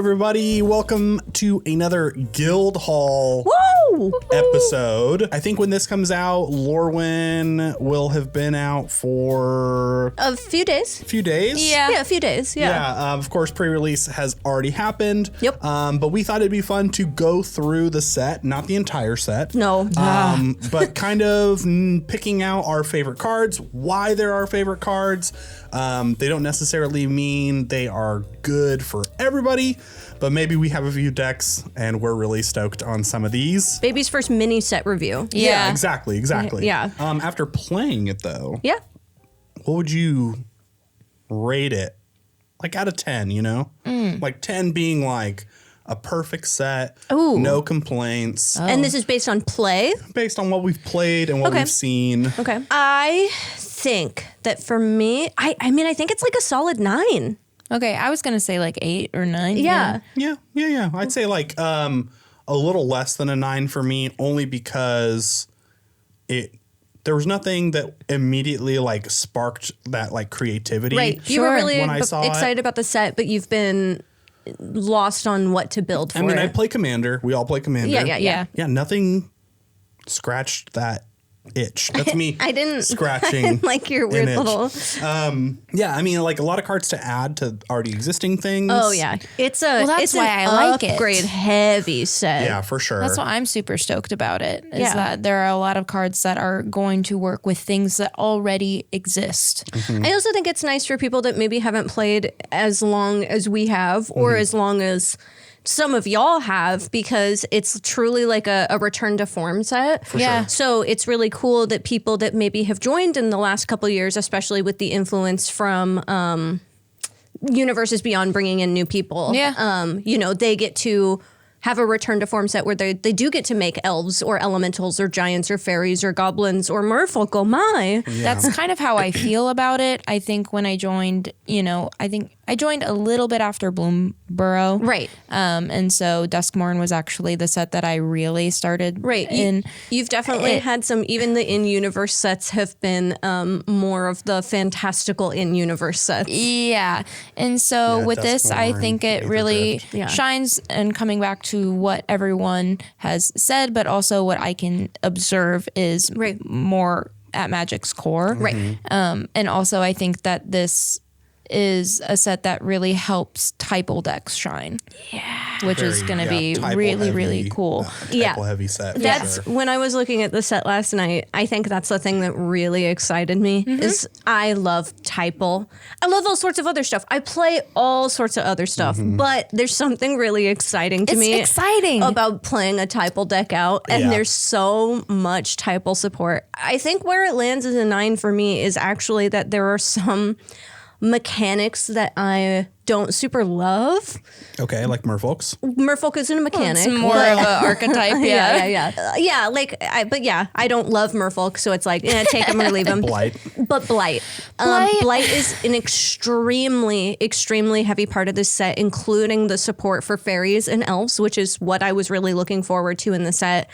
everybody. Welcome to another Guild Hall episode. I think when this comes out, Lorwyn will have been out for a few days. Yeah, a few days. Yeah. Of course, pre-release has already happened. Yep. But we thought it'd be fun to go through the set, not the entire set. No. But kind of picking out our favorite cards, why they're our favorite cards. They don't necessarily mean they are good for everybody, but maybe we have a few decks and we're really stoked on some of these. Baby's first mini set review. Yeah, exactly. Yeah. After playing it though, Yeah. what would you rate it? Like out of 10, you know? Like 10 being like a perfect set, Ooh. no complaints, And this is based on play. based on what we've played and what Okay. we've seen. Okay. I think that for me, I mean, I think it's like a solid 9. Okay, I was gonna say like 8 or 9. Yeah. Yeah. I'd say like a little less than a 9 for me, only because there was nothing that immediately like sparked that like creativity. Right. You were Sure. really When I saw excited about the set, but you've been lost on what to build for I mean, it. I play Commander. We all play Commander. Yeah. Yeah, nothing scratched that itch. That's me. I didn't scratching like your weird an itch. little. Yeah, I mean, like a lot of cards to add to already existing things. Oh yeah, it's that's why an I like it. upgrade heavy set. Yeah, for sure. That's why I'm super stoked about it. Is Yeah. that there are a lot of cards that are going to work with things that already exist. I also think it's nice for people that maybe haven't played as long as we have, or as long as some of y'all have, because it's truly like a return to form set. Yeah. So it's really cool that people that maybe have joined in the last couple of years, especially with the influence from Universes Beyond bringing in new people. Yeah. They get to have a return to form set where they do get to make elves or elementals or giants or fairies or goblins or merfolk. Oh my. That's kind of how I feel about it. I think when I joined, I think I joined a little bit after Bloomburrow. Right. And so Duskmorn was actually the set that I really started in. You've definitely had some, even the in-universe sets have been more of the fantastical in-universe sets. Yeah. And so Yeah, with this, I Duskmorn, think it really Drift. Yeah. shines, and coming back to what everyone has said, but also what I can observe is Right. more at Magic's core. Right. And also I think that this is a set that really helps typal decks shine. Yeah. Which is going to be typo really, heavy, really cool. Yeah. Typo heavy set. for That's sure. when I was looking at the set last night. I think that's the thing that really excited me is I love typal. I love all sorts of other stuff. I play all sorts of other stuff, but there's something really exciting to It's me exciting. about playing a typal deck out, and Yeah. there's so much typal support. I think where it lands as a 9 for me is actually that there are some mechanics that I don't super love. Okay, like Merfolks. Merfolk isn't a mechanic. It's more of an archetype. Yeah. Yeah, I don't love Merfolk, so it's like, take them or leave them. Blight. But Blight. Blight is an extremely, extremely heavy part of this set, including the support for fairies and elves, which is what I was really looking forward to in the set.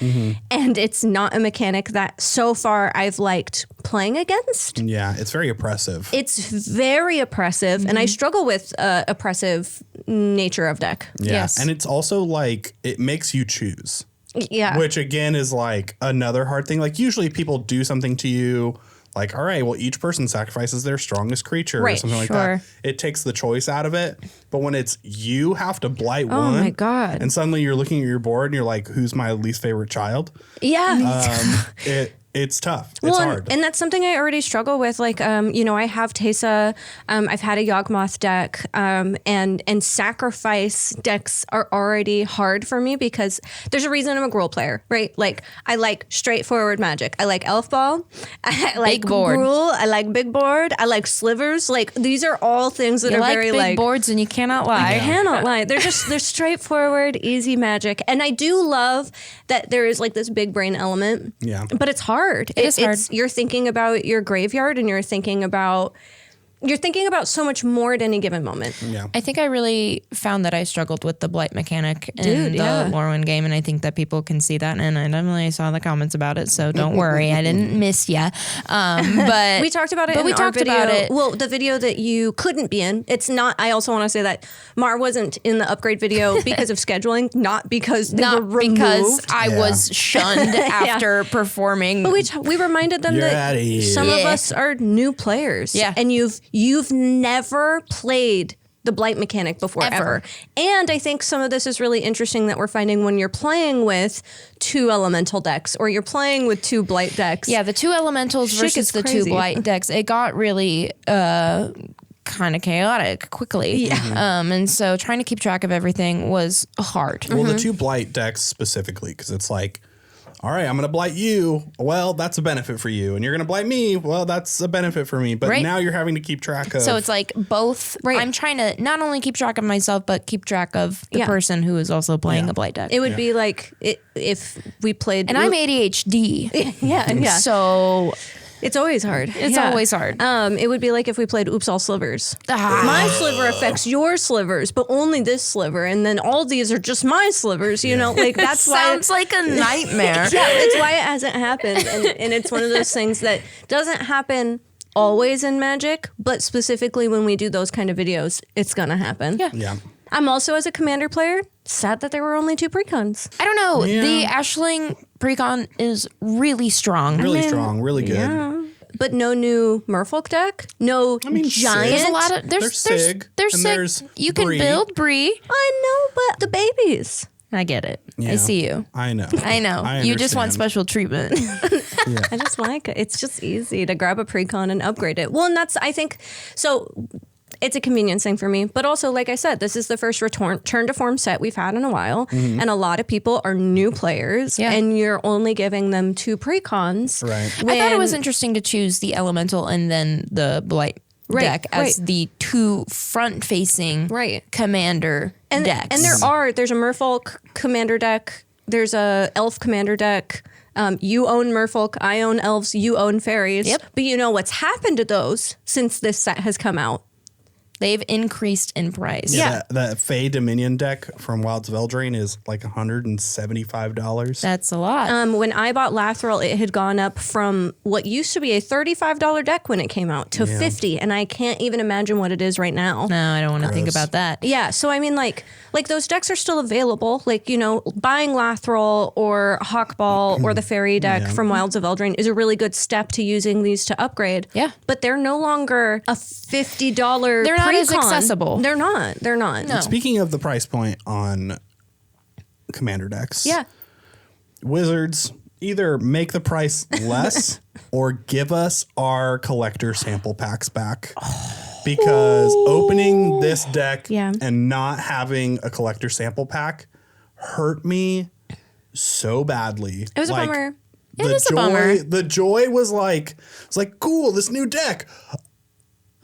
And it's not a mechanic that so far I've liked playing against. Yeah, it's very oppressive. It's very oppressive, and I struggle with oppressive nature of deck. Yeah. Yes. And it's also like it makes you choose. Yeah. Which again is like another hard thing. Like usually people do something to you like, all right, well, each person sacrifices their strongest creature or Right, something like sure. that. It takes the choice out of it. But when it's you have to blight Oh one. my God. And suddenly you're looking at your board and you're like, who's my least favorite child? Yeah. It's tough. It's Well, hard. and that's something I already struggle with. Like, I have Teysa. I've had a Yawgmoth deck, and sacrifice decks are already hard for me because there's a reason I'm a Gruul player, right? Like, I like straightforward Magic. I like Elf Ball. I like Big board. Gruul. I like big board. I like slivers. Like, these are all things that You are like very big boards and you cannot lie. I cannot lie. They're straightforward, easy Magic, and I do love that there is like this big brain element. Yeah. But it's hard. It is hard. You're thinking about your graveyard and you're thinking about you're thinking about so much more at any given moment. Yeah. I think I really found that I struggled with the blight mechanic in Dude, the yeah. Lorwyn game, and I think that people can see that, and I definitely saw the comments about it, so don't worry, I didn't miss ya. But We talked about it in our video. Well, the video that you couldn't be in. It's not. I also want to say that Mar wasn't in the upgrade video because of scheduling, not because they were not removed. because I Yeah. was shunned after performing. But we reminded them You're that outta here. some of Yeah. us are new players. Yeah. And you've never played the blight mechanic before ever. And I think some of this is really interesting that we're finding when you're playing with 2 elemental decks or you're playing with 2 blight decks. Yeah, the 2 elementals Shit versus gets the 2 crazy. blight decks, it got really kind of chaotic quickly. Yeah. And so trying to keep track of everything was hard. Well, the 2 blight decks specifically, because it's like, all right, I'm going to blight you. Well, that's a benefit for you. And you're going to blight me. Well, that's a benefit for me. But Right. now you're having to keep track of. So it's like both. Right. I'm trying to not only keep track of myself, but keep track of the Yeah. person who is also playing Yeah. a blight deck. It would be like if we played. And I'm ADHD. yeah. So It's always hard. It's always hard. It would be like if we played Oops All Slivers. Ah. My sliver affects your slivers, but only this sliver, and then all these are just my slivers. You know, like that's why. sounds like a nightmare. Yeah, it's why it hasn't happened, and it's one of those things that doesn't happen always in Magic, but specifically when we do those kind of videos, it's gonna happen. Yeah. yeah. I'm also, as a Commander player, sad that there were only 2 precons. I don't know. Yeah. The Ashling precon is really strong. Really strong, really good. Yeah. But no new Merfolk deck, no mean, giant. There's a lot of There's Sig, there's and Sig. there's You can Bree. build Bree. I know, but the babies. I get it. Yeah. I see you. I know. I know. I You just want understand. special treatment. I just like it. It's just easy to grab a precon and upgrade it. Well, and that's, I think, so it's a convenience thing for me. But also, like I said, this is the first return to form set we've had in a while. And a lot of people are new players. Yeah. And you're only giving them 2 precons. Right. I thought it was when- interesting to choose the elemental and then the blight Right, deck as right. the 2 front-facing Right. commander decks. And there's a Merfolk commander deck. There's a elf commander deck. You own Merfolk, I own elves, you own fairies. Yep. But you know what's happened to those since this set has come out? They've increased in price. Yeah. That Fey Dominion deck from Wilds of Eldraine is like $175. That's a lot. When I bought Lathril, it had gone up from what used to be a $35 deck when it came out to $50, and I can't even imagine what it is right now. No, I don't want to think Gross. about that. Yeah, so I mean, like those decks are still available. Like, you know, buying Lathril or Hawkball or the Fairy deck from Wilds of Eldraine is a really good step to using these to upgrade. Yeah. But they're no longer a $50 They're not as precon. accessible. They're not. They're not. No. Speaking of the price point on commander decks, Yeah. Wizards either make the price less or give us our collector sample packs back. Because opening this deck Yeah. and not having a collector sample pack hurt me so badly. It was a bummer. It is a bummer. The joy was like, it's like, cool, this new deck.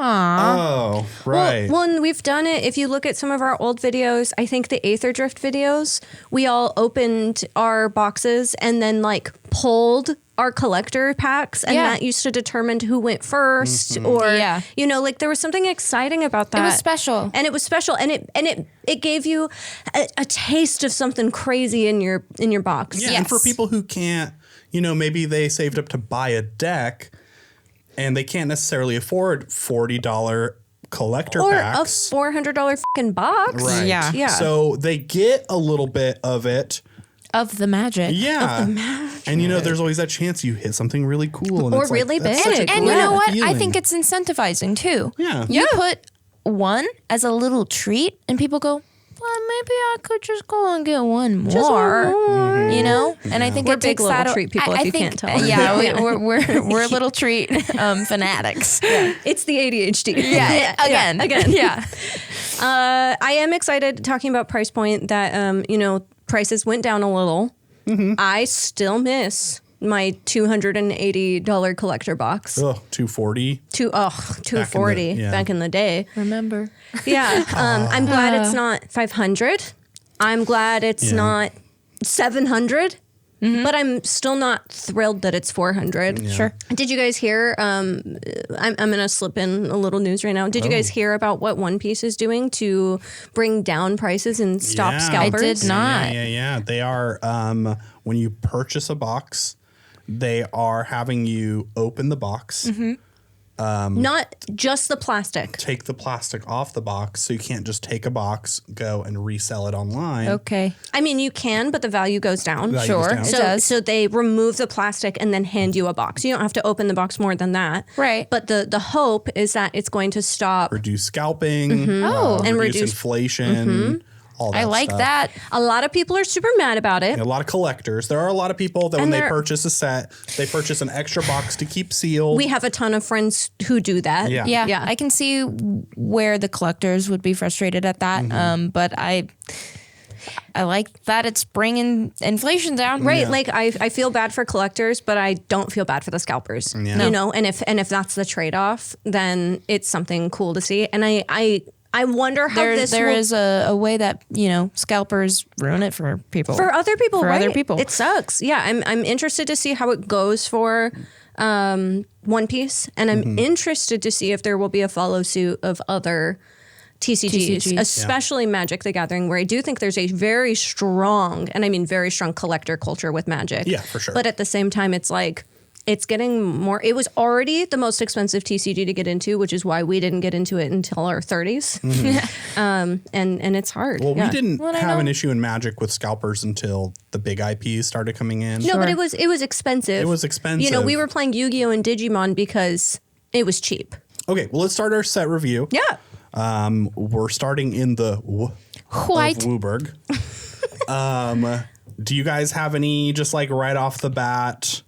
Aww. Oh, right. Well, and we've done it. If you look at some of our old videos, I think the Aether Drift videos, we all opened our boxes and then like pulled our collector packs, and Yeah. that used to determine who went 1st, Mm-hmm. or Yeah. you know, like there was something exciting about that. It was special. and it was special, and it gave you a taste of something crazy in your box. Yeah, and for Yes. people who can't, you know, maybe they saved up to buy a deck and they can't necessarily afford $40 collector Or packs. a $400 fucking box. Right. Yeah. So they get a little bit of it. Of the magic. Yeah. And you know, there's always that chance you hit something really cool. And Or it's like, really that's such a big. And great you know what? I feeling. think it's incentivizing too. Yeah. You put one as a little treat, and people go, well, maybe I could just go and get one more. You know? And I think We're it big takes little that. treat people, I if you think, can't tell. Yeah, we're little treat fanatics. It's the ADHD. Yeah, again. Yeah. I am excited talking about price point that, you know, prices went down a little. I still miss my $280 collector box. Oh, 240. $240 yeah. back in the day. Remember? Yeah. I'm glad it's not 500. I'm glad it's not 700. but I'm still not thrilled that it's 400. Sure. Did you guys hear? I'm gonna slip in a little news right now. Did you guys hear about what One Piece is doing to bring down prices and stop scalpers? I did not. Yeah. They are, when you purchase a box, they are having you open the box. Not just the plastic. Take the plastic off the box, so you can't just take a box, go and resell it online. Okay. I mean, you can, but the value goes down. Value goes Sure. down. It does. So they remove the plastic and then hand you a box. You don't have to open the box more than that. Right. But the hope is that it's going to stop. Reduce scalping, Oh. And reduce reduce- inflation. All that I like stuff. that. A lot of people are super mad about it. A lot of collectors. There are a lot of people that when And they they're- purchase a set, they purchase an extra box to keep sealed. We have a ton of friends who do that. Yeah. Yeah, Yeah. I can see where the collectors would be frustrated at that. But I like that it's bringing inflation down. Right. Like I feel bad for collectors, but I don't feel bad for the scalpers. Yeah. You know, and if that's the trade-off, then it's something cool to see. And I wonder how There this will, is a way that, scalpers ruin it for people. for other people, For right? other people. It sucks. Yeah, I'm interested to see how it goes for One Piece, and I'm interested to see if there will be a follow suit of other TCGs, especially Magic the Gathering, where I do think there's a very strong, and I mean very strong collector culture with Magic. Yeah, for sure. But at the same time, it's like it's getting more. It was already the most expensive TCG to get into, which is why we didn't get into it until our 30s. And it's hard. Well, yeah. we didn't Well, I have an know. issue in Magic with scalpers until the big IPs started coming in. No, but it was expensive. It was expensive. You know, we were playing Yu-Gi-Oh and Digimon because it was cheap. Okay, well, let's start our set review. Yeah. We're starting in the White. of Wooburg. Do you guys have any just like right off the bat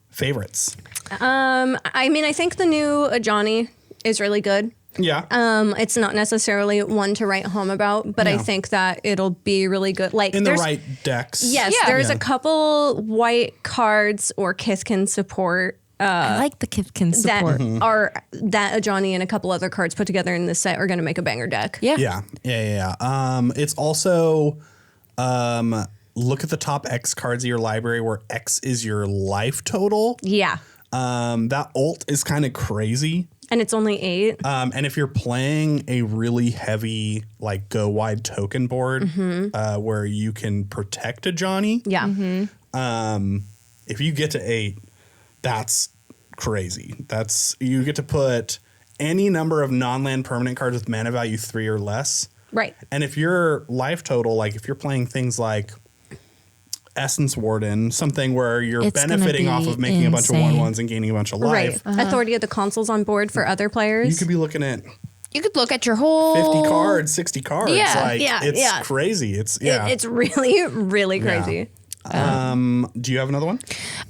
favorites? I mean, I think the new Ajani is really good. Yeah. It's not necessarily one to write home about, but I No. think that it'll be really good. Like in the there's right decks. yes, Yeah. there's Yeah. a couple white cards or Kithkin support I like the Kithkin that support. are that Ajani and a couple other cards put together in this set are going to make a banger deck. Yeah. Yeah. It's also look at the top X cards of your library where X is your life total. Yeah. That ult is kind of crazy. And it's only 8. And if you're playing a really heavy, like go wide token board, where you can protect a Johnny, Yeah. if you get to 8, that's crazy. You get to put any number of non-land permanent cards with mana value 3 or less. Right. And if your life total, like if you're playing things like Essence Warden, something where you're It's gonna benefiting off be of making a bunch of insane. 1/1s and gaining a bunch of life, Right. Authority of the Consoles on board for other players. you could be looking at You could look at your whole 50 cards, 60 cards. Yeah, like yeah, it's yeah. crazy. It's It's really, really Yeah. crazy. Do you have another one?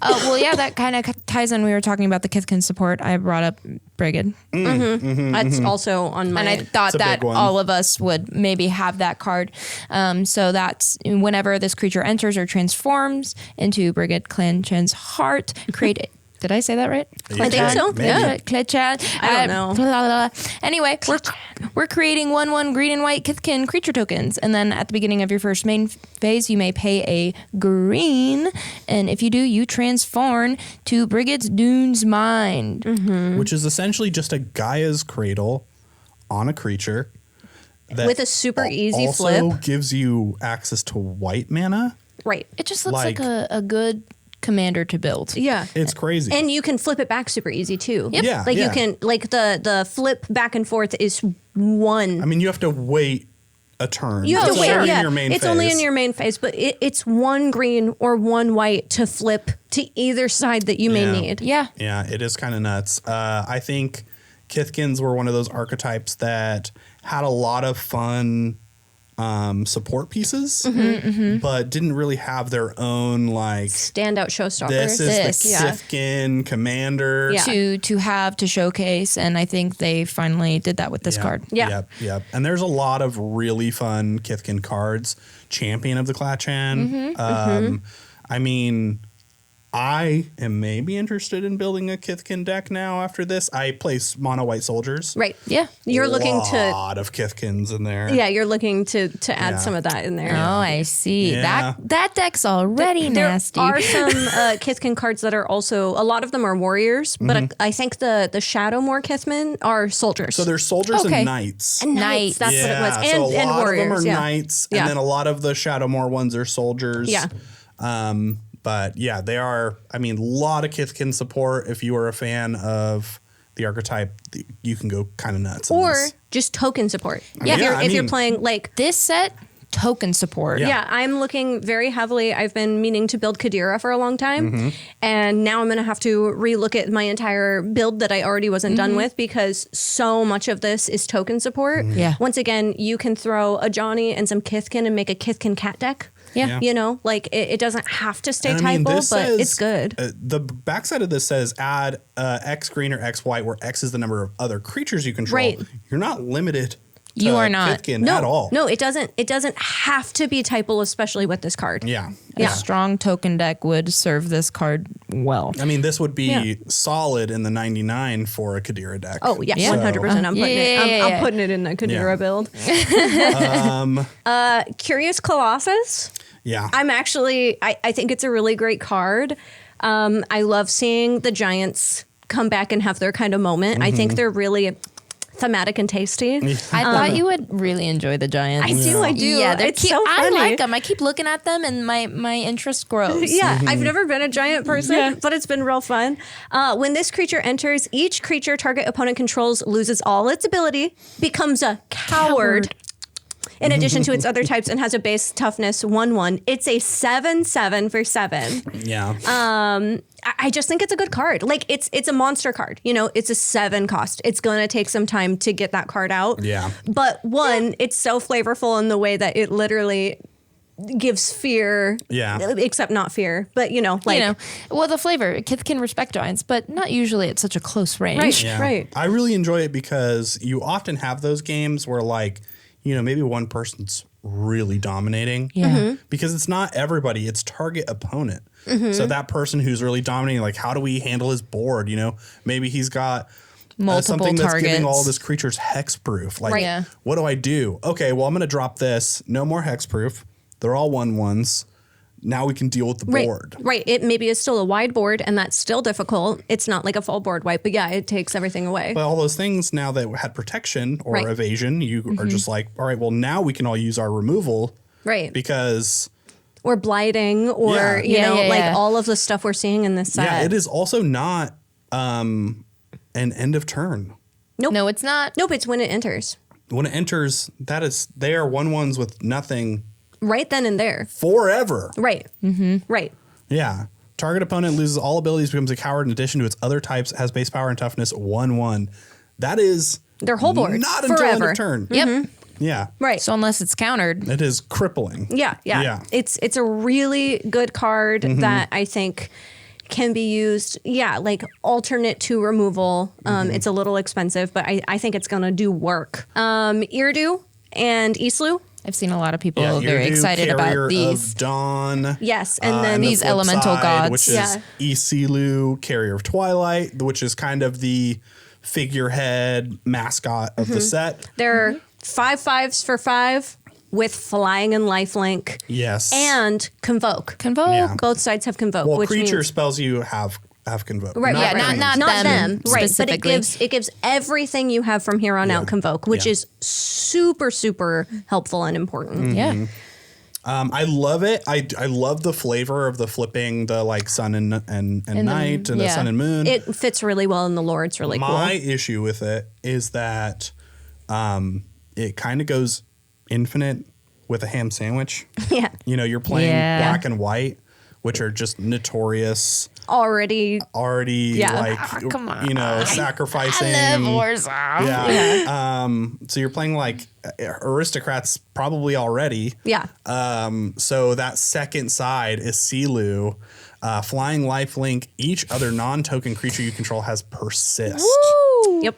well, yeah, that kind of ties in. We were talking about the Kithkin support. I brought up Brigid. That's also on my. And I thought It's a that big one. all of us would maybe have that card. So that's whenever this creature enters or transforms into Brigid Clan Chen's heart, create it. Did I say that right? I think so. Maybe. Yeah. Clan I don't know. Blah, blah, blah. Anyway, we're creating 1/1 green and white Kithkin creature tokens. And then at the beginning of your first main phase, you may pay a green. And if you do, you transform to Brigid's Dune's Mind. Which is essentially just a Gaia's Cradle on a creature. That With a super easy also flip. gives you access to white mana. Right. It just looks like a good commander to build. Yeah. It's crazy. And you can flip it back super easy too. Yep. Yeah, Like yeah. you can like the flip back and forth is one. I mean, you have to wait a turn. You have It's to wait. only Yeah, in your main it's phase. only in your main phase, but it's one green or one white to flip to either side that you may Yeah. need. Yeah. Yeah, it is kind of nuts. I think Kithkins were one of those archetypes that had a lot of fun support pieces, but didn't really have their own like. Standout showstoppers. This is the yeah. Kithkin commander. Yeah. To have to showcase, and I think they finally did that with this Yep, card. Yeah. Yep. And there's a lot of really fun Kithkin cards. Champion of the Klachan. I mean, I am maybe interested in building a Kithkin deck now after this. I play mono white soldiers. Right. Yeah. You're looking to. A lot of Kithkins in there. Yeah, you're looking to add some of that in there. Oh, I see. Yeah. That deck's already There nasty. are some Kithkin cards that are also, a lot of them are warriors, but I think the Shadowmoor Kithman are soldiers. So there's soldiers Okay. and knights. and Knights. that's what it was. so And, a and lot warriors. of them are yeah. knights, Yeah. and then a lot of the Shadowmoor ones are soldiers. Yeah. But yeah, they are. I mean, a lot of Kithkin support. If you are a fan of the archetype, you can go kind of nuts. in Or this. just token support. Yeah, If you're I mean- playing like. This set, token support. Yeah, I'm looking very heavily. I've been meaning to build Kadira for a long time. And now I'm going to have to relook at my entire build that I already wasn't done with because so much of this is token support. Yeah. Once again, you can throw a Johnny and some Kithkin and make a Kithkin cat deck. Yeah. You know, like it doesn't have to stay And I mean, typal, this but says, it's good. The backside of this says add X green or X white, where X is the number of other creatures you control. Right. You're not limited. To You are not. Kithkin at all. No, it doesn't. It doesn't have to be typal, especially with this card. Yeah. A strong token deck would serve this card well. I mean, this would be solid in the 99 for a Kadira deck. Oh yeah, Yeah. 100%. I'm putting it. I'm putting it in the Kadira Yeah. build. Curious Colossus. Yeah. I'm actually. I think it's a really great card. I love seeing the Giants come back and have their kind of moment. I think they're really thematic and tasty. I thought you would really enjoy the Giants. I do. Yeah, they're It's cute. so I funny. like them. I keep looking at them, and my interest grows. Yeah, I've never been a giant person, but it's been real fun. When this creature enters, each creature target opponent controls loses all its ability, becomes a coward. In addition to its other types, and has a base toughness 1/1. It's a 7/7 for 7. Yeah. I just think it's a good card. Like it's a monster card. You know, it's a 7 cost. It's gonna take some time to get that card out. Yeah. But it's so flavorful in the way that it literally gives fear. Yeah. Except not fear. But Well, the flavor. Kith can respect Giants, but not usually at such a close range. Right. Yeah. Right. I really enjoy it because you often have those games where, like, maybe one person's really dominating. Yeah. Because it's not everybody, it's target opponent. So that person who's really dominating, like, how do we handle his board? Maybe he's got Multiple something that's giving all targets. this creatures hexproof. Like, Right. Yeah. what do I do? Okay, well, I'm going to drop this. No more hexproof. They're all 1/1s. Now we can deal with the board. Right. It maybe is still a wide board, and that's still difficult. It's not like a full board wipe, but yeah, it takes everything away. But all those things now that had protection or Right. evasion, you are just like, all right, well, now we can all use our removal Right. because Or blighting, or Yeah. Yeah. all of the stuff we're seeing in this set. yeah, it is also not an end of turn. Nope. No, it's not. Nope. It's when it enters. When it enters, they are 1/1s with nothing Right then and there. forever. Right. Right. Yeah. Target opponent loses all abilities, becomes a coward in addition to its other types, has base power and toughness 1/1. That is Their whole board. not until end forever. of turn. Yep. Yeah. Right. So unless it's countered, It is crippling. Yeah. Yeah. It's a really good card that I think can be used. Yeah, like alternate to removal. It's a little expensive, but I think it's gonna do work. Irdu and Islu. I've seen a lot of people Yeah, very Irdu, excited Carrier about these. of Dawn. Yes, and then and the These flip elemental side, gods. which is Yeah. Isilu, Carrier of Twilight, which is kind of the figurehead mascot of the set. they're 5/5s for 5 with flying and lifelink Yes. and convoke. Convoke. Yeah. Both sides have convoke, well, which creature means spells you have convoke. right, Yeah, right, not not them, right? But it specifically. gives everything you have from here on out convoke, which Yeah. is super helpful and important. Yeah. I love it. I love the flavor of the flipping the like sun and night and the yeah. sun and moon. It fits really well in the lore. It's really My cool. issue with it is that it kind of goes infinite with a ham sandwich. Yeah, You're playing Yeah. black and white, which are just notorious. already. Like come on. sacrificing. I love Warsaw. Yeah. So you're playing like aristocrats probably already. Yeah, So that second side is Silu. Flying lifelink. Each other non-token creature you control has persist. yep.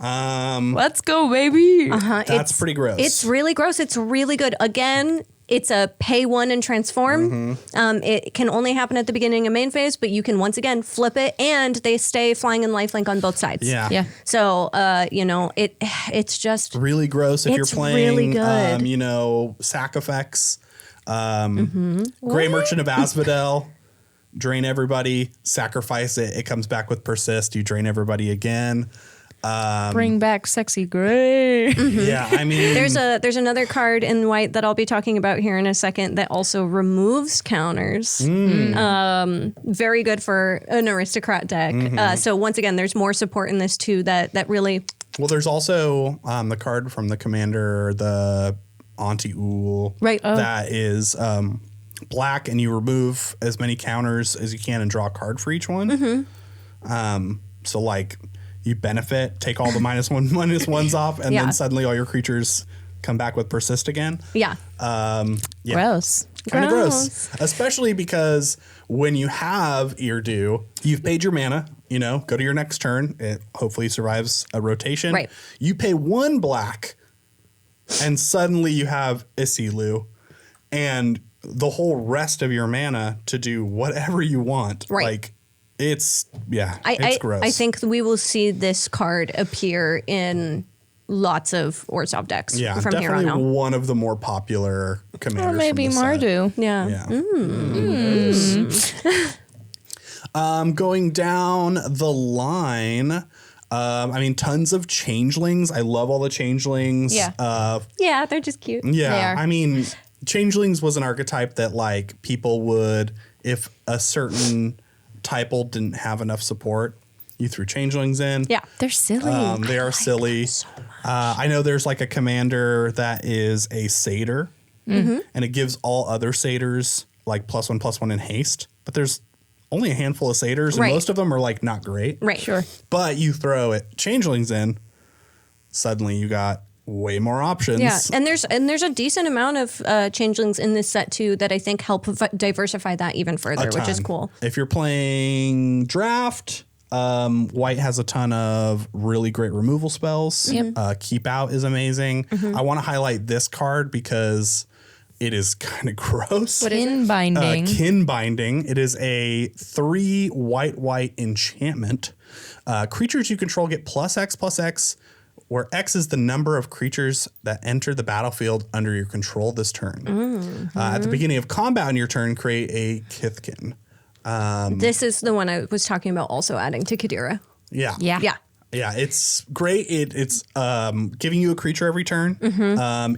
Let's go, baby. That's pretty gross. It's really gross. It's really good. Again, It's a pay 1 and transform. It can only happen at the beginning of main phase, but you can once again flip it, and they stay flying and lifelink on both sides. Yeah. So, it's just really gross if you're It's playing, really good. sack effects. Gray Merchant of Asphodel, drain everybody, sacrifice it. It comes back with persist. You drain everybody again. Bring back sexy gray. Yeah, I mean, there's another card in white that I'll be talking about here in a second that also removes counters. Very good for an aristocrat deck. So once again, there's more support in this too. That really. well, there's also the card from the commander, the Auntie Ool, Right. that is black, and you remove as many counters as you can and draw a card for each one. So like. You benefit, take all the -1/-1s off, and Yeah. then suddenly all your creatures come back with persist again. Yeah. Gross. Kind of gross. Especially because when you have Eardew, you've paid your mana, go to your next turn. It hopefully survives a rotation. Right. You pay 1 black, and suddenly you have Isilu, and the whole rest of your mana to do whatever you want. Right. Like, it's gross. I think we will see this card appear in lots of Orzhov decks from here on definitely out. one of the more popular commanders. Or maybe from the set. Mardu. Yeah. Going down the line, tons of changelings. I love all the changelings. Yeah. Yeah, they're just cute. They Yeah. are. I mean, changelings was an archetype that like people would, if a certain typal didn't have enough support, you threw changelings in. Yeah. They're silly. They are silly. I know there's like a commander that is a satyr, and it gives all other satyrs like +1/+1 in haste. But there's only a handful of satyrs, and Right. most of them are like not great. Right. Sure. But you throw changelings in, suddenly you got way more options. Yeah, and there's a decent amount of changelings in this set too that I think help diversify that even further, which is ton. cool. If you're playing draft, white has a ton of really great removal spells. Keep Out is amazing. I want to highlight this card because it is kind of gross. Kin binding. Kin Binding. It is a 3 white enchantment. Creatures you control get +X/+X, where X is the number of creatures that enter the battlefield under your control this turn. At the beginning of combat on your turn, create a Kithkin. This is the one I was talking about also adding to Kadira. Yeah. Yeah. Yeah, it's great. It's giving you a creature every turn.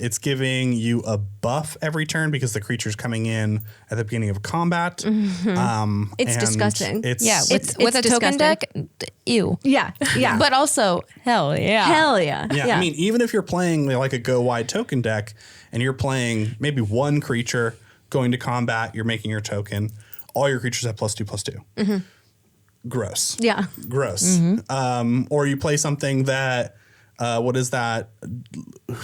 It's giving you a buff every turn because the creature's coming in at the beginning of combat. It's and disgusting. It's, Yeah, It's with a token disgusting. deck, ew. Yeah. Yeah. But also, hell yeah. Hell yeah. yeah, I mean, even if you're playing like a go wide token deck and you're playing maybe one creature going to combat, you're making your token, all your creatures have +2/+2. Gross. Yeah. Gross. Or you play something that, what is that?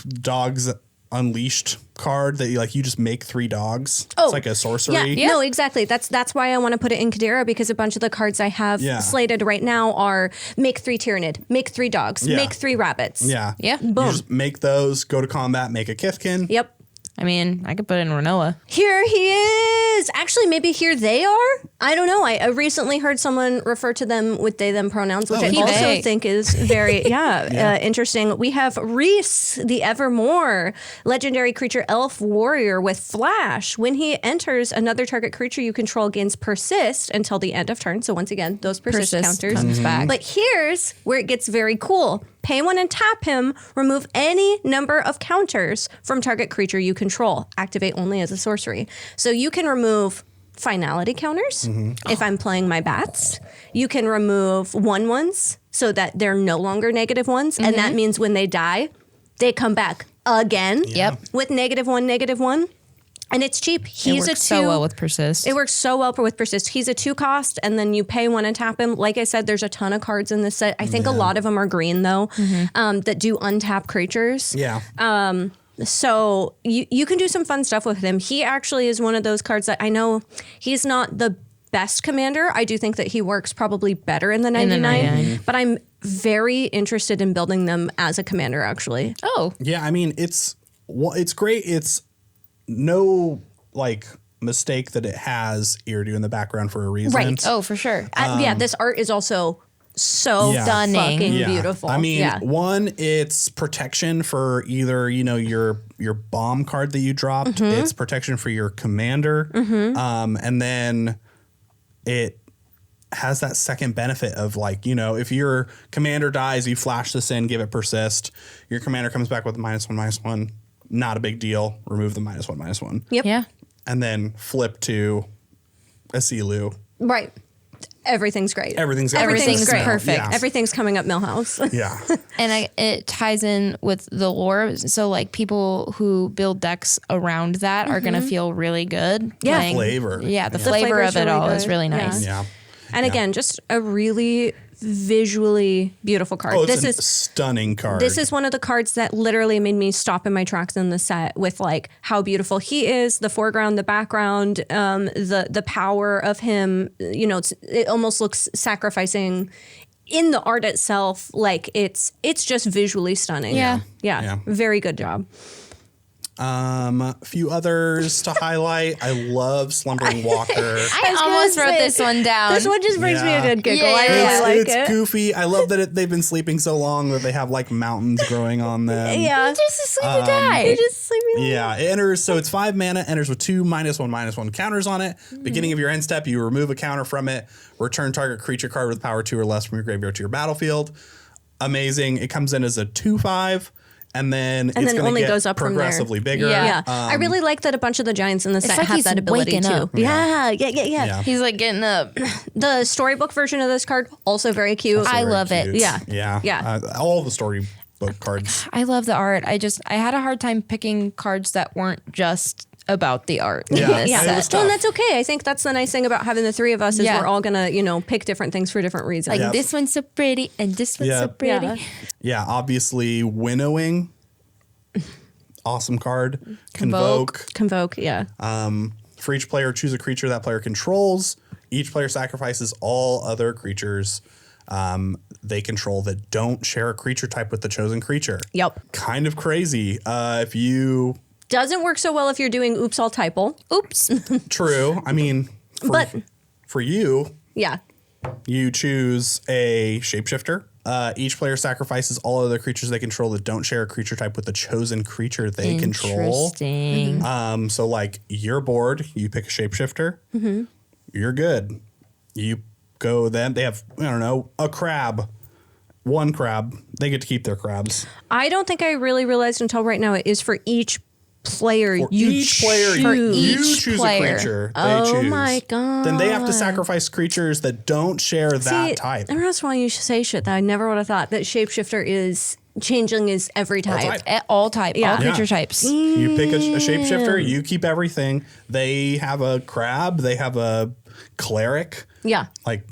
Dogs Unleashed card that you just make 3 dogs. Oh, It's like a sorcery. Yeah, no, exactly. That's why I want to put it in Kadira because a bunch of the cards I have Yeah. slated right now are make 3 Tyrannid, make 3 dogs, Yeah. make 3 rabbits. Yeah. Yeah. You Boom. just make those, go to combat, make a Kithkin. Yep. I mean, I could put in Renoa. Here he is. Actually, maybe here they are. I don't know. I recently heard someone refer to them with they, them pronouns, which I he, also they. think is very, interesting. We have Reese, the Evermore, legendary creature elf warrior with flash. When he enters, another target creature you control gains persist until the end of turn. So once again, those persist counters. comes back. But here's where it gets very cool. Pay 1 and tap him. Remove any number of counters from target creature you control. Activate only as a sorcery. So you can remove finality counters if I'm playing my bats. You can remove 1/1s so that they're no longer -1s. And that means when they die, they come back again Yep. with -1/-1. And it's cheap. He's it a works 2. so well with persist. It works so well with persist. He's a 2 cost, and then you pay 1 and tap him. Like I said, there's a ton of cards in this set. I think a lot of them are green though, that do untap creatures. Yeah. So you can do some fun stuff with him. He actually is one of those cards that I know he's not the best commander. I do think that he works probably better in the 99, 99. but I'm very interested in building them as a commander actually. Oh, Yeah, I mean, it's great. no like mistake that it has Iridu in the background for a reason. Right. Oh, for sure. Yeah, this art is also so Yeah. Stunning. fucking Yeah. beautiful. I mean, yeah. one, it's protection for either, your bomb card that you dropped. Mm-hmm. It's protection for your commander. And then it has that second benefit of like, if your commander dies, you flash this in, give it persist. Your commander comes back with a -1/-1. Not a big deal. Remove the -1/-1. Yep. Yeah. And then flip to a Silu. Right. Everything's great. Everything's great. Perfect. Yeah. Everything's coming up Millhouse. Yeah. And it ties in with the lore. So like people who build decks around that are going to feel really good. Yeah. playing- Flavor. Yeah. The Yeah. flavor flavor's of it really all is good. really nice. Yeah. And again, just a really visually beautiful card. Oh, it's this a is stunning card. This is one of the cards that literally made me stop in my tracks in the set with like how beautiful he is, the foreground, the background, the power of him. It almost looks sacrificing in the art itself. Like it's just visually stunning. Yeah. Yeah. Very good job. A few others to highlight. I love Slumbering Walker. I almost wrote this one down. This one just brings me a Yeah. good giggle. Yeah, I yeah, really yeah. like It's it. goofy. I love that they've been sleeping so long that they have like mountains growing on them. Yeah. Just a sleepy guy. Just sleeping. Yeah, it enters. So it's 5 mana, enters with 2 -1/-1 counters on it. Beginning of your end step, you remove a counter from it. Return target creature card with power 2 or less from your graveyard to your battlefield. Amazing. It comes in as a 2/5. And then it's then going to only get goes up from there. progressively bigger. Yeah. Yeah, I really like that a bunch of the giants in the set like have he's that ability waking too. up. Yeah. Yeah. He's like getting up. The storybook version of this card also very cute. I Very love it. cute. Yeah. Yeah. Yeah. All the storybook cards. I love the art. I had a hard time picking cards that weren't just about the art. in Yeah. this Yeah. set. It was Well, and tough. that's okay. I think that's the nice thing about having the three of us is Yeah. we're all gonna, pick different things for different reasons. Like Yep. this one's so pretty and this one's so Yep. pretty. Yeah. Yeah, obviously winnowing. Awesome card. Convoke. Convoke, yeah. For each player, choose a creature that player controls. Each player sacrifices all other creatures they control that don't share a creature type with the chosen creature. Yep. Kind of crazy. If you Doesn't work so well if you're doing oops all typal. Oops. true, I mean, But- for you, Yeah. you choose a shapeshifter. Each player sacrifices all other creatures they control that don't share a creature type with the chosen creature they control. Interesting. So like you're bored, you pick a shapeshifter, you're good. You go then they have, I don't know, a crab. One crab. They get to keep their crabs. I don't think I really realized until right now it is for each player For you each player, choose. you each choose player. a creature. They Oh choose. my God. Then they have to sacrifice creatures that don't share that See, type. Every once in a while you say shit that I never would have thought that shapeshifter is changeling is every type. type. At all type, Yeah. all creature Yeah. types. You pick a shapeshifter, you keep everything. They have a crab, they have a cleric. Yeah. Like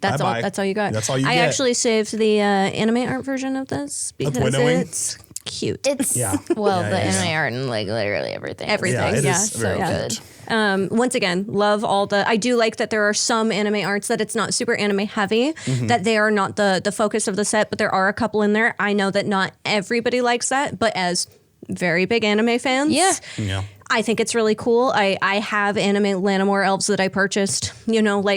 That's bye-bye. all. That's all you got. That's all you I get. actually saved the anime art version of this because winnowing? it's cute. It's Yeah. well, Yeah, the yeah, yeah. anime art and like literally everything. Everything. Yeah, it Yeah, is so very yeah. good. Once again, love all the. I do like that there are some anime arts that it's not super anime heavy, Mm-hmm. that they are not the focus of the set, but there are a couple in there. I know that not everybody likes that, but as very big anime fans, Yeah. Yeah. I think it's really cool. I have anime Lanimore elves that I purchased,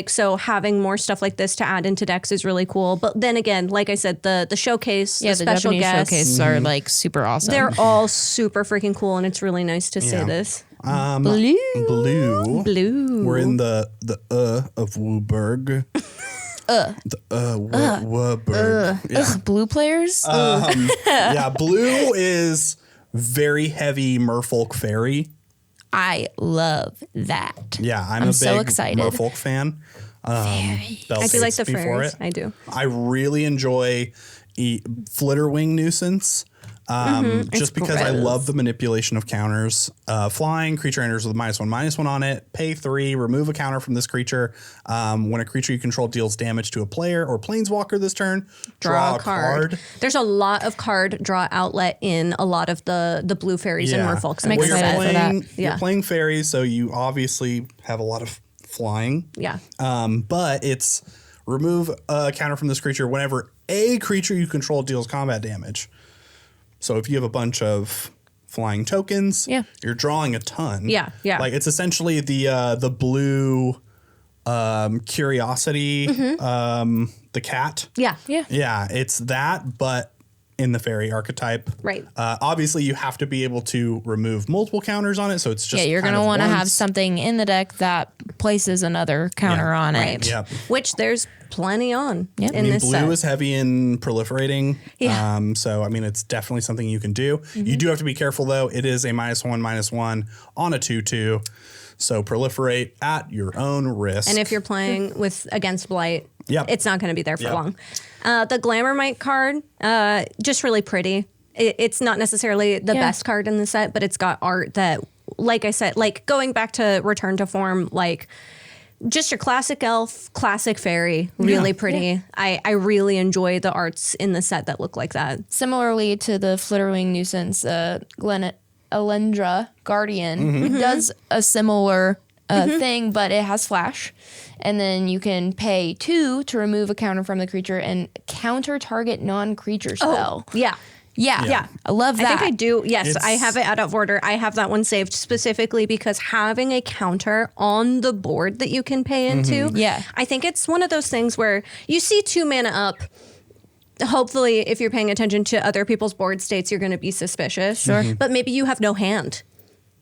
so having more stuff like this to add into decks is really cool. But then again, like I said, the showcase, Yeah, the the special Japanese guests, showcases are like super awesome. they're all super freaking cool, and it's really nice to say Yeah. this. Blue. Blue. We're in the of Wooburg. Wooburg. Yeah. Ugh, blue players. Yeah, blue is very heavy merfolk fairy. I love that. Yeah, I'm I'm a so big excited. merfolk fan. Belle I do like hates the me for fairies. it. I do. I really enjoy Flitterwing Nuisance. Just because I gross. love the manipulation of counters. Flying creature enters with a -1/-1 on it. Pay 3, remove a counter from this creature. When a creature you control deals damage to a player or planeswalker this turn, draw a card. There's a lot of card draw outlet in a lot of the blue fairies and merfolks. I'm in this excited set. for that. You're Yeah. playing fairies, so you obviously have a lot of flying. Yeah. But it's remove a counter from this creature whenever a creature you control deals combat damage. So if you have a bunch of flying tokens. Yeah. You're drawing a ton. Yeah, yeah. Like it's essentially the blue curiosity, the cat. Yeah. Yeah. Yeah, it's that, but in the fairy archetype. Right. Obviously, you have to be able to remove multiple counters on it, so it's just Yeah, you're kind going to of want to have once. something in the deck that places another counter Yeah. on Right. it. Yep. Which there's plenty on Yep. in I mean, this blue set. is heavy in proliferating. Yeah. So, I mean, it's definitely something you can do. You do have to be careful, though. It is a -1/-1 on a 2/2. So proliferate at your own risk. And if you're playing with against blight, Yep. it's not going to be there for Yep. long. The Glamour Mite card, just really pretty. It's not necessarily the best card in the set, but it's got art that, like I said, like going back to Return to Form, like just your classic elf, classic fairy, really pretty. I really enjoy the arts in the set that look like that. Similarly to the Flitterwing Nuisance, Elendra Guardian does a similar thing, but it has flash. And then you can pay 2 to remove a counter from the creature and counter target non-creature spell. Yeah. Yeah. I love that. I think I do. Yes, It's- I have it out of order. I have that one saved specifically because having a counter on the board that you can pay into. Yeah. I think it's one of those things where you see 2 mana up. Hopefully, if you're paying attention to other people's board states, you're going to be suspicious. Sure. But maybe you have no hand.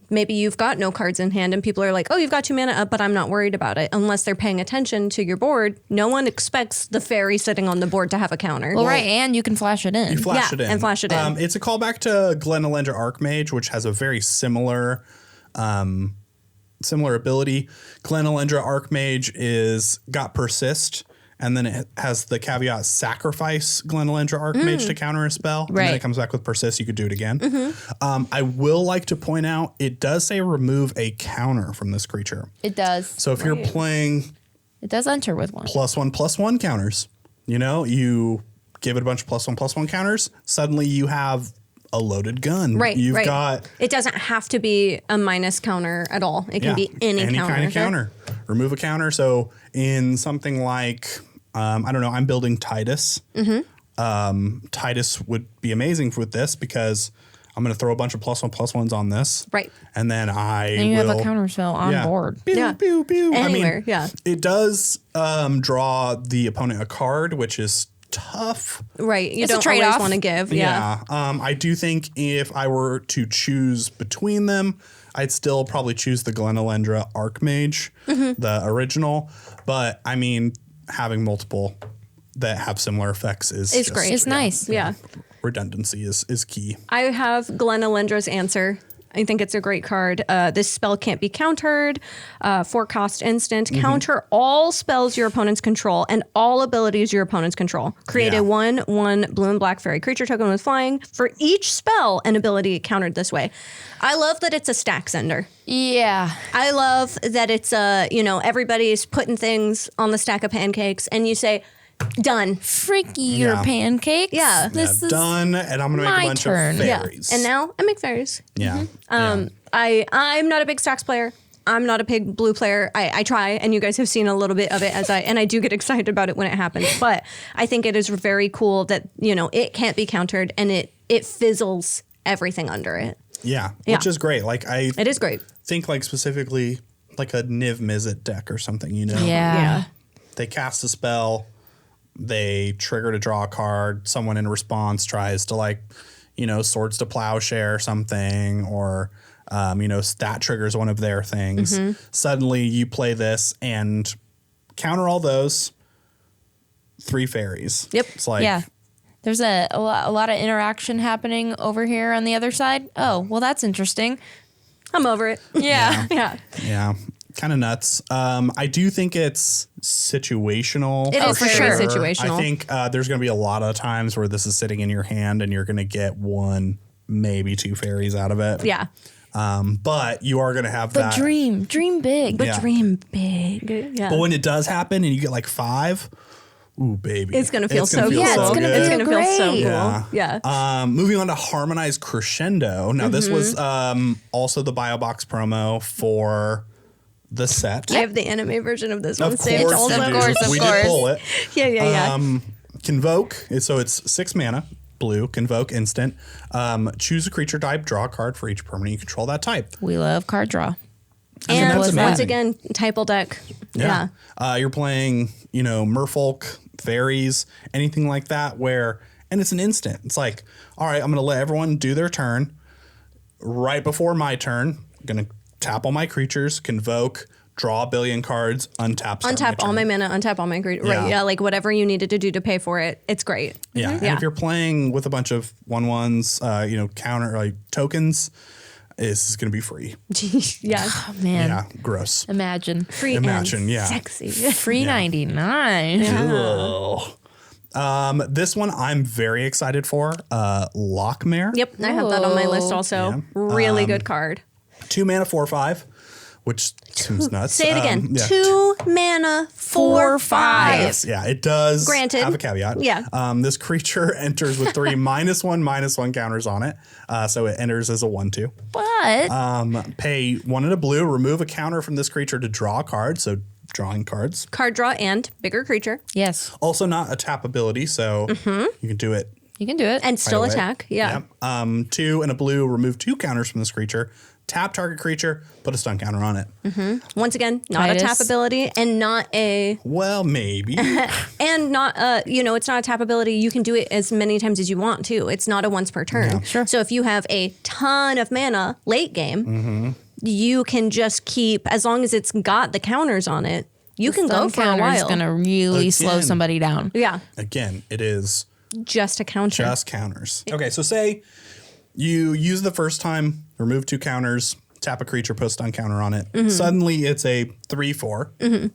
Maybe you've got no cards in hand and people are like, oh, you've got 2 mana up, but I'm not worried about it. Unless they're paying attention to your board. No one expects the fairy sitting on the board to have a counter. Well, right, and you can flash it in. You flash Yeah, it in. and flash it in. It's a callback to Glenelendra Archmage, which has a very similar ability. Glenelendra Archmage is got persist, and then it has the caveat sacrifice Glenelendra Archmage to counter a spell. And then Right. it comes back with persist. You could do it again. I will like to point out, it does say remove a counter from this creature. It does. So if you're playing It does enter with one. +1/+1 counters, you give it a bunch of +1/+1 counters, suddenly you have a loaded gun. Right, You've right. got It doesn't have to be a minus counter at all. It can be any counter. kind of counter. Remove a counter. So in something like, I don't know, I'm building Titus. Titus would be amazing with this because I'm going to throw a bunch of +1/+1s on this. Right. And then And you will have a counter spell on board. Pew, Yeah. pew, pew. Anywhere, yeah. It does draw the opponent a card, which is tough. Right. You It's a don't always trade-off. want to give. Yeah. I do think if I were to choose between them, I'd still probably choose the Glenelendra Archmage, the original. But I mean, having multiple that have similar effects is It's just- great. It's nice. Yeah. Redundancy is key. I have Glenelendra's Answer. I think it's a great card. This spell can't be countered. 4-cost instant. Counter all spells your opponents control and all abilities your opponents control. Create Yeah. a 1/1 blue and black fairy creature token with flying for each spell and ability countered this way. I love that it's a stack sender. Yeah. I love that it's everybody's putting things on the stack of pancakes and you say, done. Freaky your Yeah. pancakes. Yeah. This is Done, and I'm going to make my a bunch turn. of Yeah. fairies. And now I make fairies. Yeah. I'm not a big stacks player. I'm not a big blue player. I try, and you guys have seen a little bit of it and I do get excited about it when it happens. But I think it is very cool that, it can't be countered and it fizzles everything under it. Yeah, Yeah. which is great. Like I It is great. think like specifically like a Niv Mizzet deck or something, Yeah. They cast a spell, they trigger to draw a card, someone in response tries to Swords to Plowshare or something, or stat triggers one of their things. Suddenly you play this and counter all those 3 fairies. Yep. It's like Yeah. There's a lot of interaction happening over here on the other side. Oh, well, that's interesting. I'm over it. Yeah. Yeah. yeah. Kind of nuts. I do think it's situational. It is for very sure. situational. I think there's going to be a lot of times where this is sitting in your hand and you're going to get 1, maybe 2 fairies out of it. Yeah. But you are going to have But that. dream big. Yeah. Dream big. Yeah. But when it does happen and you get like 5, ooh, baby. It's going to feel so cool. Yeah, it's gonna It's feel gonna feel so great. cool. Yeah. Moving on to Harmonized Crescendo. Now, this was also the BioBox promo for the set. I have the anime version of this one Of saved course, also. you do. Of course, of we course. did pull it. Yeah. Convoke. So it's 6 mana. blue, convoke instant. Choose a creature type, draw a card for each permanent you control that type. We love card draw. And that's once amazing. again, typal deck. Yeah. You're playing, merfolk, fairies, anything like that and it's an instant. It's like, all right, I'm going to let everyone do their turn. Right before my turn, I'm going to tap all my creatures, convoke, draw a billion cards, untap Untap all my mana, untap all my creatures. Right. Yeah. Like whatever you needed to do to pay for it. It's great. Yeah. And if you're playing with a bunch of 1/1s, counter like tokens, this is going to be free. Yeah. Oh, man. Yeah. Gross. Imagine. Free Imagine, and yeah. sexy. Free 99. Ugh. This one I'm very excited for. Lockmare. Yep. I have that on my list also. Yeah. Really good card. 2 mana, 4/5, which seems nuts. Say it again. Yeah. 2 mana, 4/5. Yes, yeah, it does. Granted. Have a caveat. Yeah. This creature enters with 3 -1/-1 counters on it. So it enters as a 1/2. But Pay 1 and a blue, remove a counter from this creature to draw a card. So drawing cards. Card draw and bigger creature. yes, Also not a tap ability, so you can do it. you can do it. And still right away. attack. Yeah. Yep. 2 and a blue, remove 2 counters from this creature. Tap target creature, put a stun counter on it. Once again, not a Titus. tap ability and not a Well, maybe. and not it's not a tap ability. You can do it as many times as you want to. It's not a once per turn. Sure. So if you have a ton of mana late game, you can just keep, as long as it's got the counters on it, you can go for a Counter is while. gonna really slow Again. somebody down. Yeah. Again, it is Just a counter. just counters. Okay, so say you use the first time, remove 2 counters, tap a creature, put a stun counter on it. Suddenly it's a 3/4.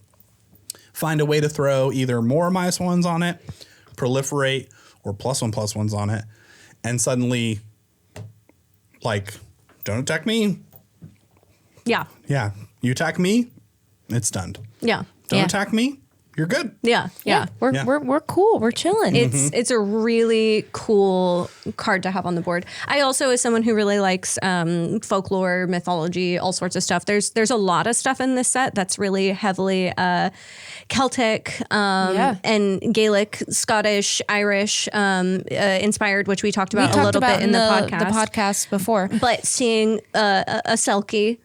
Find a way to throw either more -1s on it, proliferate, or +1/+1s on it. And suddenly, don't attack me. Yeah. Yeah, you attack me, it's stunned. Yeah. Don't Yeah. attack me, you're good. Yeah. Yeah. We're Yeah. we're cool. We're chilling. It's a really cool card to have on the board. I also, as someone who really likes folklore, mythology, all sorts of stuff, there's a lot of stuff in this set that's really heavily Celtic and Gaelic, Scottish, Irish inspired, which we talked about a little bit in the podcast. before. But seeing a Selkie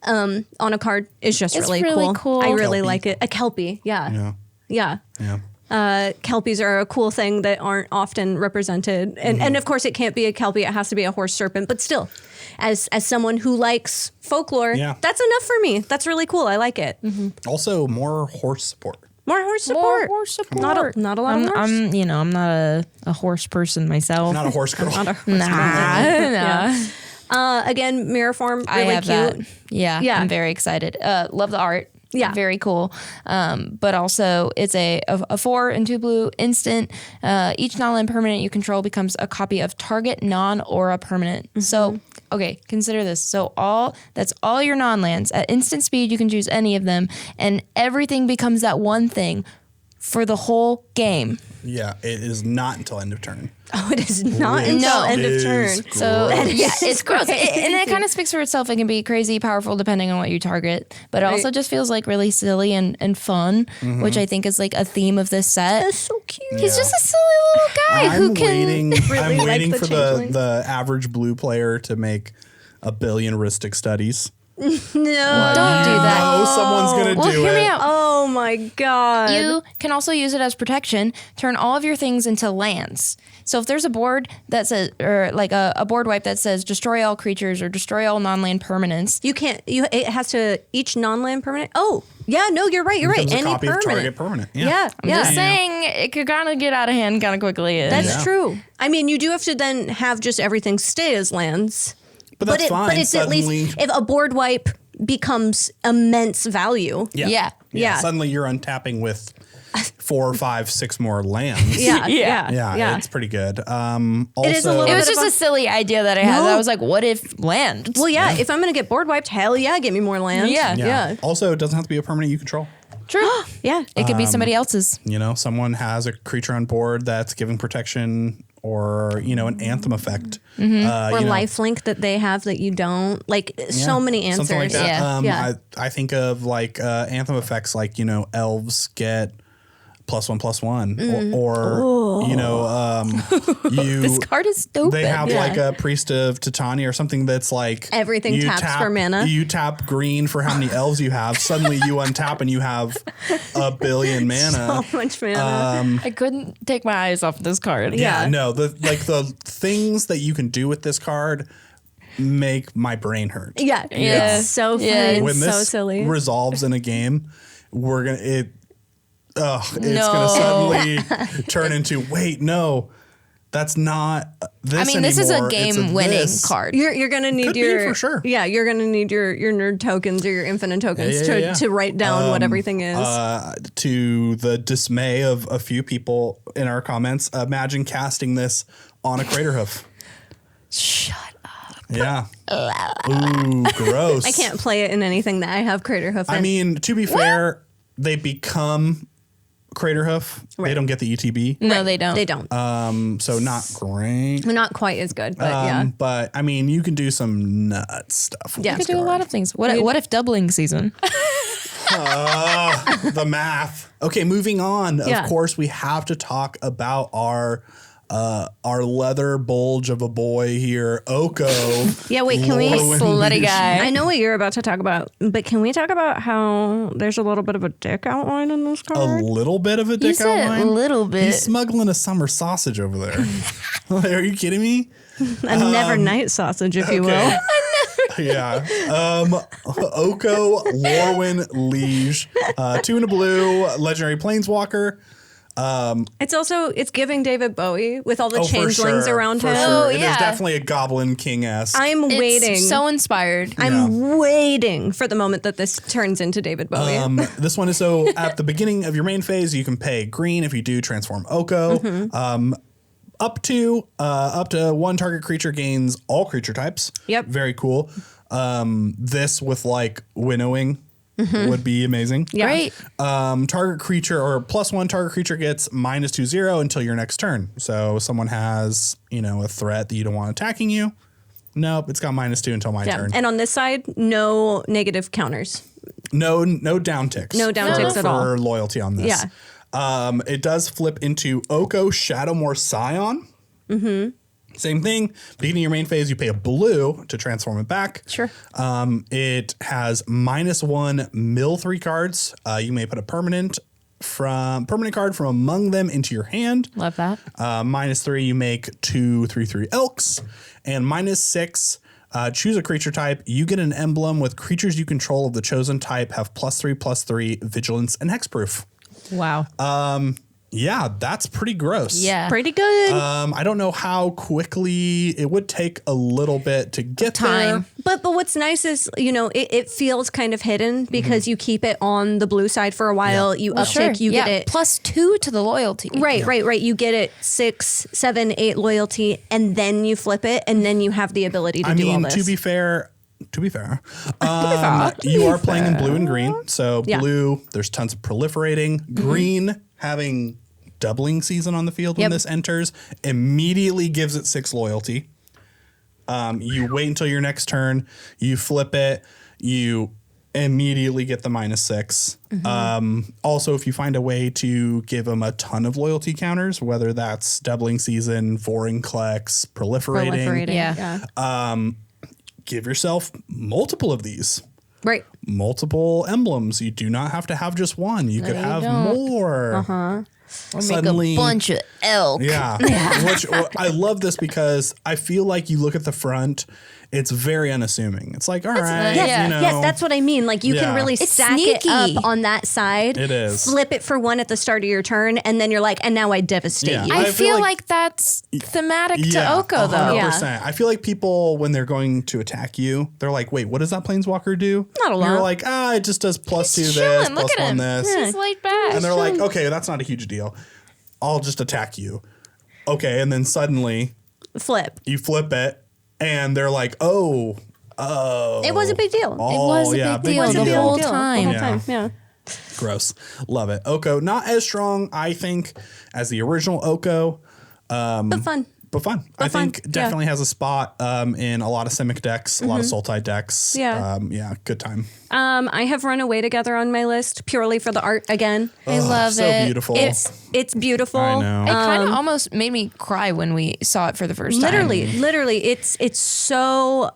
on a card is just It's really really cool. I really Kelpie. like it. A Kelpie, yeah. Yeah. Kelpies are a cool thing that aren't often represented. And of course it can't be a Kelpie, it has to be a horse serpent, but still, as someone who likes folklore, that's enough for me. That's really cool. I like it. Also, more horse support. More horse support. More horse support. Not a lot of horse. I'm not a horse person myself. Not a horse girl. Nah. Again, mirror form, I really have cute. that. Yeah, Yeah. I'm very excited. Love the art. Yeah. Very cool. But also it's a 4 and 2 blue instant. Each non-land permanent you control becomes a copy of target non-aura permanent. So, okay, consider this. So that's all your non-lands. At instant speed, you can choose any of them, and everything becomes that one thing for the whole game. Yeah, it is not until end of turn. Oh, it is not until No. end of Is turn. So gross. yeah, it's gross, and it kind of speaks for itself. It can be crazy powerful depending on what you target, but it also just feels like really silly and fun, which I think is like a theme of this set. That's so cute. He's just a silly little guy who can. I'm like waiting the for changeling. the average blue player to make a billionistic studies. No. Don't do that. Oh, someone's gonna Well, do hear it. me out. Oh my god. You can also use it as protection. Turn all of your things into lands. So if there's a board that says, or like a board wipe that says destroy all creatures or destroy all non-land permanents. You can't. It has to each non-land permanent. Oh, yeah. No, you're right. You're right. Becomes a Any copy of permanent. target permanent. Yeah. I'm just saying it could kind of get out of hand kind of quickly. And That's true. I mean, you do have to then have just everything stay as lands. But that's fine. But it's Suddenly, at least if a board wipe becomes immense value. Yeah. Suddenly you're untapping with 4, 5, 6 more lands. Yeah. Yeah, it's pretty good. Also, It is a little It was bit just of a silly idea that I had. No. I was like, what if land? Well, yeah. If I'm gonna get board wiped, hell yeah, give me more land. Yeah. Yeah. Also, it doesn't have to be a permanent you control. True. Yeah. It could be somebody else's. Someone has a creature on board that's giving protection, or an anthem effect, Or lifelink that they have that you don't. Like so many answers. something like that. Yeah. Yeah. I think of like anthem effects, like elves get +1/+1, or you know, This card is stupid. they have like a Priest of Titania or something that's like Everything taps for mana. You tap green for how many elves you have. Suddenly you untap and you have 1 billion mana. So much mana. I couldn't take my eyes off this card. Yeah, no, the things that you can do with this card make my brain hurt. Yeah. It's so fun. Yeah. It's When so this silly. resolves in a game, it's gonna No. suddenly turn into wait, no, that's not this. I mean, this is a anymore. It's game-winning this. card. You're gonna need Could be your for sure. Yeah, you're gonna need your nerd tokens or your infinite tokens Yeah. to write down what everything is. To the dismay of a few people in our comments, imagine casting this on a crater hoof. Shut up. Yeah. Ooh, gross. I can't play it in anything that I have Crater Hoof in. I mean, to be fair, they become crater hoof. They Right. don't get the ETB. No, they don't. They don't. So not great. Not quite as good, but yeah. But I mean, you can do some nut stuff. With Yeah. You this could do a card. lot of things. What if doubling season? The math. Okay, moving on. Yeah. Of course, we have to talk about our leather bulge of a boy here, Oko. Yeah, wait, can we- Lorwyn Slutty Leash. guy. I know what you're about to talk about, but can we talk about how there's a little bit of a dick outline in this A card? little bit of a dick said a outline. little bit. He's smuggling a summer sausage over there. Are you kidding me? A never night sausage, if you will. Yeah. Oko, Lorwyn Liege, 2 and a blue, legendary planeswalker. It's giving David Bowie with all the Oh, for changelings sure, around for him. Sure. Oh, It is yeah. definitely a Goblin King-esque. I'm waiting. It's so inspired. I'm waiting for the moment that this turns into David Bowie. This one is so at the beginning of your main phase, you can pay green if you do transform Oko. Mm-hmm. Up to one target creature gains all creature types. Yep. Very cool. This with like winnowing would be amazing. Yeah. Great. Target creature or +1 target creature gets -2/0 until your next turn. So someone has, a threat that you don't want attacking you. Nope, it's got -2 until my Yeah. turn. And on this side, no negative counters. No down ticks. No down ticks at all. For loyalty on this. Yeah. It does flip into Oko Shadowmoor Scion. Mm-hmm. Same thing. Beginning of your main phase, you pay a blue to transform it back. Sure. It has -1 mill 3 cards. You may put a permanent card from among them into your hand. Love that. -3, you make 2 3/3 elks, and -6. Choose a creature type. You get an emblem with creatures you control of the chosen type have +3/+3 vigilance and hexproof. Wow. Yeah, that's pretty gross. Yeah. Pretty good. I don't know how quickly it would take a little bit to get Time. there. But what's nice is, it feels kind of hidden because you keep it on the blue side for a while. You uptick, you get it. +2 to the loyalty. Right. You get it 6, 7, 8 loyalty, and then you flip it, and then you have the ability to do all this. To be fair, you are playing in blue and green. So Yeah. blue, there's tons of proliferating. Green, having doubling season on the field when Yep. this enters, immediately gives it 6 loyalty. You wait until your next turn, you flip it, you immediately get the -6. Also, if you find a way to give them a ton of loyalty counters, whether that's doubling season, Vorinclex, proliferating, Yeah. give yourself multiple of these. Right. Multiple emblems. You do not have to have just one. You could you have don't. more. Or Suddenly- make a bunch of elk. Yeah. Which I love this because I feel like you look at the front, it's very unassuming. It's like, all right, Yes, Yes, that's what I mean. Like you Yeah. can really It's stack it sneaky. up on that side. It is. Flip it for one at the start of your turn, and then you're like, and now I devastate Yeah. you. I I feel feel like- like that's thematic yeah, to Oko, though. 100%. I feel like people, when they're going to attack you, they're like, wait, what does that planeswalker do? Not a lot. You're like, it just does +2 He's this, chilling. Look at +1 him. this. He's laid back. And they're like, okay, that's not a huge deal. I'll just attack you. Okay, and then suddenly Flip. you flip it, and they're like, oh. It was a big deal. It was a big deal the whole time. Yeah. Gross. Love it. Oko, not as strong, I think, as the original Oko. But fun. but fun. I think definitely has a spot in a lot of Simic decks, a lot of Sultai decks. Yeah. Good time. I have Run Away Together on my list purely for the art again. I love so it. beautiful. It's beautiful. I know. It kind of almost made me cry when we saw it for the first time. Literally, it's so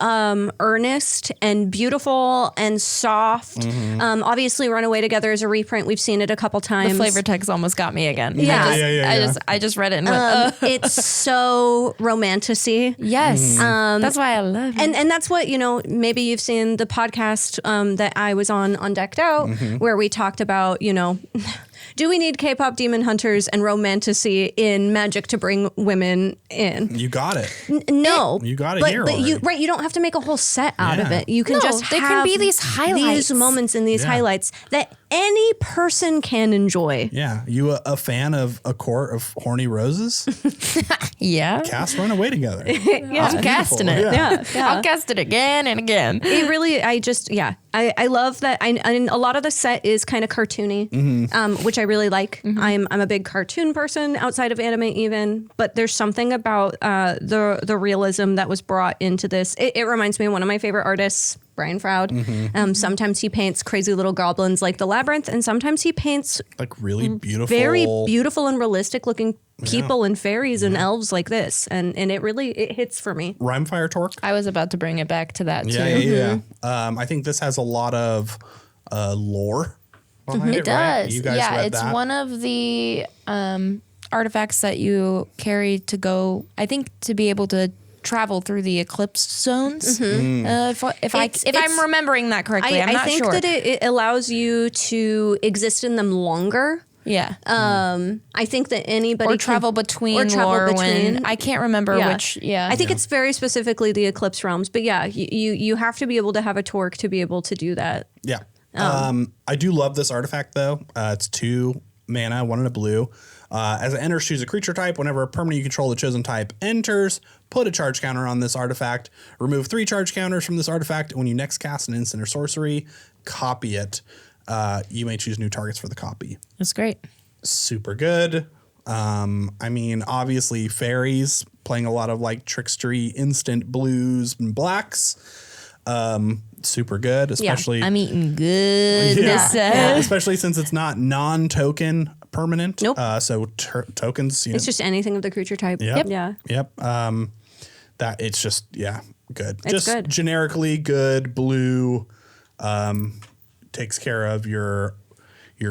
earnest and beautiful and soft. Obviously, Run Away Together is a reprint. We've seen it a couple times. The flavor text almost got me again. Yeah. I just read it and went, it's so romantic-y. yes. That's why I love it. And that's what, maybe you've seen the podcast that I was on Decked Out, where we talked about, do we need K-pop demon hunters and romantasy in Magic to bring women in? You got it. No. You got it but, here But you already. don't have to make a whole set out of Yeah. it. You can just they can be these highlights. these moments and these Yeah. highlights that any person can enjoy. Yeah. You a fan of A Court of Horny Roses? yeah. Cast Run Away Together. I'm casting it. Yeah. I'll cast it again and again. It really, I love that. And a lot of the set is kind of cartoony, which I really like. I'm a big cartoon person outside of anime even, but there's something about the realism that was brought into this. It reminds me of one of my favorite artists, Brian Froud. Sometimes he paints crazy little goblins like the Labyrinth, and sometimes he paints Like really beautiful. very beautiful and realistic looking people and fairies and elves like this. And it hits for me. Rhyme Fire Torque. I was about to bring it back to that too. Yeah. I think this has a lot of lore behind It it, right? does. You guys Yeah, read it's that? one of the artifacts that you carry to go, I think, to be able to travel through the Eclipsed zones. If I'm remembering that correctly, I'm not I think sure. that it allows you to exist in them longer. yeah. I think that anybody Or travel between Lorwyn. I can't remember which. Yeah. I think it's very specifically the Eclipse realms, but yeah, you have to be able to have a torque to be able to do that. Yeah. I do love this artifact though. It's 2 mana, 1 and a blue. As it enters, choose a creature type. Whenever a permanent you control the chosen type enters, put a charge counter on this artifact. Remove 3 charge counters from this artifact. When you next cast an instant or sorcery, copy it. You may choose new targets for the copy. That's great. Super good. Obviously fairies, playing a lot of like trickstery instant blues and blacks. Super good, especially I'm eating good. especially since it's not non-token permanent. Nope. So tokens, It's just anything of the creature type. Yep. Yeah. Yep. That it's just good. It's just good. generically good. Blue takes care of your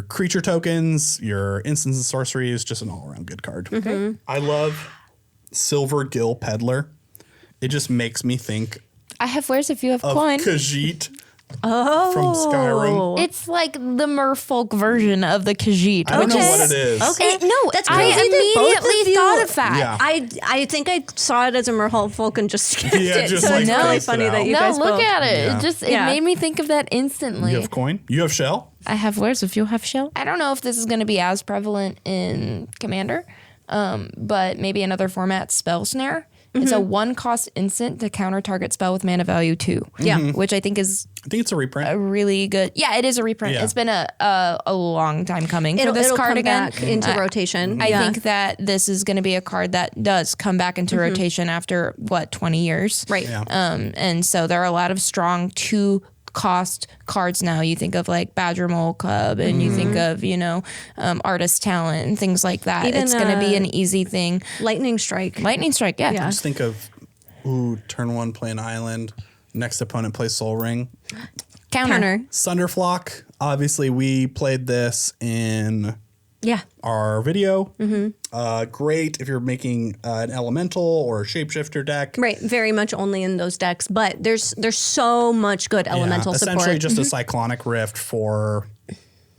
creature tokens, your instants and sorceries. Just an all-around good card. Mm-hmm. I love Silver Gill Peddler. It just makes me think I have Where's If You Have of Coin. Khajiit from Skyrim. It's like the merfolk version of the Khajiit. I don't know what it is. Okay, That's crazy I that both of immediately you- thought of that. Yeah. I think I saw it as a merfolk and just skipped it. just, So like, it's really spaced it funny that out. you No, guys look both. at it. Yeah. It made me think of that instantly. You have coin? You have shell? I have Where's If You Have Shell. I don't know if this is going to be as prevalent in Commander, but maybe in other formats, Spell Snare. It's a 1-cost instant to counter target spell with mana value 2. Yeah. Which I think is I think it's a reprint. a really good. Yeah, it is a reprint. Yeah. It's been a long time coming for this It'll card come again. back into rotation. I Yeah. think that this is going to be a card that does come back into rotation after 20 years. Right. Yeah. And so there are a lot of strong 2-cost cards now. You think of like Badger Mole Cub and you think of, Artist Talent and things like that. Even, it's going to be an easy thing. Lightning Strike. Lightning Strike, yeah. Yeah. Just think of, turn 1, play an island. Next opponent plays Soul Ring. Counter. Sunderflock. Obviously, we played this in Yeah. our video. Great if you're making an elemental or a shapeshifter deck. Right. Very much only in those decks, but there's so much good elemental Essentially support. just a cyclonic rift for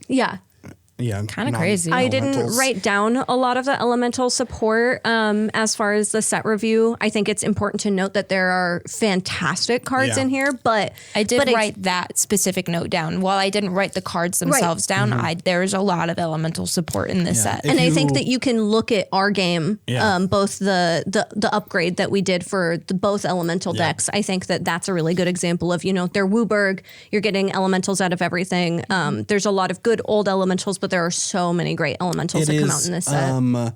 Yeah. Kinda crazy. I didn't write down a lot of the elemental support as far as the set review. I think it's important to note that there are fantastic cards Yeah. in here, but I did but write that specific note down. While I didn't write the cards themselves down, there's a lot of elemental support in this set. If And I think you- that you can look at our game, Yeah. both the upgrade that we did for both elemental decks. I think that that's a really good example of, they're Wooburg, you're getting elementals out of everything. There's a lot of good old elementals, but there are so many great elementals that come out in this set.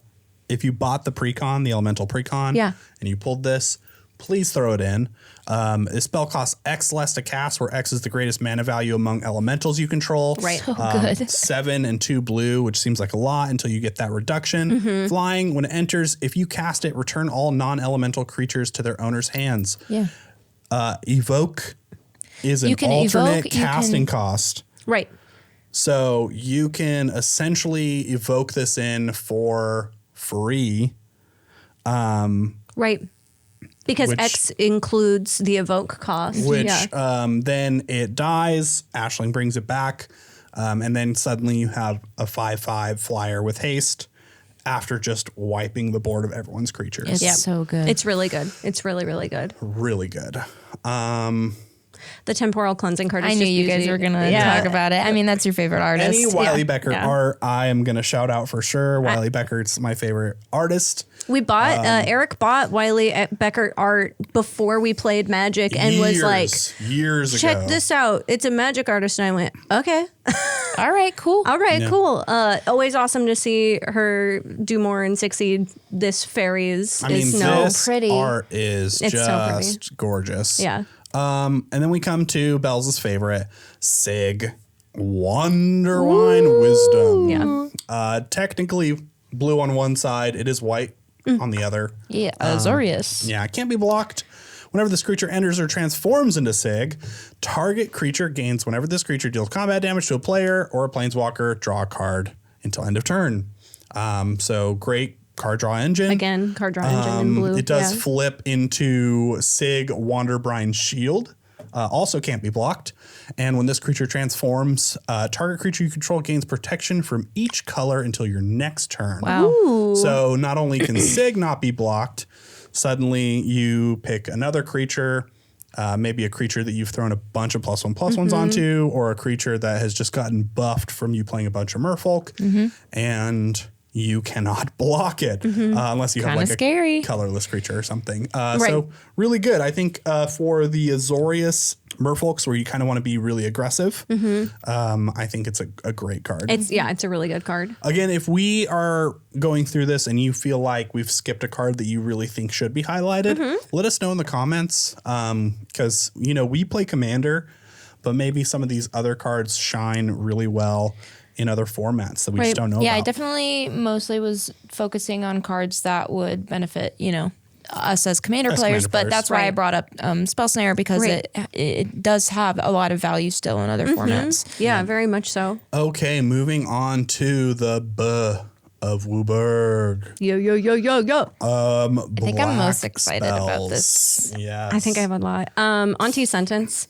if you bought the precon, the elemental precon, Yeah. and you pulled this, please throw it in. This spell costs X less to cast, where X is the greatest mana value among elementals you control. Right. So good. 7 and 2 blue, which seems like a lot until you get that reduction. Flying, when it enters, if you cast it, return all non-elemental creatures to their owner's hands. Yeah. Evoke is an You can alternate evoke, you casting can- cost. Right. So you can essentially evoke this in for free. Right. Because Which- X includes the evoke cost. Which yeah. then it dies. Ashling brings it back. And then suddenly you have a 5/5 flyer with haste after just wiping the board of everyone's creatures. It's Yep. so good. It's really good. It's really, really good. Really good. The temporal cleansing card is I knew just you guys easy. were going to Yeah. talk about it. I mean, that's your favorite artist. Any Wiley Yeah. Beckert Yeah. art, I am going to shout out for sure. Wiley Beckert's my favorite artist. We bought, Eric bought Wiley Beckert art before we played Magic and was like, years check ago. this out. It's a Magic artist. And I went, okay. All right, cool. All right, Yeah. cool. Always awesome to see her do more and succeed. This fairy is this pretty. art is It's so pretty. just gorgeous. Yeah. And then we come to Bells' favorite, Sig Wonderwine Wisdom. Yeah. Technically blue on one side, it is white on the other. Yeah, Azorius. Yeah, it can't be blocked. Whenever this creature enters or transforms into Sig, target creature gains whenever this creature deals combat damage to a player or a planeswalker, draw a card until end of turn. So great card draw engine. Again, card draw engine in blue. It does Yeah. flip into Sig Wanderbrine Shield. Also can't be blocked. And when this creature transforms, target creature you control gains protection from each color until your next turn. Wow. So not only can Sig not be blocked, suddenly you pick another creature, maybe a creature that you've thrown a bunch of +1/+1s onto, or a creature that has just gotten buffed from you playing a bunch of Merfolk, and you cannot block it unless you have Kinda like scary. a colorless creature or something. Right. So really good. I think for the Azorius Merfolks, where you kind of want to be really aggressive, I think it's a great card. It's a really good card. Again, if we are going through this and you feel like we've skipped a card that you really think should be highlighted, let us know in the comments. Because, we play Commander, but maybe some of these other cards shine really well in other formats that we just don't know Yeah, about. I definitely mostly was focusing on cards that would benefit, us as commander players. commander But players. that's why I Right. brought up Spell Snare, because Right. it does have a lot of value still in other formats. Yeah, very much so. Okay, moving on to the B of Wooburg. Yo. I think I'm most Black excited about spells. this. Yes. I think I have a lot. Auntie Sentence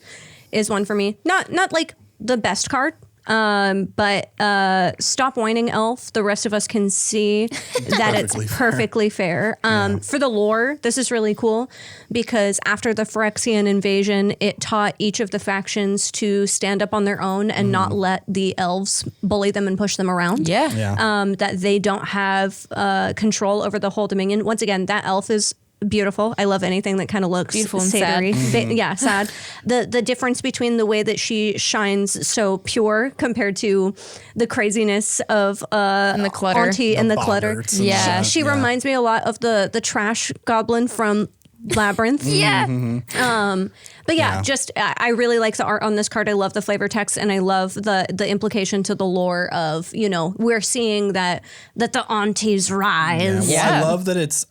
is one for me. Not like the best card. But Stop Whining Elf, the rest of us can see that it's perfectly fair. For the lore, this is really cool because after the Phyrexian invasion, it taught each of the factions to stand up on their own and not let the elves bully them and push them around. Yeah. Yeah. That they don't have control over the whole dominion. Once again, that elf is beautiful. I love anything that kind of looks Beautiful and sad. savory. Yeah, sad. The difference between the way that she shines so pure compared to the craziness of And the clutter. Auntie and the clutter. boggarts and Yeah. stuff, She reminds me a lot of the trash goblin from Labyrinth. Yeah. But yeah, Yeah. just I really like the art on this card. I love the flavor text, and I love the implication to the lore of we're seeing that the aunties rise. Well, I Yeah. love that it's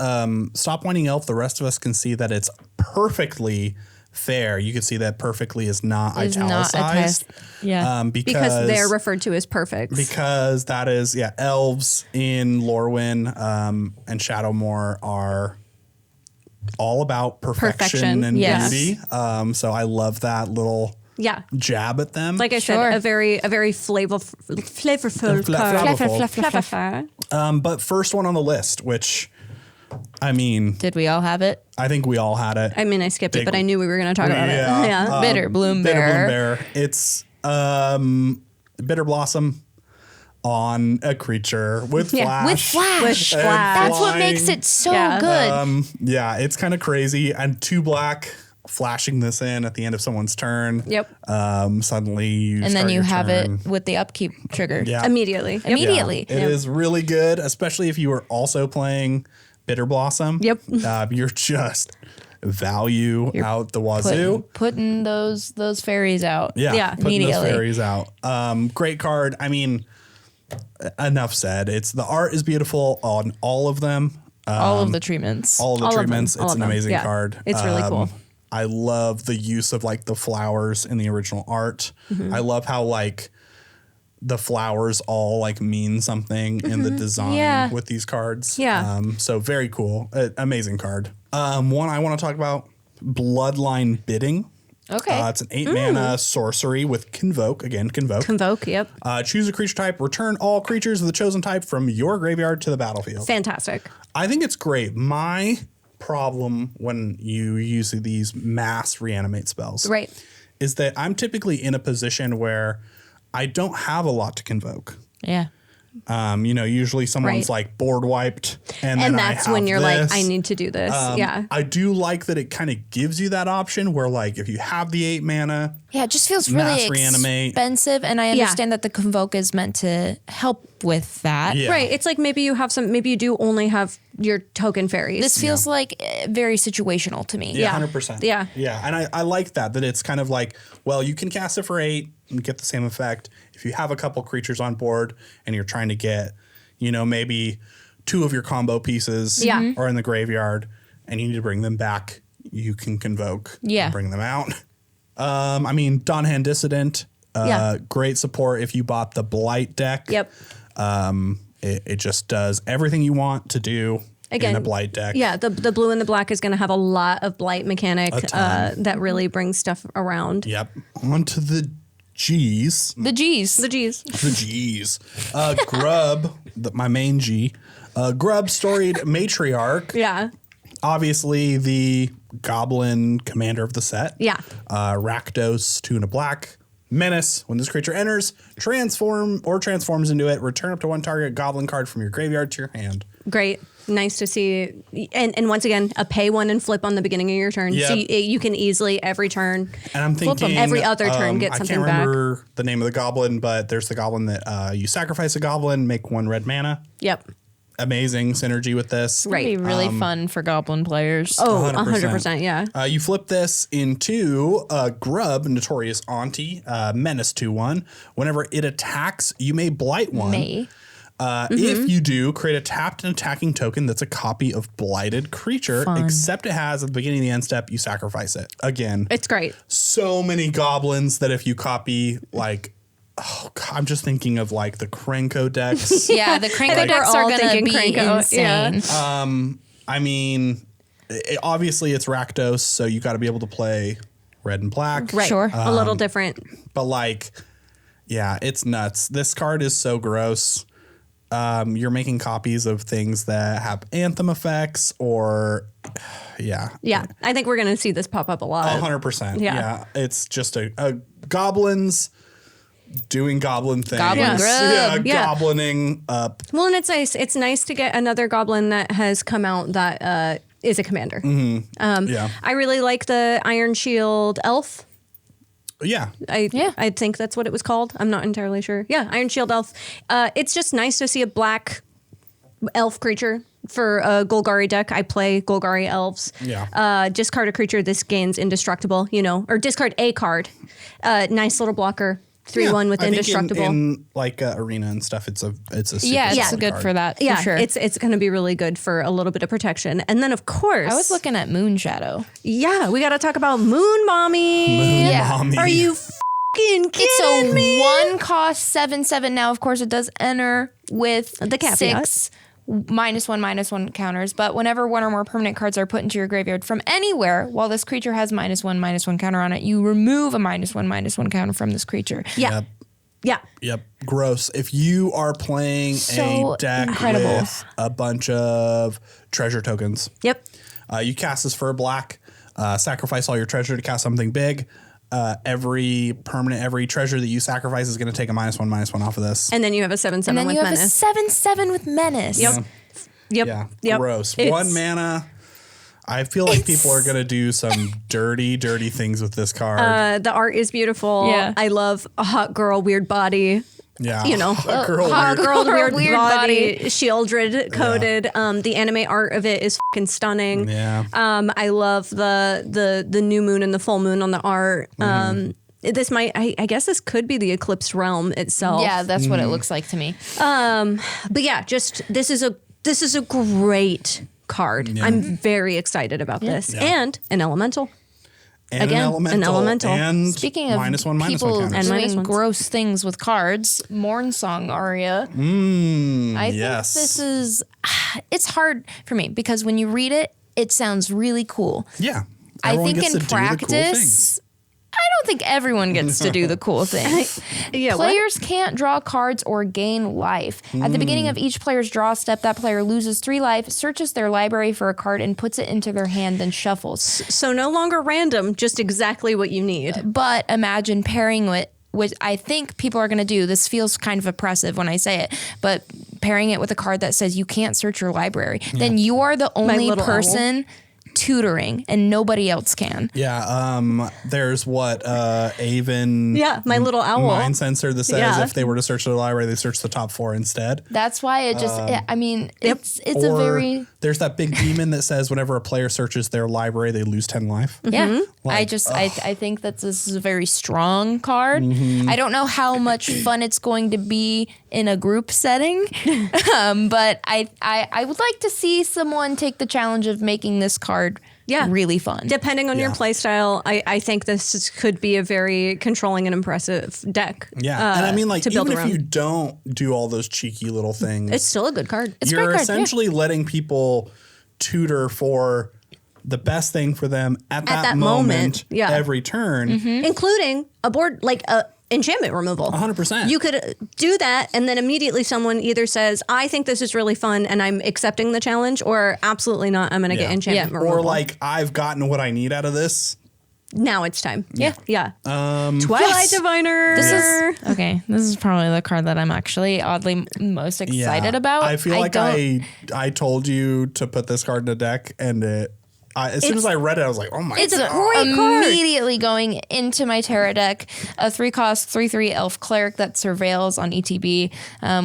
Stop Whining Elf. The rest of us can see that it's perfectly fair. You can see that perfectly is not Is not italicized. Yeah. Because they're referred to as perfect. because that is elves in Lorwyn and Shadowmoor are all about perfection and yes. beauty. So I love that little Yeah. jab at them. Like I Sure. said, a very flavorful card. Flavorful. But first one on the list, which I mean, Did we all have it? I think we all had it. I mean, I skipped it, Big- but I knew we were going to talk about it. Yeah. Yeah. Bitter Bloom Bitter Bear. Bloom Bear. It's Bitter Blossom on a creature with Yeah, flash. With Flash. With And Flash. That's what flying. makes it so Yeah. good. Yeah, it's kind of crazy. And 2 black flashing this in at the end of someone's turn. Yep. Suddenly you And then start you your have turn. it with the upkeep trigger. Yeah. Immediately. Yep. Immediately. It is really good, especially if you were also playing Bitter Blossom. Yep. You're just value out the wazoo. Putting those fairies out. Yeah, putting those immediately. fairies out. Great card. I mean, enough said. The art is beautiful on all of them. All of the treatments. All of the All of them. treatments. All It's of an them. amazing Yeah. card. It's really cool. I love the use of like the flowers in the original art. Mm-hmm. I love how like the flowers all like mean something in the design Yeah. with these cards. Yeah. So very cool. Amazing card. One I want to talk about, Bloodline Bidding. Okay. It's an 8 mana sorcery with Convoke. Again, Convoke. Convoke. Yep. Choose a creature type. Return all creatures of the chosen type from your graveyard to the battlefield. Fantastic. I think it's great. My problem when you use these mass reanimate spells Right. is that I'm typically in a position where I don't have a lot to convoke. yeah. Usually someone's Right. like board wiped, and then that's I when have you're like, this. I need to do this. Yeah. I do like that it kind of gives you that option where like if you have the 8 mana, Yeah, it just feels Mass really reanimate. expensive, and I understand that the Convoke is meant to help with that. Yeah. Right. It's like maybe you do only have your token fairies. This feels like very situational to me. yeah, Yeah. 100%. Yeah. Yeah, and I like that it's kind of like, well, you can cast it for 8 and get the same effect. If you have a couple creatures on board and you're trying to get, maybe 2 of your combo pieces Yeah. are in the graveyard and you need to bring them back, you can convoke Yeah. and bring them out. Dawnhand Dissident, Yeah. great support if you bought the Blight deck. Yep. It just does everything you want to do in a Blight deck. Yeah, the blue and the black is going to have a lot of blight mechanic that really brings stuff around. Yep. On to the G's. The G's. The G's. The G's. Grub, my main G. Grub, Storied Matriarch. Yeah. Obviously the goblin commander of the set. Yeah. Rakdos, 2 and a black. Menace. When this creature enters, transforms into it, return up to 1 target goblin card from your graveyard to your hand. Great. Nice to see. And once again, a pay 1 and flip on the beginning of your turn. Yep. So you can easily every turn. And I'm thinking Every other turn, get something I back. can't remember the name of the goblin, but there's the goblin that you sacrifice a goblin, make 1 red mana. Yep. Amazing synergy with this. It'd be really fun for Goblin players. Oh, 100%. 100%. Yeah. You flip this into Grub, Notorious Auntie, Menace 2/1. Whenever it attacks, you may blight 1. If you do, create a tapped and attacking token that's a copy of Blighted Creature, except it has at the beginning of the end step, you sacrifice it. Again, It's great. so many goblins that if you copy, like, oh God, I'm just thinking of like the Krenko decks. Yeah, the Krenko We're decks all are going to thinking be Krenko, yeah. insane. Obviously it's Rakdos, so you got to be able to play red and black. Right. Sure. A little different. But like, yeah, it's nuts. This card is so gross. You're making copies of things that have anthem effects or yeah. Yeah. I think we're going to see this pop up a lot. 100%. Yeah. Yeah. It's just a goblins doing goblin things. Goblin grub. Yeah, Yeah. goblining up. Well, and it's nice. It's nice to get another goblin that has come out that is a commander. Yeah. I really like the Iron Shield Elf. Yeah. I think that's what it was called. I'm not entirely sure. Yeah, Iron Shield Elf. It's just nice to see a black elf creature for a Golgari deck. I play Golgari elves. Yeah. Discard a creature. This gains indestructible. Or discard a card. Nice little blocker. 3/1 with I think indestructible. in like arena and stuff, it's a super Yeah, it's solid good card. for that. yeah, for sure. it's going to be really good for a little bit of protection. And then of course, I was looking at Moon Shadow. yeah, we got to talk about Moon Mommy. Yeah. Mommy. Are you fucking kidding It's a me? 1-cost 7/7. Now, of course, it does enter with The caveat. 6 -1/-1 counters. But whenever 1 or more permanent cards are put into your graveyard from anywhere, while this creature has -1/-1 counter on it, you remove a -1/-1 counter from this creature. Yeah. Yep. Yeah. Yep. Gross. If you are playing So a deck incredible. with a bunch of treasure tokens, Yep. you cast this for a black, sacrifice all your treasure to cast something big. Every treasure that you sacrifice is going to take a -1/-1 off of this. And then you have a 7/7 And then with you have menace. a 7/7 with Menace. Yep. Yep. Yeah. Yep. Gross. It's- 1 mana. I feel like people are gonna do some dirty things with this card. The art is beautiful. Yeah. I love a hot girl, weird body. Yeah, You know, a girl hot weird. girl, weird, Weird body, body. shielded coated. The anime art of it is fucking stunning. Yeah. I love the new moon and the full moon on the art. This might, I guess, this could be the Eclipsed realm itself. Yeah, that's what it looks like to me. But yeah, just this is a great card. I'm very excited about this, and an elemental. And Again, an elemental. And Speaking of minus one people counters. And minus doing ones. gross things with cards, Morn Song Aria. I yes. think this is, it's hard for me because when you read it, it sounds really cool. Yeah. I Everyone think gets in to do the cool things. practice, I don't think everyone gets to do the cool things. Yeah, Players can't draw cards or gain life. At the beginning of each player's draw step, that player loses 3 life, searches their library for a card, and puts it into their hand, then shuffles. So no longer random, just exactly what you need. But imagine pairing it, which I think people are going to do. This feels kind of oppressive when I say it, but pairing it with a card that says you can't search your library, then you are the only little person tutoring and nobody else can. Yeah, there's what Avon. Yeah, my little owl. Mind sensor that says Yeah. if they were to search their library, they search the top 4 instead. That's why it just. I mean, it's a Or very. there's that big demon that says whenever a player searches their library, they lose 10 life. Yeah, Like, I think that this is a very strong card. I don't know how much fun it's going to be in a group setting, but I would like to see someone take the challenge of making this card really fun. Depending on your Yeah. play style, I think could be a very controlling and impressive deck. Yeah, and I mean, like, to build even if around. you don't do all those cheeky little things, It's still a good card. It's a you're great card, yeah. essentially letting people tutor for the best thing for them at that moment, yeah. every turn. Including a board like a enchantment removal. 100%. You could do that, and then immediately someone either says, "I think this is really fun, and I'm accepting the challenge," or "Absolutely not, I'm going to get Yeah. enchantment removal." Or like, I've gotten what I need out of this. now it's time. Yeah. yeah. Twilight Yes. Diviner. This is okay. This is probably the card that I'm actually oddly most excited about. I feel like I told you to put this card in a deck, and as soon as I read it, I was like, oh my It's god. great card. immediately going into my Terra deck. A 3-cost 3/3 elf cleric that surveils on ETB.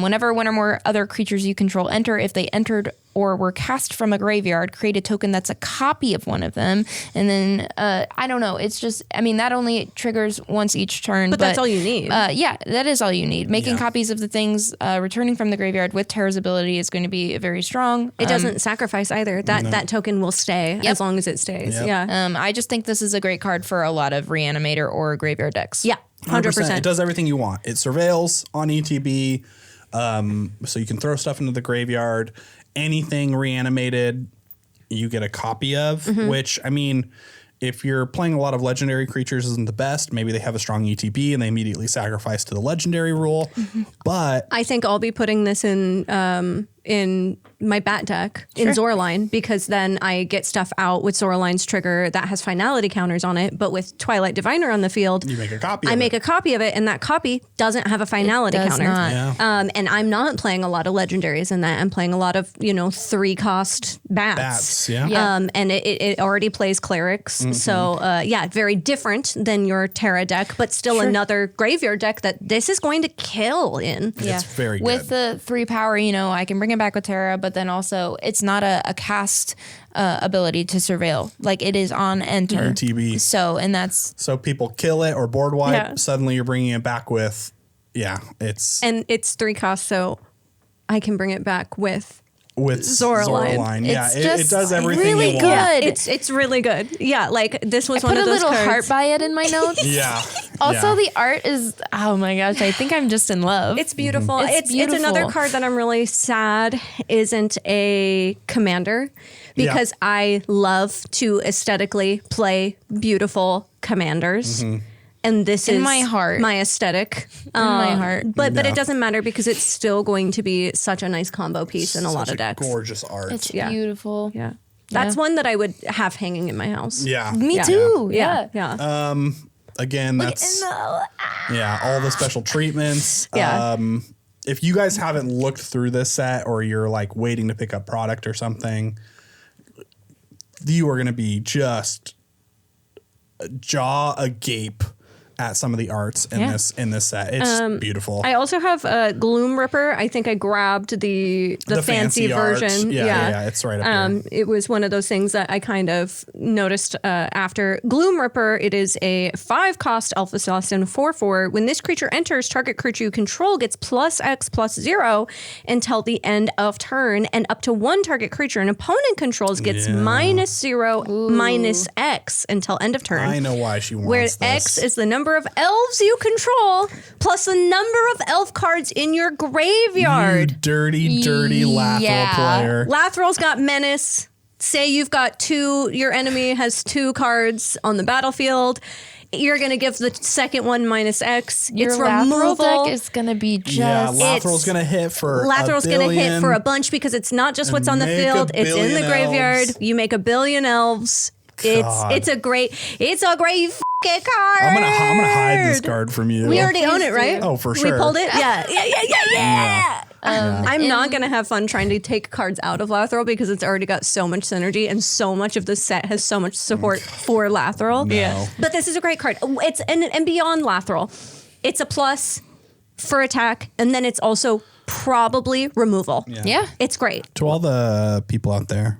Whenever one or more other creatures you control enter, if they entered or were cast from a graveyard, create a token that's a copy of one of them. And then, I don't know, it's just, I mean, that only triggers once each turn. But that's all you need. Yeah, that is all you need. Making Yeah. copies of the things, returning from the graveyard with Terra's ability is going to be very strong. It doesn't sacrifice either. That token will stay as long as it stays. Yep. Yeah. I just think this is a great card for a lot of Reanimator or graveyard decks. Yeah. 100%. It 100%. does everything you want. It surveils on ETB, so you can throw stuff into the graveyard. Anything reanimated, you get a copy of, which, I mean, if you're playing a lot of legendary creatures isn't the best, maybe they have a strong ETB and they immediately sacrifice to the legendary rule. But I think I'll be putting this in my bat deck in Zoraline, because then I get stuff out with Zoraline's trigger that has finality counters on it. But with Twilight Diviner on the field, you make a copy I of make it. a copy of it, and that copy doesn't have a finality does counter. not. Yeah. And I'm not playing a lot of legendaries in that. I'm playing a lot of 3-cost bats. Bats, yeah. Yeah. And it already plays clerics. So, very different than your Terra deck, but still another graveyard deck that this is going to kill in. Yeah. It's very With good. the 3 power, I can bring it back with Terra, but then also it's not a cast ability to surveil. Like, it is on enter. ETB. So, and that's So people kill it or board wipe, Yeah. suddenly you're bringing it back with, it's And it's 3 costs, so I can bring it back with with Zoraline. Yeah, It's it just does everything really you good. want. It's really good. Yeah, like this was I one put of a those little cards. heart by it in my notes. Yeah. Also, yeah. the art is, oh my gosh, I think I'm just in love. It's beautiful. It's It's another beautiful. card that I'm really sad isn't a commander, because I love to aesthetically play beautiful commanders. And this In is my heart. my aesthetic. In my heart. But Yeah. it doesn't matter, because it's still going to be such a nice combo piece in a lot Such of decks. Gorgeous art. It's Yeah. beautiful. Yeah. That's one that I would have hanging in my house. yeah. Me Yeah. too. Yeah. Yeah. Yeah. Again, that's all the special treatments. Yeah. If you guys haven't looked through this set, or you're like waiting to pick up product or something, you are going to be just jaw agape at some of the arts in this set. It's beautiful. I also have Gloom Ripper. I think I grabbed the fancy version. Yeah, it's right up here. It was one of those things that I kind of noticed after. Gloom Ripper, it is a 5-cost elf assassin 4/4. When this creature enters, target creature you control gets +X/+0 until the end of turn, and up to 1 target creature an opponent controls gets -0 -X until end of turn. I know why she wants where this. X is the number of elves you control plus the number of elf cards in your graveyard. You dirty Lathril player. Lathril's got Menace. Say you've got 2, your enemy has 2 cards on the battlefield. You're going to give the second one -X. Your It's Lathril removal. deck is going to be just... Yeah, Lathril's going to hit for Lathril's going to hit for a bunch because it's not just what's on the make field. a It's in the billion graveyard. elves. You make a billion elves. It's a great fucking card. I'm gonna hide this card from you. We already own it, right? Oh, for sure. We pulled it? Yeah. I'm not going to have fun trying to take cards out of Lathril because it's already got so much synergy and so much of the set has so much support for Lathril. No. But this is a great card. It's and beyond Lathril, it's a plus for attack, and then it's also probably removal. Yeah. It's great. To all the people out there,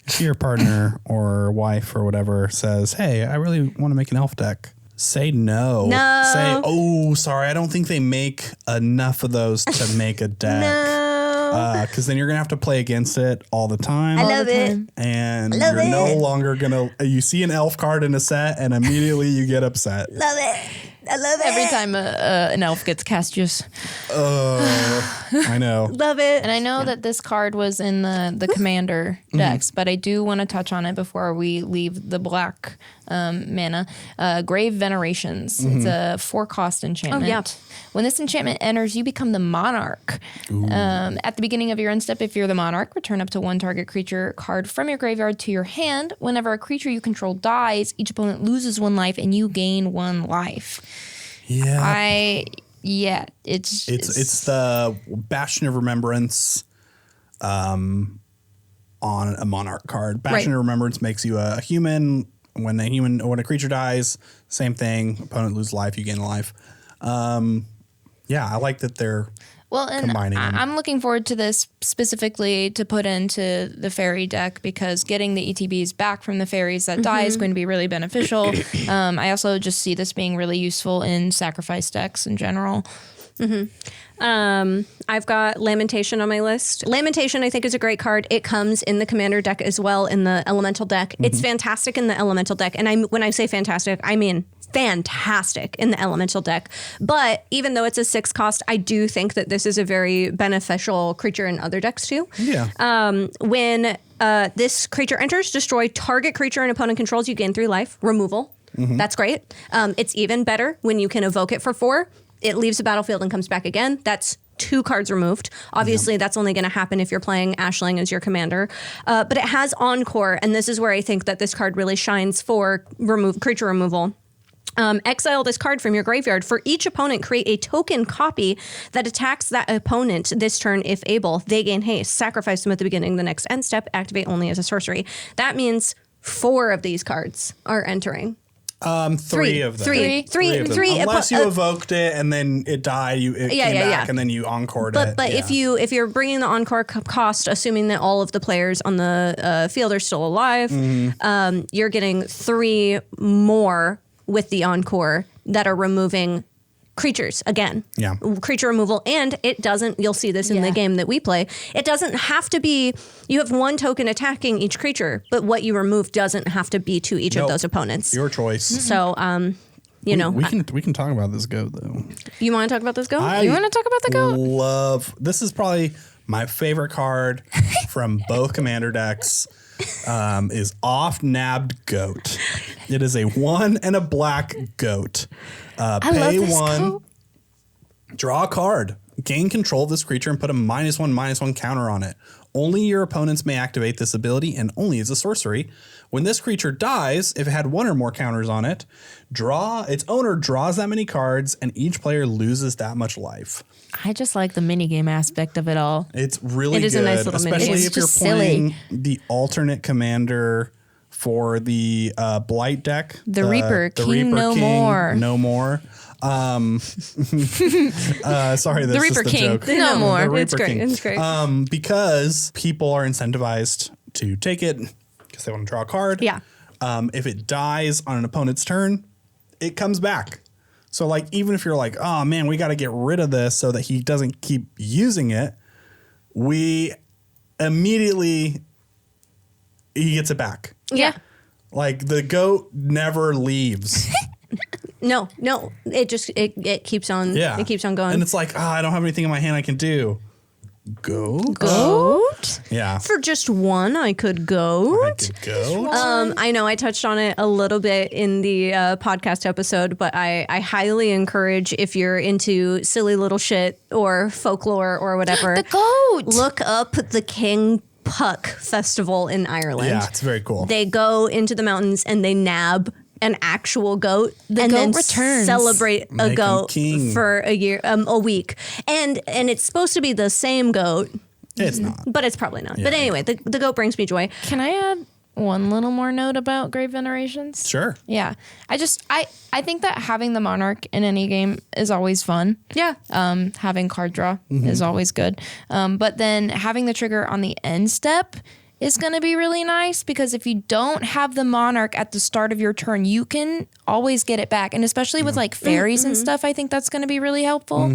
if your partner or wife or whatever says, "Hey, I really want to make an elf deck," say no. No. Say, "Oh, sorry, I don't think they make enough of those to make a deck." No. Because then you're gonna have to play against it all the time. I love it. And Love you're no it. longer gonna. You see an elf card in a set, and immediately you get upset. Love it. I love it. Every time an elf gets cast, just... I know. Love it. And I know that this card was in the commander decks, but I do want to touch on it before we leave the black mana. Grave Venerations. It's a 4-cost enchantment. Oh, yeah. When this enchantment enters, you become the monarch. At the beginning of your end step, if you're the monarch, return up to 1 target creature card from your graveyard to your hand. Whenever a creature you control dies, each opponent loses 1 life and you gain 1 life. Yeah. It's the Bastion of Remembrance on a Monarch card. Bastion of Remembrance makes you a human. When a creature dies, same thing. Opponent loses life, you gain a life. I like that they're combining them. I'm looking forward to this specifically to put into the fairy deck because getting the ETBs back from the fairies that die is going to be really beneficial. I also just see this being really useful in sacrifice decks in general. I've got Lamentation on my list. Lamentation, I think, is a great card. It comes in the commander deck as well in the elemental deck. It's fantastic in the elemental deck. And when I say fantastic, I mean fantastic in the elemental deck. But even though it's a 6-cost, I do think that this is a very beneficial creature in other decks too. Yeah. When this creature enters, destroy target creature an opponent controls, you gain 3 life. Removal. That's great. It's even better when you can evoke it for 4. It leaves the battlefield and comes back again. That's 2 cards removed. Obviously, that's only going to happen if you're playing Ashling as your commander. But it has Encore, and this is where I think that this card really shines for creature removal. Exile this card from your graveyard. For each opponent, create a token copy that attacks that opponent this turn if able. They gain haste. Sacrifice them at the beginning of the next end step. Activate only as a sorcery. That means 4 of these cards are entering. 3 of them. Three. Unless you evoked it and then it died, it came back and then you encored it. But if you're bringing the encore cost, assuming that all of the players on the field are still alive, you're getting 3 more with the encore that are removing creatures again. Yeah. Creature removal. And it doesn't, you'll see this in the game that we play. It doesn't have to be, you have 1 token attacking each creature, but what you remove doesn't have to be to each of those opponents. Your choice. So, we can talk about this goat though. You want to talk about this goat? You want to talk about the goat? This is probably my favorite card from both commander decks. Is Off-Nabbed Goat. It is a 1 and a black goat. Pay 1, goat. draw a card, gain control of this creature and put a -1/-1 counter on it. Only your opponents may activate this ability and only as a sorcery. When this creature dies, if it had 1 or more counters on it, its owner draws that many cards and each player loses that much life. I just like the minigame aspect of it all. It's really It is good, a nice little especially minigame. if you're It's just playing the alternate commander for the Blight deck. The Reaper King no more. No more. Sorry, this Reaper is the King. joke. No more. The Reaper It's great. King. It's great. Because people are incentivized to take it because they want to draw a card. Yeah. If it dies on an opponent's turn, it comes back. So like, even if you're like, oh man, we got to get rid of this so that he doesn't keep using it, we immediately, he gets it back. Yeah. Like the goat never leaves. No. It just it keeps on. Yeah. It keeps on going. And it's like, I don't have anything in my hand I can do. Goat? Goat? Yeah. For just one, I could goat. Goat? I know I touched on it a little bit in the podcast episode, but I highly encourage, if you're into silly little shit or folklore or whatever, The goat. look up the King Puck Festival in Ireland. Yeah, it's very cool. They go into the mountains and they nab an actual goat and goat then returns. Celebrate Make a 'em goat king. for a week. And it's supposed to be the same goat, It's not. but it's probably not. Yeah, But anyway, the goat brings me joy. Can I add one little more note about Grave Venerations? Sure. Yeah. I think that having the Monarch in any game is always fun. Yeah. Having card draw is always good. But then having the trigger on the end step is going to be really nice, because if you don't have the Monarch at the start of your turn, you can always get it back. And especially with like fairies and stuff, I think that's going to be really helpful.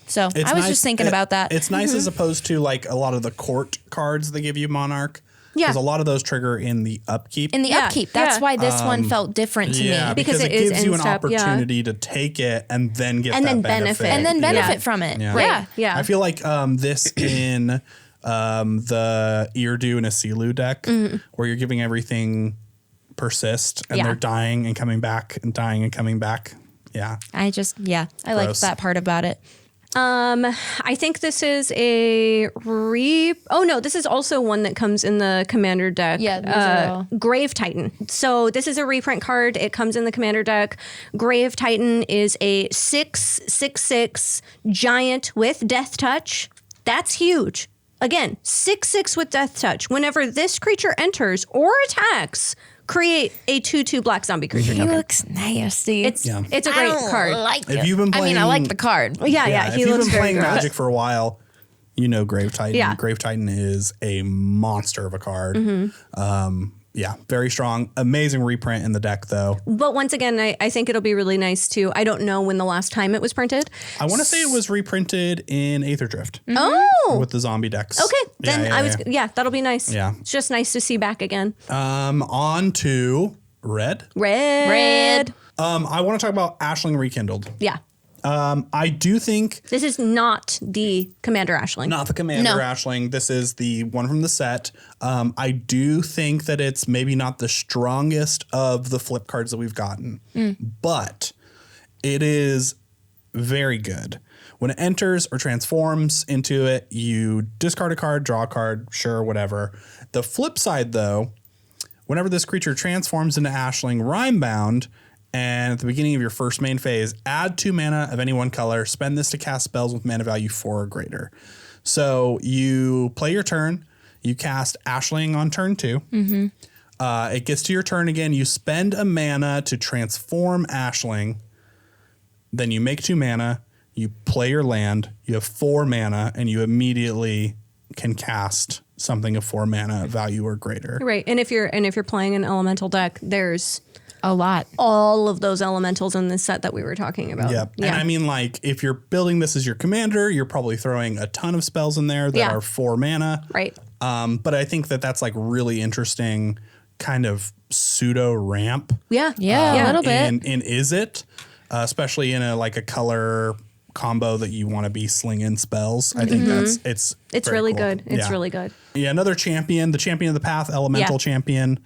So It's I was nice- just thinking about that. It's nice as opposed to like a lot of the court cards they give you Monarch. Yeah. Because a lot of those trigger in the upkeep. In the Yeah, upkeep. That's yeah. why this one felt different to yeah, me. Because because it it is gives you an end step, yeah. opportunity to take it and then get And that then benefit. benefit. And then Yeah. benefit from it. Yeah. Yeah. Right. Yeah. I feel like this in the Eardu and Asilu deck, where you're giving everything persist and Yeah. they're dying and coming back and dying and coming back. Yeah. I like Gross. that part about it. I think this is this is also one that comes in the Commander deck. Yeah, these are all- Grave Titan. So this is a reprint card. It comes in the Commander deck. Grave Titan is a 6/6 giant with Death Touch. That's huge. Again, 6/6 with Death Touch. Whenever this creature enters or attacks, create a 2/2 black zombie creature He token. looks nasty. It's a great card. Like If it. you've been I playing, mean, I like the card. Yeah, if he you've looks been very playing gross. Magic for a while, you know Grave Titan. Yeah. Grave Titan is a monster of a card. Yeah, very strong. Amazing reprint in the deck, though. But once again, I think it'll be really nice too. I don't know when the last time it was printed. I want to say it was reprinted in Aether Drift Oh, with the zombie decks. okay. Then Yeah. that'll be nice. Yeah. It's just nice to see back again. On to Red. Red. I want to talk about Ashling Rekindled. Yeah. I do think This is not the Commander Ashling. not the Commander No. Ashling. This is the one from the set. I do think that it's maybe not the strongest of the flip cards that we've gotten, but it is very good. When it enters or transforms into it, you discard a card, draw a card, sure, whatever. The flip side, though, whenever this creature transforms into Ashling Rhymebound, and at the beginning of your first main phase, add 2 mana of any one color. Spend this to cast spells with mana value 4 or greater. So you play your turn. You cast Ashling on turn 2. It gets to your turn again. You spend a mana to transform Ashling. Then you make 2 mana. You play your land. You have 4 mana, and you immediately can cast something of 4 mana value or greater. Right. And if you're playing an elemental deck, there's A lot. all of those elementals in this set that we were talking about. Yep. And I mean, like, if you're building this as your commander, you're probably throwing a ton of spells in there that Yeah. are 4 mana. Right. But I think that that's like really interesting kind of pseudo ramp. Yeah. Yeah, a little bit. In Is It, especially in a color combo that you want to be slinging spells. I think it's It's very really cool. good. It's Yeah. really good. Yeah, another champion, the champion of the path, elemental Yeah. champion.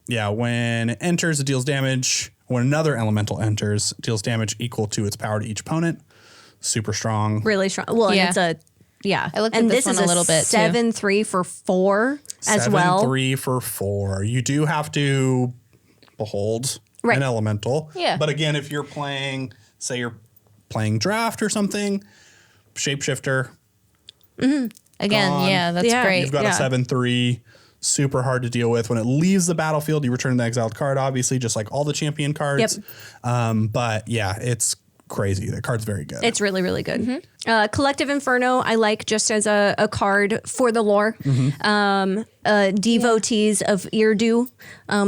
When it enters, it deals damage. When another elemental enters, it deals damage equal to its power to each opponent. Super strong. Really strong. Well, Yeah. and it's a I looked and at this this one is a little bit, too. 7/3 for 4 as well. 7/3 for 4. You do have to behold Right. an elemental. Yeah. But again, if you're playing, say you're playing draft or something, shapeshifter, Again, Gone. yeah, that's Yeah. great. you've got Yeah. a 7/3. super hard to deal with. When it leaves the battlefield, you return the exiled card, obviously, just like all the champion cards. But yeah, it's crazy. The card's very good. It's really, really good. Collective Inferno, I like just as a card for the lore. Devotees of Irdu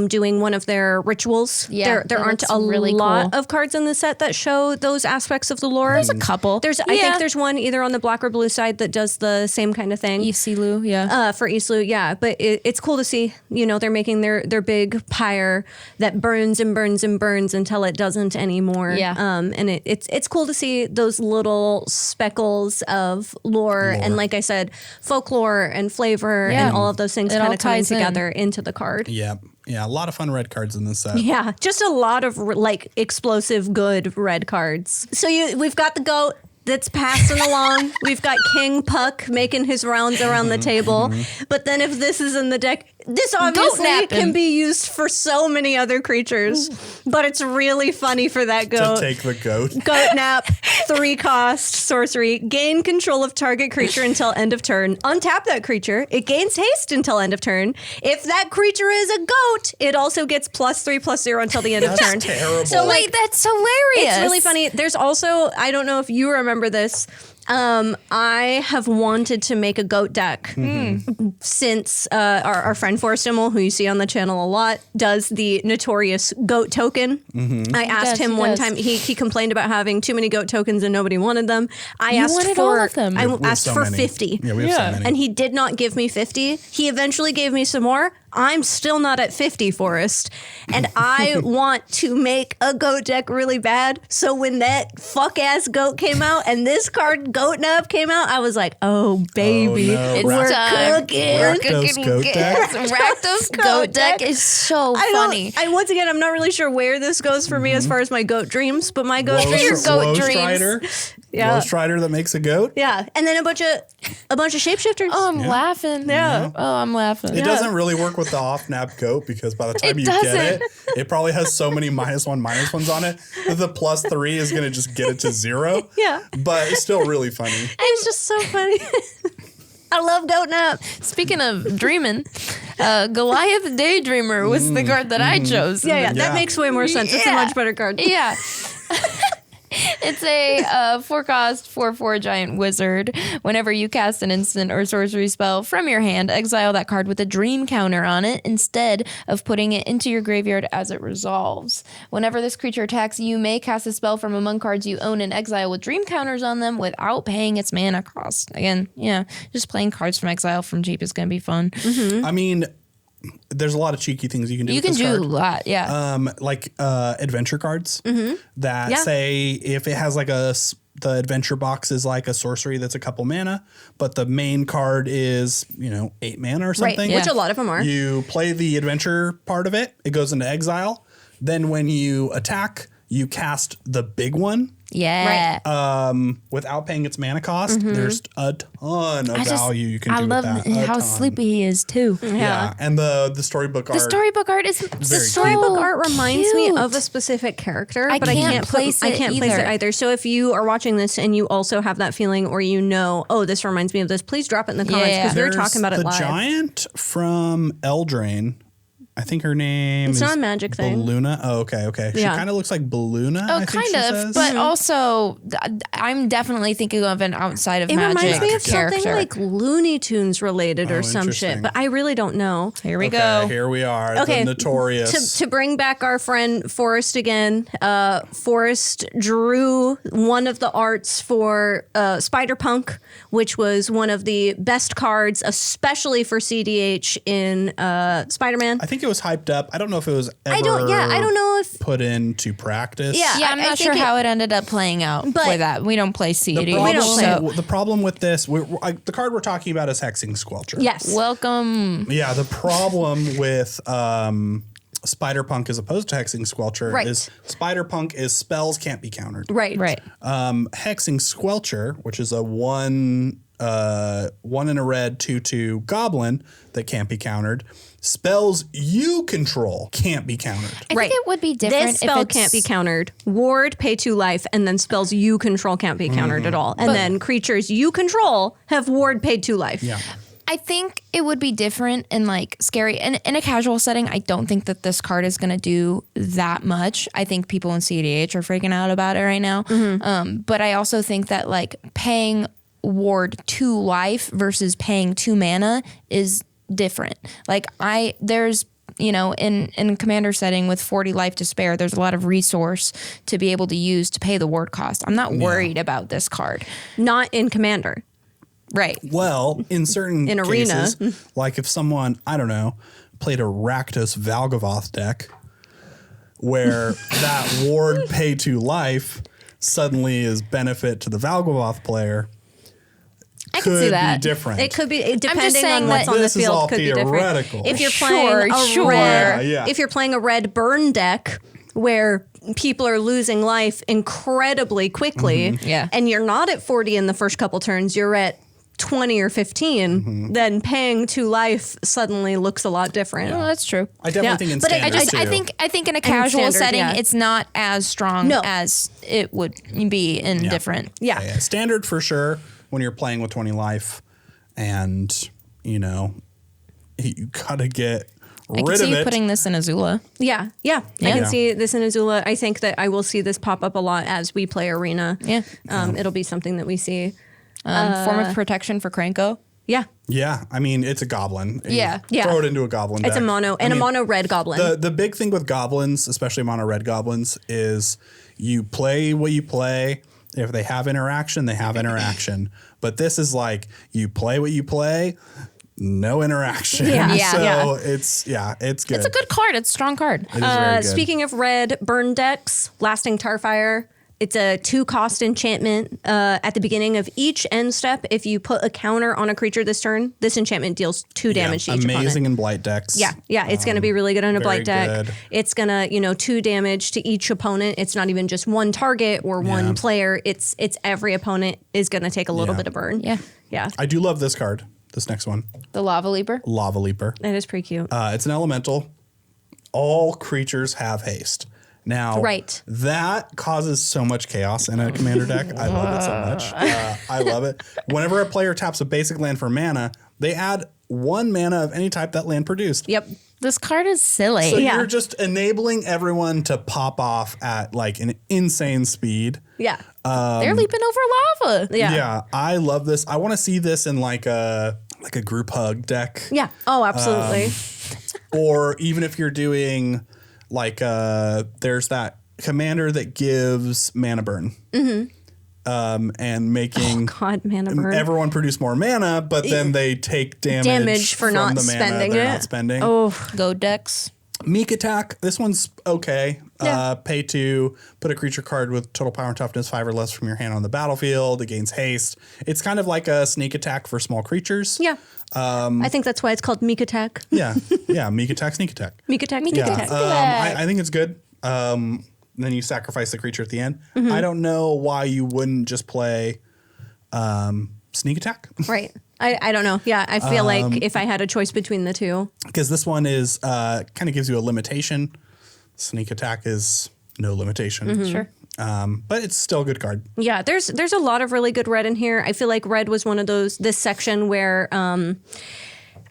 doing one of their rituals. Yeah, there aren't a really lot cool. of cards in the set that show those aspects of the lore. There's a couple. I think there's one either on the black or blue side that does the same kind of thing. Isilu, For Islu, yeah. But it's cool to see, they're making their big pyre that burns and burns and burns until it doesn't anymore. Yeah. And it's cool to see those little speckles of lore. And like I said, folklore and flavor and all of those things kind of coming together into the card. Yeah. Yeah, a lot of fun red cards in this set. Yeah, just a lot of like explosive good red cards. So we've got the goat that's passing along. We've got King Puck making his rounds around the table. But then if this is in the deck, this obviously can be used for so many other creatures. But it's really funny for that goat. To take the goat. Goat nap, 3 cost, sorcery. Gain control of target creature until end of turn. Untap that creature. It gains haste until end of turn. If that creature is a goat, it also gets +3/+0 until the end of turn. Terrible. So Wait, that's hilarious. it's really funny. There's also, I don't know if you remember this, I have wanted to make a goat deck since our friend Forrest Immel, who you see on the channel a lot, does the notorious goat token. I asked him one time, he complained about having too many goat tokens and nobody wanted them. I asked all of them. I We have asked so for many. 50. Yeah, we have so many. And he did not give me 50. He eventually gave me some more. I'm still not at 50, Forrest. And I want to make a goat deck really bad. So when that fuck-ass goat came out and this card, Goat Nub, came out, I was like, oh, baby. Oh, no. It's We're done. cooking. We're Rakdos cooking. goat deck? Rakdos goat deck is so funny. Once again, I'm not really sure where this goes for me as far as my goat dreams, but my goat Your dreams. goat Low dreams. Strider. Yeah. Low Strider that makes a goat. Yeah. And then a bunch of shapeshifters. Oh, I'm laughing. Yeah. Oh, I'm laughing. It doesn't really work with the off-nap goat because by the time It you get doesn't. it probably has so many -1/-1s on it that the +3 is going to just get it to 0. Yeah. But it's still really funny. It's just so funny. I love Goat Nap. Speaking of dreaming, Goliath Daydreamer was the card that I chose. Yeah, Yeah. that makes way more sense. It's a Yeah. much better card. Yeah. It's a 4-cost 4/4 giant wizard. Whenever you cast an instant or sorcery spell from your hand, exile that card with a dream counter on it instead of putting it into your graveyard as it resolves. Whenever this creature attacks, you may cast a spell from among cards you own and exile with dream counters on them without paying its mana cost. Again, just playing cards from exile from cheap is going to be fun. I mean, there's a lot of cheeky things you can do. You with can this do card. a lot, yeah. Like adventure cards that Yeah. say if it has like the adventure box is like a sorcery that's a couple mana, but the main card is 8 mana or something. Which a lot of them are. You play the adventure part of it. It goes into exile. Then when you attack, you cast the big one. Yeah. Without paying its mana cost. There's a ton of value you can do I love with that. A how ton. sleepy he is too. Yeah. And the storybook art. The storybook art is The Very storybook so art reminds me cute. of a specific character, I but I can't can't place I it can't place it either. either. So if you are watching this and you also have that feeling, or oh, this reminds me of this, please drop it in the comments Yeah. because we were There's talking about it the live. giant from Eldraine. I think her name It's is not a magic thing. Balluna. Oh, okay. She Yeah. kind of looks like Balluna. I Oh, think kind she of, says. but also I'm definitely thinking of an outside of It magic reminds me of character. something like Looney Tunes related or Oh, some shit, interesting. but I really don't know. Here we Okay, go. here we are. Okay, The notorious. To bring back our friend Forrest again, Forrest drew one of the arts for Spider-Punk, which was one of the best cards, especially for CDH in Spider-Man. I think it was hyped up. I don't know if it was ever I don't know if put into practice. Yeah. Yeah, I'm I not think sure how it ended up playing out But- for that. We don't play CD. The problem, don't play the problem with this, the card we're talking about is Hexing Squelcher. yes. Welcome. Yeah, the problem with Spider-Punk as opposed to Hexing Squelcher Right. is Spider-Punk is spells can't be countered. Right. Hexing Squelcher, which is a one in a red 2/2 goblin that can't be countered. Spells you control can't be countered. I Right. think it would be different This spell if it's, can't be countered. Ward, pay 2 life, and then spells you control can't be countered at all. And then creatures you control have ward, paid 2 life. Yeah. I think it would be different and like scary. And in a casual setting, I don't think that this card is going to do that much. I think people in CDH are freaking out about it right now. But I also think that like paying ward 2 life versus paying 2 mana is different. Like there's, you know, in commander setting with 40 life to spare, there's a lot of resource to be able to use to pay the ward cost. I'm not worried about this card. Not in commander. Right. Well, in certain cases, arena. like if someone, I don't know, played a Rakdos Valgavoth deck where that ward pay 2 life suddenly is benefit to the Valgavoth player. I can see that. Be different. It could be depending saying on what's that on the this is field. all Could be different. theoretical. If you're playing Sure. if you're playing a red burn deck where people are losing life incredibly quickly, Yeah. and you're not at 40 in the first couple turns, you're at 20 or 15, then paying 2 life suddenly looks a lot different. Well, that's true. I definitely Yeah, think in but standard I think in a And casual standard, setting, yeah. it's not as strong No. as it would be in different. Yeah. Yeah, standard for sure when you're playing with 20 life and, you know, you got to get I can rid see of you it. putting this in Azula. Yeah. I Yeah. can see this in Azula. I think that I will see this pop up a lot as we play Arena. Yeah. It'll be something that we see. Form of protection for Kranko. Yeah. Yeah, I mean, it's a goblin. You Yeah. Yeah. Throw it into a goblin deck. It's a mono I and mean, a mono red goblin. The big thing with goblins, especially mono red goblins, is you play what you play. If they have interaction, they have interaction. But this is like you play what you play, no interaction. Yeah. Yeah. So it's good. It's a good card. It's a strong card. It is very good. Speaking of red burn decks, Lasting Tarfire. It's a 2-cost enchantment. At the beginning of each end step, if you put a counter on a creature this turn, this enchantment deals 2 damage to each amazing opponent. in blight decks. Yeah, it's going to be really good on a blight deck. good. It's going to, 2 damage to each opponent. It's not even just one target or one player. It's every opponent is going to take a little Yeah. bit of burn. Yeah. Yeah. I do love this card. This next one, The Lava Leaper. Lava Leaper. That is pretty cute. It's an elemental. All creatures have haste. Now, Right. that causes so much chaos in a commander deck. I love it so much. I love it. Whenever a player taps a basic land for mana, they add 1 mana of any type that land produced. Yep. This card is silly. So Yeah. you're just enabling everyone to pop off at like an insane speed. Yeah. They're leaping over lava. Yeah. I love this. I want to see this in like a group hug deck. Yeah. Oh, absolutely. Or even if you're doing like there's that commander that gives mana burn. And making God, mana burn. everyone produce more mana, but then they take damage for from not the mana spending they're it. not spending. Oh, Go decks. Meek attack. This one's okay. Yeah. Pay 2, put a creature card with total power and toughness 5 or less from your hand on the battlefield. It gains haste. It's kind of like a sneak attack for small creatures. yeah. I think that's why it's called Meek Attack. Yeah. Meek attack, sneak attack. Meek Attack, Meek Yeah. Attack. I think it's good. Then you sacrifice the creature at the end. I don't know why you wouldn't just play sneak attack. Right. I don't know. Yeah, I feel like if I had a choice between the two. Because this one is kind of gives you a limitation. Sneak attack is no limitation. Sure. But it's still a good card. Yeah, there's a lot of really good red in here. I feel like red was one of this section where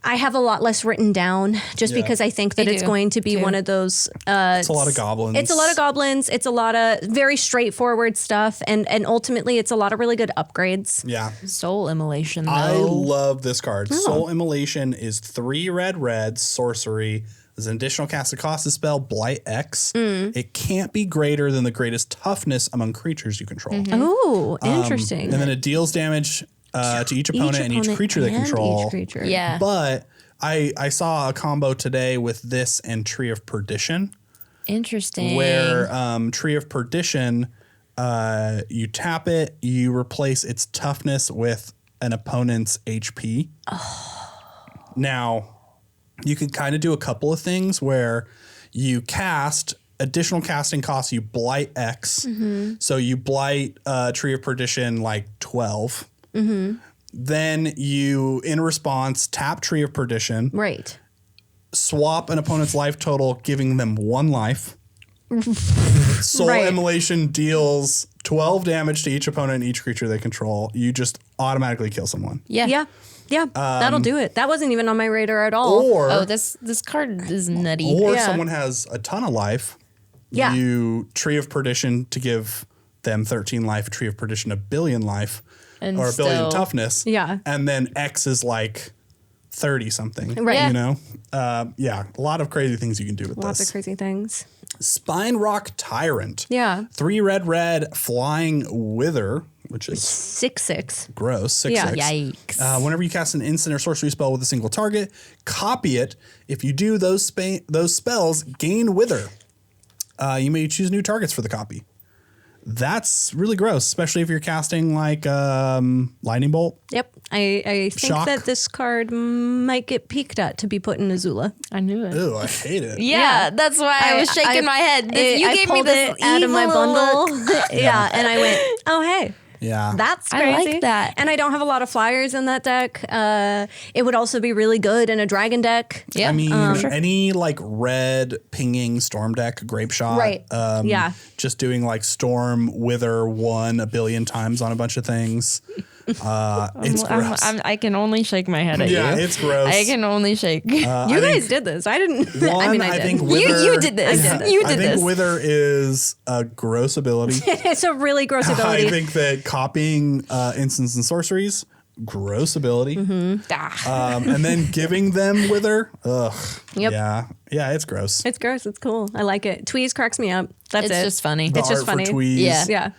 I have a lot less written down just Yeah. because I think that Me it's too. going to be Too. one of those. It's a lot of goblins. It's a lot of goblins. It's a lot of very straightforward stuff. And ultimately, it's a lot of really good upgrades. Yeah. Soul Immolation, though. I love this card. Soul Immolation is 3 red, sorcery. There's an additional cast of cost to spell, Blight X. It can't be greater than the greatest toughness among creatures you control. Oh, interesting. And then it deals damage to each opponent and each creature they and control. each creature. Yeah. But I saw a combo today with this and Tree of Perdition, Interesting. where Tree of Perdition, you tap it, you replace its toughness with an opponent's HP. Now, you could kind of do a couple of things where you cast additional casting costs, you blight X. So you blight Tree of Perdition like 12. Then you, in response, tap Tree of Perdition, Right. swap an opponent's life total, giving them 1 life. Soul Right. Immolation deals 12 damage to each opponent and each creature they control. You just automatically kill someone. Yeah. That'll do it. That wasn't even on my radar at all. Or this card is nutty. or Yeah. someone has a ton of life. Yeah. You Tree of Perdition to give them 13 life, Tree of Perdition 1 billion life, And or 1 billion still- toughness. Yeah. And then X is like 30 something. Right. Yeah. You know? Yeah. A lot of crazy things you can do with Lots this. of crazy things. Spine Rock Tyrant. Yeah. 3 red, Flying Wither, which is 6/6. gross. 6/6. Yeah. Yikes. Whenever you cast an instant or sorcery spell with a single target, copy it. If you do those spells, gain Wither. You may choose new targets for the copy. That's really gross, especially if you're casting like Lightning Bolt. Yep. I think Shock. that this card might get peeked at to be put in Azula. I knew it. Ew, I hate it. Yeah, that's why I was shaking my head. You I gave me pulled this it out of my evil bundle. look. Yeah, and I went, oh hey, Yeah. that's I crazy. like that. And I don't have a lot of flyers in that deck. It would also be really good in a dragon deck. Yeah. I mean, any like red pinging storm deck, grape shot. Right. Yeah. Just doing like storm wither 1 a billion times on a bunch of things. It's gross. I can only shake my head at Yeah, you. it's gross. I can only shake. You guys did this. I didn't. I mean, I did. think wither, You did this. You did I think this. wither is a gross ability. It's a really gross ability. I think that copying instants and sorceries, gross ability. And then giving them wither, ugh. Yep. Yeah, it's gross. It's gross. It's cool. I like it. Tweez cracks me up. That's It's it. just funny. The It's just art for funny. Tweez. Yeah. Yeah.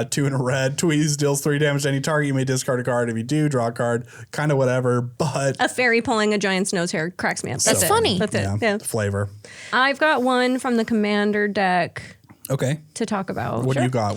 2 in a red. Tweez deals 3 damage to any target. You may discard a card. If you do, draw a card. Kind of whatever, but A fairy pulling a giant's nose hair cracks me up. That's it. funny. That's it. Yeah. flavor. I've got one from the commander deck Okay. to talk about. What do you got?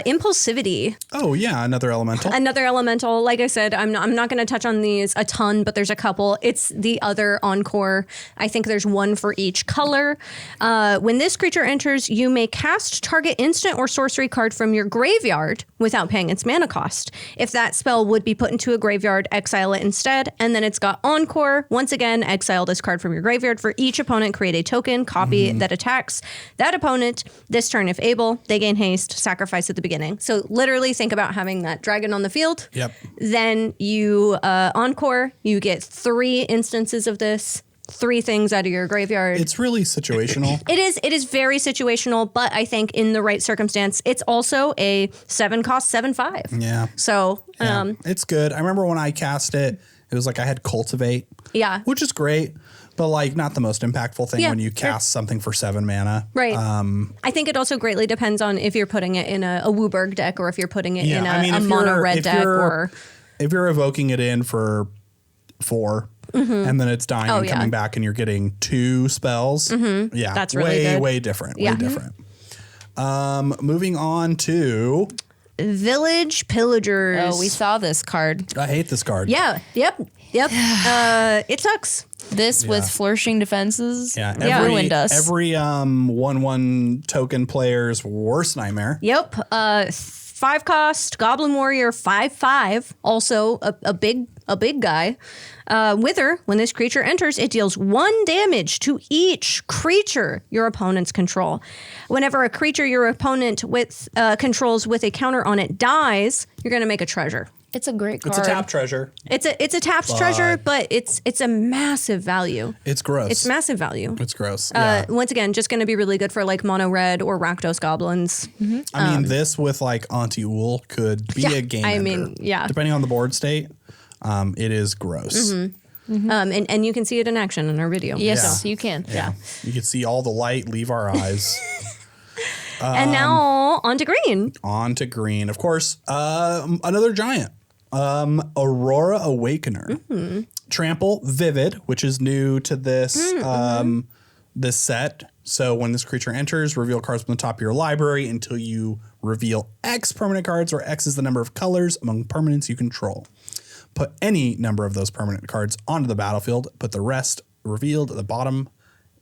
Impulsivity. Oh yeah, another elemental. Another elemental. Like I said, I'm not going to touch on these a ton, but there's a couple. It's the other encore. I think there's one for each color. When this creature enters, you may cast target instant or sorcery card from your graveyard without paying its mana cost. If that spell would be put into a graveyard, exile it instead. And then it's got encore. Once again, exile this card from your graveyard. For each opponent, create a token copy that attacks that opponent. This turn, if able, they gain haste, sacrifice at the beginning. So literally think about having that dragon on the field. Yep. Then you encore, you get 3 instances of this, 3 things out of your graveyard. It's really situational. It is very situational, but I think in the right circumstance, it's also a 7 cost 7/5. Yeah. So Yeah. It's good. I remember when I cast it, it was like I had cultivate. Yeah. Which is great, but like not the most impactful thing Yeah, when you sure. cast something for 7 mana. right. I think it also greatly depends on if you're putting it in a Wooburg deck or if you're putting it in a if mono you're- red if deck you're- or if you're evoking it in for 4 and then it's dying and yeah. coming back and you're getting 2 spells. Yeah. That's really good. way different. Yeah. Way different. Moving on to Village Pillagers. Oh, we saw this card. I hate this card. Yeah. Yep. It sucks. This with flourishing defenses. Yeah, Ruined us. Every 1/1 token player's worst nightmare. Yep. 5 cost Goblin Warrior 5/5. Also a big guy. Wither. When this creature enters, it deals 1 damage to each creature your opponents control. Whenever a creature your opponent controls with a counter on it dies, you're going to make a treasure. It's a great card. It's a tap treasure. It's a tapped treasure, but it's a massive value. It's gross. It's massive value. It's gross. Yeah. Once again, just going to be really good for like mono red or Rakdos goblins. I mean, this with like Auntie Ool could be a game I ender. mean, yeah. Depending on the board state, it is gross. And you can see it in action in our video. Yes, you can. Yeah. You can see all the light leave our eyes. And now on to green. On to green. Of course, another giant. Aurora Awakener. Trample Vivid, which is new to this this set. So when this creature enters, reveal cards from the top of your library until you reveal X permanent cards, where X is the number of colors among permanents you control. Put any number of those permanent cards onto the battlefield. Put the rest revealed at the bottom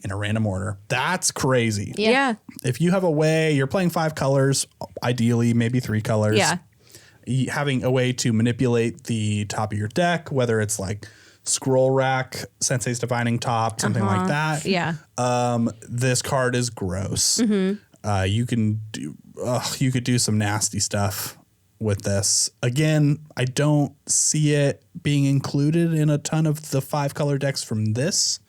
in a random order. That's crazy. Yeah. If you have a way, you're playing 5 colors, ideally maybe 3 colors. Yeah. Having a way to manipulate the top of your deck, whether it's like scroll rack, Sensei's Divining Top, something like that. Yeah. This card is gross. You could do some nasty stuff with this. Again, I don't see it being included in a ton of the 5-color decks from this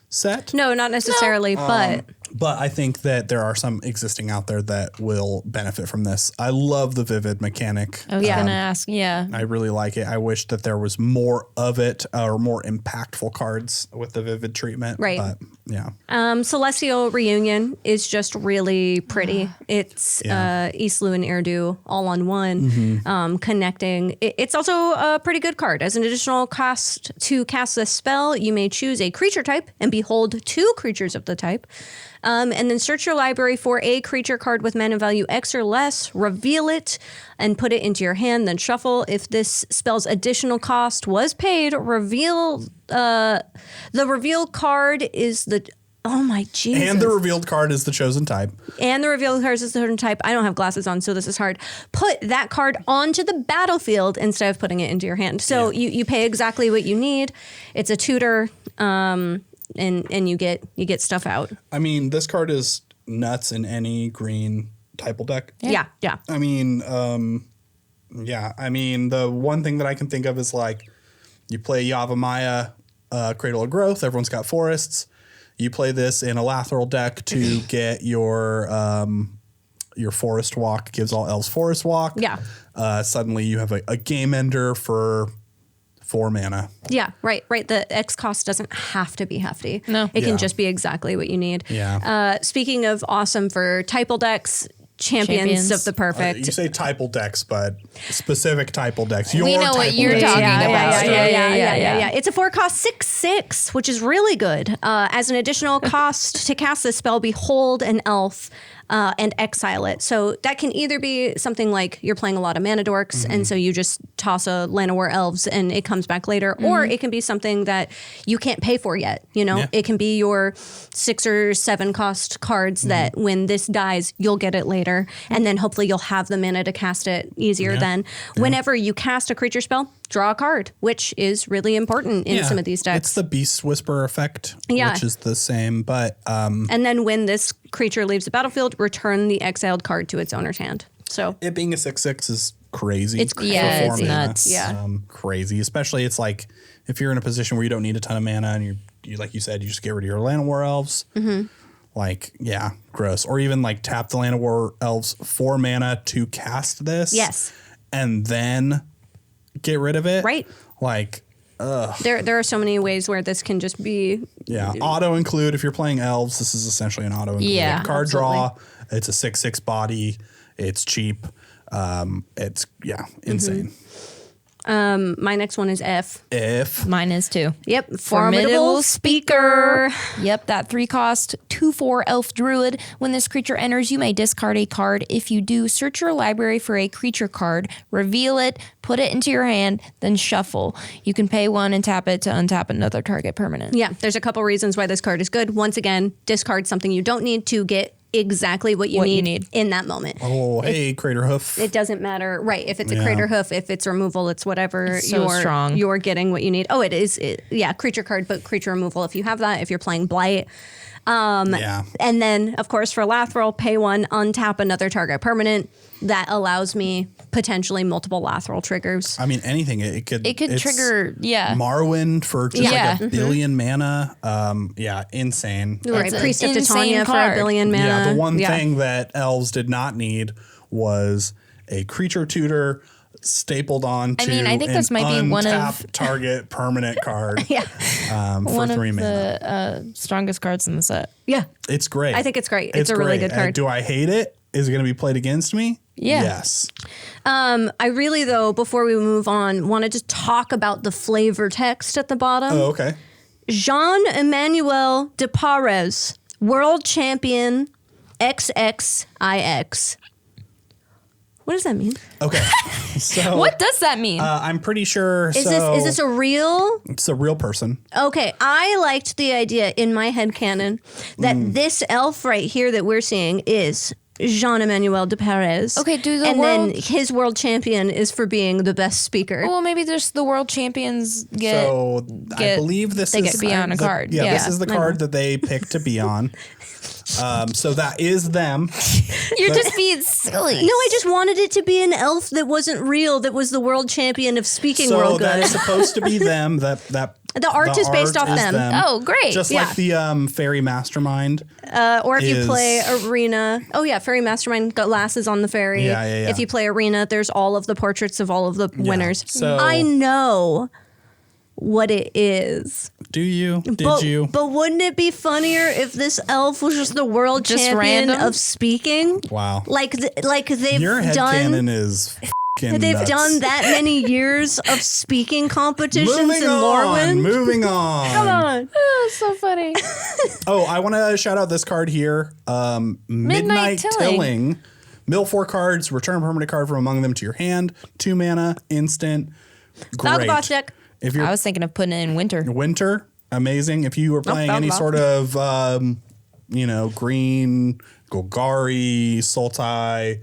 set. No, not necessarily, but I think that there are some existing out there that will benefit from this. I love the Vivid mechanic. I was going to ask. Yeah. I really like it. I wish that there was more of it or more impactful cards with the Vivid treatment. Right. But yeah. Celestial Reunion is just really pretty. It's Islu and Erdu all on one, connecting. It's also a pretty good card. As an additional cost to cast this spell, you may choose a creature type and behold 2 creatures of the type. And then search your library for a creature card with mana value X or less, reveal it, and put it into your hand, then shuffle. If this spell's additional cost was paid, reveal the reveal card is the... Oh, my Jesus. And the revealed card is the chosen type. And the revealed card is the chosen type. I don't have glasses on, so this is hard. Put that card onto the battlefield instead of putting it into your hand. So you pay exactly what you need. It's a tutor. And you get stuff out. I mean, this card is nuts in any green typal deck. Yeah. I mean, I mean, the one thing that I can think of is like you play Yavimaya, Cradle of Growth. Everyone's got forests. You play this in a Lathril deck to get your Forest Walk. Gives all elves Forest Walk. Yeah. Suddenly you have a game ender for 4 mana. Yeah, right. The X cost doesn't have to be hefty. No. It can just be exactly what you need. Yeah. Speaking of awesome for typal decks, champions of the perfect. You say typal decks, but specific typal decks. We know what you're decks. talking about. Yeah. It's a 4-cost 6/6, which is really good. As an additional cost to cast this spell, behold an elf. And exile it. So that can either be something like you're playing a lot of mana dorks, and so you just toss a Llanowar Elves and it comes back later, or it can be something that you can't pay for yet. You know, it can be your 6 or 7 cost cards that when this dies, you'll get it later, and then hopefully you'll have the mana to cast it easier then. Whenever you cast a creature spell, draw a card, which is really important in some of these decks. It's the Beast Whisperer effect, which is the same, but... and then when this creature leaves the battlefield, return the exiled card to its owner's hand. So it being a 6/6 is crazy. It's crazy. Yeah, for it's 4 mana. nuts. Yeah. Crazy. Especially it's like if you're in a position where you don't need a ton of mana and you like you said, you just get rid of your Llanowar Elves. Like, yeah, gross. Or even like tap the Llanowar Elves 4 mana to cast this. Yes. And then get rid of it. Right. Like, there are so many ways where this can just be. Yeah. Auto include. If you're playing elves, this is essentially an auto include. Yeah, Card absolutely. draw. It's a 6/6 body. It's cheap. It's insane. My next one is F. If Mine is too. Yep. Formidable Speaker. Yep, that 3-cost 2/4 elf druid. When this creature enters, you may discard a card. If you do, search your library for a creature card, reveal it, put it into your hand, then shuffle. You can pay 1 and tap it to untap another target permanent. Yeah. There's a couple reasons why this card is good. Once again, discard something you don't need to get exactly what you need in that moment. Oh, hey, Crater Hoof. It doesn't matter, right? If it's a Crater Hoof, if it's removal, it's whatever. It's so strong. You're getting what you need. Oh, it is. Creature card, but creature removal. If you have that, if you're playing Blight. And then, of course, for Lathril, pay 1, untap another target permanent. That allows me potentially multiple Lathril triggers. I mean, anything. It could trigger, Marwyn for just like a billion mana. Insane. Right, That's Priest of an insane Titania for a card. billion mana. Yeah, the one thing that elves did not need was a creature tutor stapled on to I think this might be one of target permanent card for one 3 of mana. the strongest cards in the set. Yeah. It's great. I think it's great. It's a really good card. Do I hate it? Is it going to be played against me? Yeah. Yes. I really, though, before we move on, want to just talk about the flavor text at the bottom. Oh, okay. Jean-Emmanuel de Pares, World Champion XXIX. What does that mean? Okay. So What does that mean? I'm pretty sure. Is this a real? It's a real person. Okay, I liked the idea in my head canon that this elf right here that we're seeing is Jean-Emmanuel de Perez. Okay, do the and world- then his world champion is for being the best speaker. Well, maybe just the world champions get. So I believe this they is get to be on a card. Yeah, Yeah. this is the card that they picked to be on. So that is them. You're just being silly. No, I just wanted it to be an elf that wasn't real, that was the world champion of speaking So real that good. is supposed to be them. The art is based off them. Oh, great. Just Yeah. like the Fairy Mastermind. Or if you is- play Arena. Oh, yeah, Fairy Mastermind, Glass is on the fairy. Yeah. If you play Arena, there's all of the portraits of all of the winners. so- I know what it is. Do you? Did but, you? But wouldn't it be funnier if this elf was just the world Just champion random? of speaking? Wow. Like they've Your done. headcanon is f***ing They've nuts. done that many years of speaking competitions Moving in on. Lorwyn. Moving on. Come on. Oh, so funny. Oh, I want to shout out this card here. Midnight Tilling. Mill 4 cards, return a permanent card from among them to your hand. 2 mana, instant. Great. Valgaboth deck. If you're I was thinking of putting it in winter. winter, amazing. If you were playing any Valgaboth. sort of, green, Golgari, Sultai,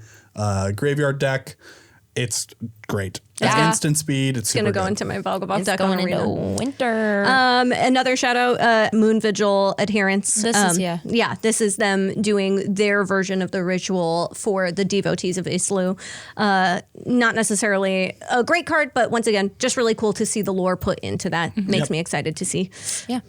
graveyard deck, it's great. It's Yeah. instant speed. It's It's going to super go good. into my Valgaboth It's deck on going Arena. into winter. Another shout out, Moon Vigil Adherence. This is- yeah. Yeah, this is them doing their version of the ritual for the devotees of Islu. Not necessarily a great card, but once again, just really cool to see the lore put into that. Makes Yep. me excited to see. yeah.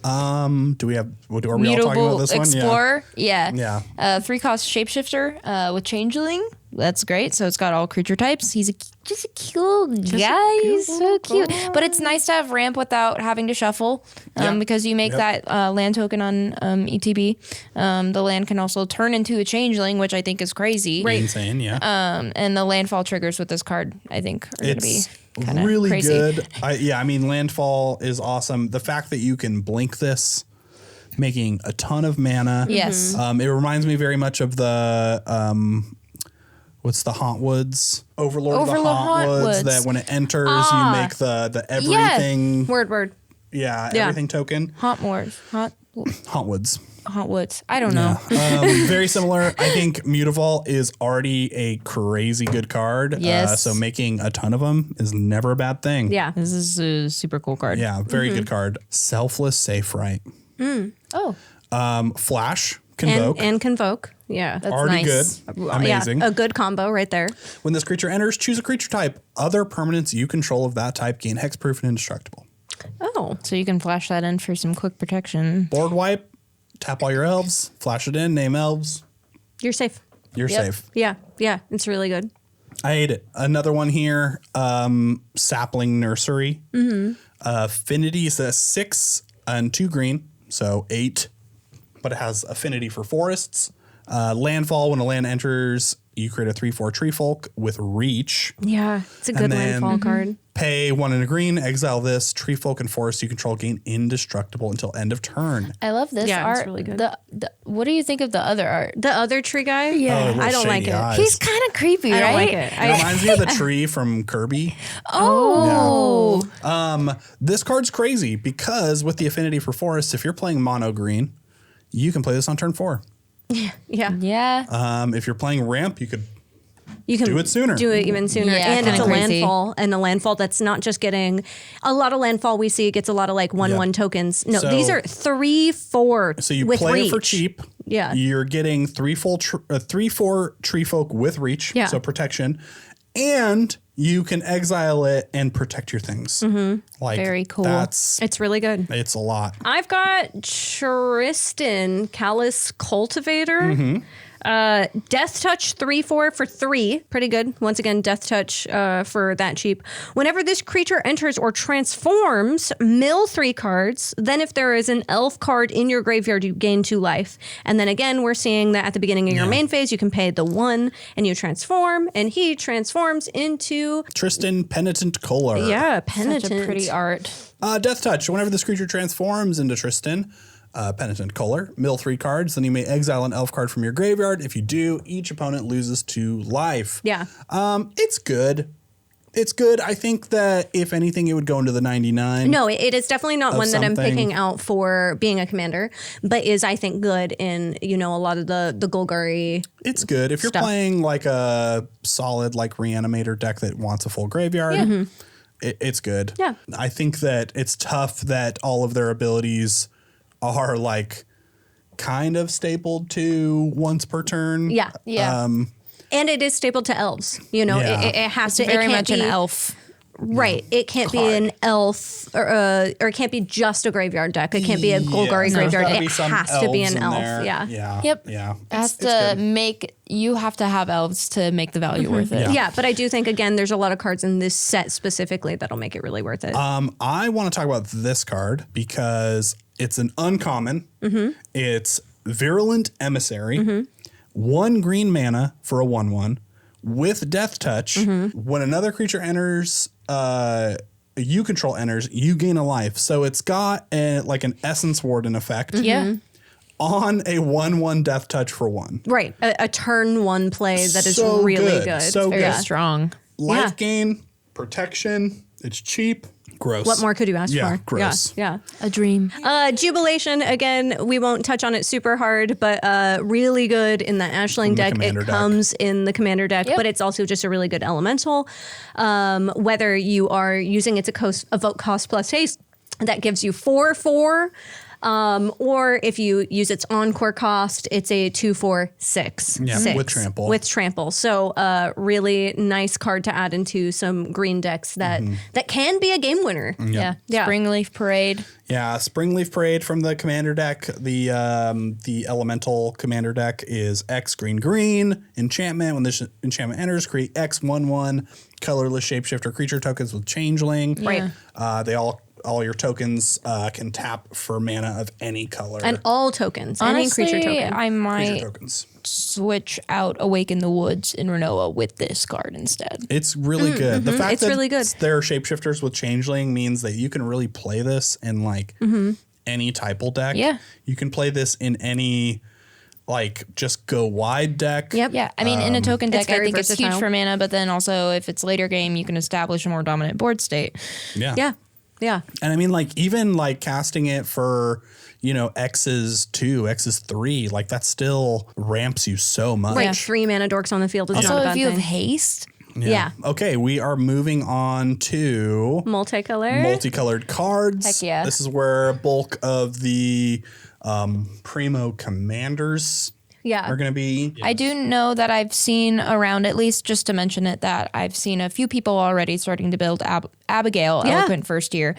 Do we have? Are we all talking about Mutable this one? Explorer. Yeah. Yeah. 3-cost shapeshifter with Changeling. That's great. So it's got all creature types. He's just a cute guy. He's so cute. But it's nice to have ramp without having to shuffle Yeah. because you make Yep. that land token on ETB. The land can also turn into a Changeling, which I think is crazy. Yeah. Insane. Yeah. And the landfall triggers with this card, I think, are going to be It's kind of really crazy. good. I mean, landfall is awesome. The fact that you can blink this, making a ton of mana. Yes. It reminds me very much of the what's the Hauntwoods? Overlord of the Overlord Hauntwoods. Hauntwoods. That when it enters, you make the everything. Word. Yeah, Yeah. everything token. Hauntwoods. Hauntwoods. Hauntwoods. I don't know. Very similar. I think Mutavault is already a crazy good card. Yes. So making a ton of them is never a bad thing. Yeah. This is a super cool card. Yeah, very good card. Selfless Safe Right. Oh. Flash, Convoke. And Convoke. Yeah. That's already nice. good. Amazing. Yeah, a good combo right there. When this creature enters, choose a creature type. Other permanents you control of that type gain hexproof and indestructible. Oh. So you can flash that in for some quick protection. Board wipe, tap all your elves, flash it in, name elves. You're safe. You're Yep. safe. Yeah. It's really good. I hate it. Another one here, Sapling Nursery. Affinity is a 6 and 2 green, so 8, but it has affinity for forests. Landfall, when a land enters, you create a 3/4 tree folk with reach. Yeah. It's a good then- landfall card. Pay 1 and a green, exile this. Tree folk and forest you control gain indestructible until end of turn. I love this Yeah, it's art. really good. The what do you think of the other art? The other tree guy? Oh, Yeah. little I don't like shady it. eyes. He's kind of creepy, I right? don't like it. It reminds me of the tree from Kirby. Oh. This card's crazy because with the affinity for forests, if you're playing mono green, you can play this on turn 4. Yeah. Yeah. If you're playing ramp, you could You can do it sooner. Do it even sooner. Yeah, and it's a kinda crazy. landfall. And a landfall that's not just getting a lot of landfall we see gets a lot of like 1/1 tokens. No, So- these are 3/4 So you with play reach. it for cheap. Yeah. You're getting 3/4 tree folk with reach. Yeah. So protection. And you can exile it and protect your things. Like Very cool. It's really good. It's a lot. I've got Tristan, Callous Cultivator. Death Touch 3/4 for 3. Pretty good. Once again, Death Touch for that cheap. Whenever this creature enters or transforms, mill 3 cards. Then if there is an elf card in your graveyard, you gain 2 life. And then again, we're seeing that at the beginning of your main phase, you can pay the 1 and you transform, and he transforms into, Tristan Penitent Kohler. Penitent. Such a pretty art. Death Touch. Whenever this creature transforms into Tristan, Penitent Kohler, mill 3 cards, then you may exile an elf card from your graveyard. If you do, each opponent loses 2 life. Yeah. It's good. It's good. I think that if anything, it would go into the 99. No, it is definitely not one that I'm something. picking out for being a commander, but is, I think, good in, a lot of the Golgari. It's good. If you're stuff. playing like a solid like reanimator deck that wants a full graveyard, it's good. Yeah. I think that it's tough that all of their abilities are like kind of stapled to once per turn. Yeah. Yeah. And it is stapled to elves. It has to Very it can't much an be- elf. Right. It can't be Card. an elf or it can't be just a graveyard deck. It can't be a Golgari there's graveyard. gotta It be some has to be elves an in elf. there. Yeah. Yeah. Yep. Yeah. It has It's to good. you have to have elves to make the value worth it. Yeah, but I do think, again, there's a lot of cards in this set specifically that'll make it really worth it. I want to talk about this card because it's an uncommon. It's Virulent Emissary, 1 green mana for a 1/1 with Death Touch. When another creature enters, you control enters, you gain a life. So it's got like an Essence Warden effect. Yeah. On a 1/1 Death Touch for 1. Right. A turn 1 play that is So really good. good. So Very good. strong. Life Yeah. gain, protection. It's cheap. Gross. What more could you ask Yeah, for? gross. Yeah. A dream. Jubilation, again, we won't touch on it super hard, but really good in the Ashling the deck. commander It deck. comes in the commander deck, Yep. but it's also just a really good elemental. Whether you are using its evoke cost plus haste, that gives you 4/4. Or if you use its encore cost, it's a 2/4/6. Yeah, 6 with trample. With trample. So really nice card to add into some green decks that can be a game winner. Yeah. Yeah. Springleaf Parade. Yeah, Springleaf Parade from the commander deck. The elemental commander deck is X green enchantment. When this enchantment enters, create X 1/1 colorless shapeshifter creature tokens with changeling. Right. They all your tokens can tap for mana of any color. And all tokens, Honestly, any creature token. I creature might tokens. switch out Awaken the Woods in Renoa with this card instead. It's really good. The fact It's that really good. there are shapeshifters with changeling means that you can really play this in like any typal deck. Yeah. You can play this in any like just go wide deck. Yep. Yeah, I mean, in a token deck, I very think it's huge versatile. for mana, but then also if it's later game, you can establish a more dominant board state. Yeah. Yeah. Yeah. And I mean, like, even like casting it for, X's 2, X's 3, like that still ramps you so much. Right. Yeah. 3 mana dorks on the field is Also, not a if bad you thing. have haste, Yeah. Okay, we are moving on to Multicolor. multicolored cards. Heck yeah. This is where a bulk of the Primo commanders Yeah. are going to be. I do know that I've seen around, at least just to mention it, that I've seen a few people already starting to build Abigail, Yeah. Eloquent First Year.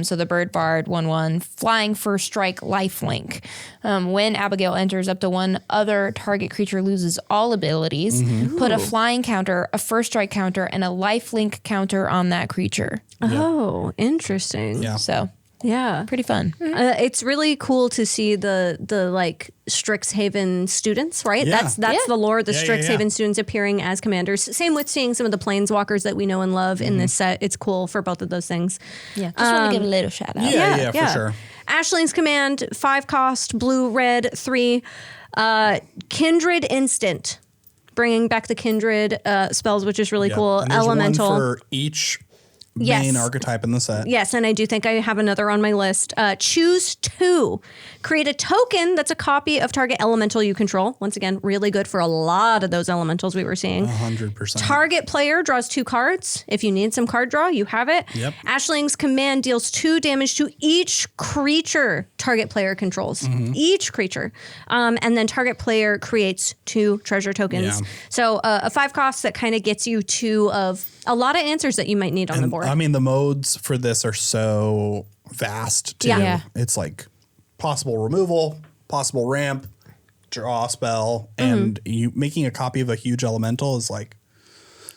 So the Bird Bard 1/1, flying first strike, lifelink. When Abigail enters, up to one other target creature loses all abilities. Put a flying counter, a first strike counter, and a lifelink counter on that creature. Oh, interesting. Yeah. So Yeah. pretty fun. It's really cool to see the like Strixhaven students, right? Yeah. That's Yeah. the lore. The Yeah, yeah, Strixhaven yeah. students appearing as commanders. Same with seeing some of the planeswalkers that we know and love in this set. It's cool for both of those things. Yeah, just want to give a little shout out. Yeah, for sure. Ashling's Command, 5 cost, blue, red, 3. Kindred Instant, bringing back the Kindred spells, which is really Yeah. cool. And there's Elemental. one for each Yes. main archetype in the set. Yes, and I do think I have another on my list. Choose 2. Create a token that's a copy of target elemental you control. Once again, really good for a lot of those elementals we were seeing. 100%. Target player draws 2 cards. If you need some card draw, you have it. Yep. Ashling's Command deals 2 damage to each creature target player controls. Mm-hmm. Each creature. And then target player creates 2 treasure tokens. Yeah. So a 5 cost that kind of gets you 2 of a lot of answers that you might need on the board. I mean, the modes for this are so vast, too. Yeah. Yeah. It's like possible removal, possible ramp, draw a spell, Mm-hmm. and you making a copy of a huge elemental is like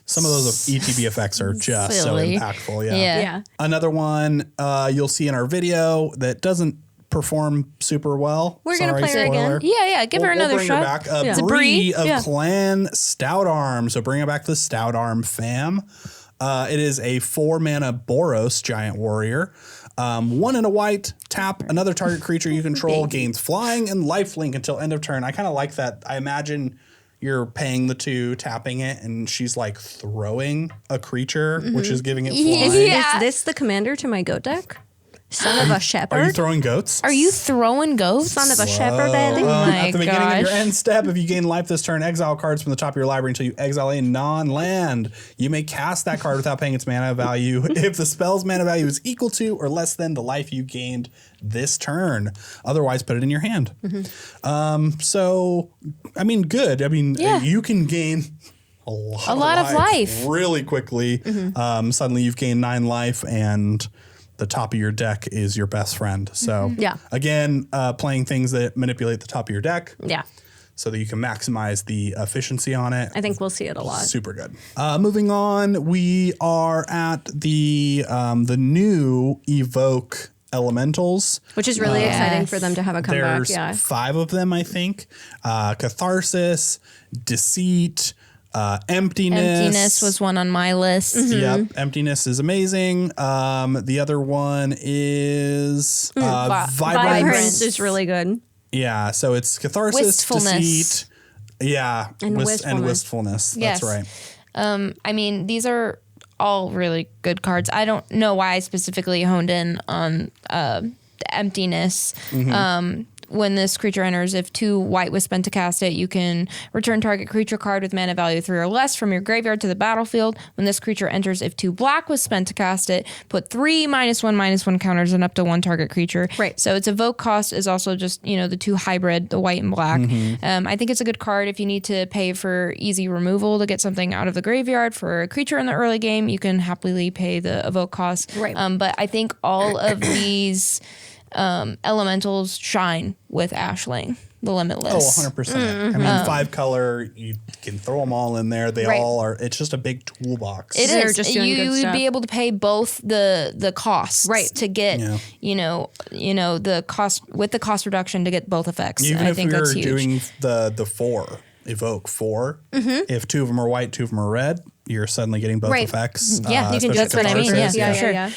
some of those ETB effects are just Silly. so impactful. Yeah. Yeah. Yeah. Another one you'll see in our video that doesn't perform super well. We're gonna play her spoiler. again. Yeah, give her another bring shot. Her back. Yeah. Bree Bree, of yeah. Clan Stout Arm. So bring her back to the Stout Arm fam. It is a 4 mana Boros giant warrior. 1 and a white, tap another target creature you control, gains flying and lifelink until end of turn. I kind of like that. I imagine you're paying the 2, tapping it, and she's like throwing a creature, which is giving it flying. Is this the commander to my goat deck? Son of a shepherd. Are you throwing goats? Are you throwing goats? Son of a shepherd, daddy. At the beginning of your end step, if you gain life this turn, exile cards from the top of your library until you exile a non-land. You may cast that card without paying its mana value if the spell's mana value is equal to or less than the life you gained this turn. Otherwise, put it in your hand. So, I mean, good. I mean, you can gain a lot of life really quickly. Suddenly you've gained 9 life, and the top of your deck is your best friend. So again, playing things that manipulate the top of your deck. Yeah. So that you can maximize the efficiency on it. I think we'll see it a lot. Super good. Moving on, we are at the new Evoke Elementals. Which is really exciting for them to have a comeback. There's 5 of them, I think. Catharsis, Deceit, Emptiness. Emptiness was one on my list. Yep, Emptiness is amazing. The other one is Vibrance is really good. Yeah, so it's Catharsis, Deceit, and Wistfulness. Yes. That's right. I mean, these are all really good cards. I don't know why I specifically honed in on the Emptiness. When this creature enters, if 2 white was spent to cast it, you can return target creature card with mana value 3 or less from your graveyard to the battlefield. When this creature enters, if 2 black was spent to cast it, put 3 -1/-1 counters and up to 1 target creature. Right. So its evoke cost is also just, the 2 hybrid, the white and black. I think it's a good card if you need to pay for easy removal to get something out of the graveyard for a creature in the early game. You can happily pay the evoke cost. Right. But I think all of these elementals shine with Ashling, the Limitless. 100%. I mean, 5 color, you can throw them all in there. They all are, it's just a big toolbox. It They're is. just doing good You would stuff. be able to pay both the costs to get, the cost with the cost reduction to get both effects. Even I if think you're that's huge. doing the 4, Evoke 4, if 2 of them are white, 2 of them are red, you're suddenly getting both effects. Yeah, you can. That's what I mean. Yeah, sure.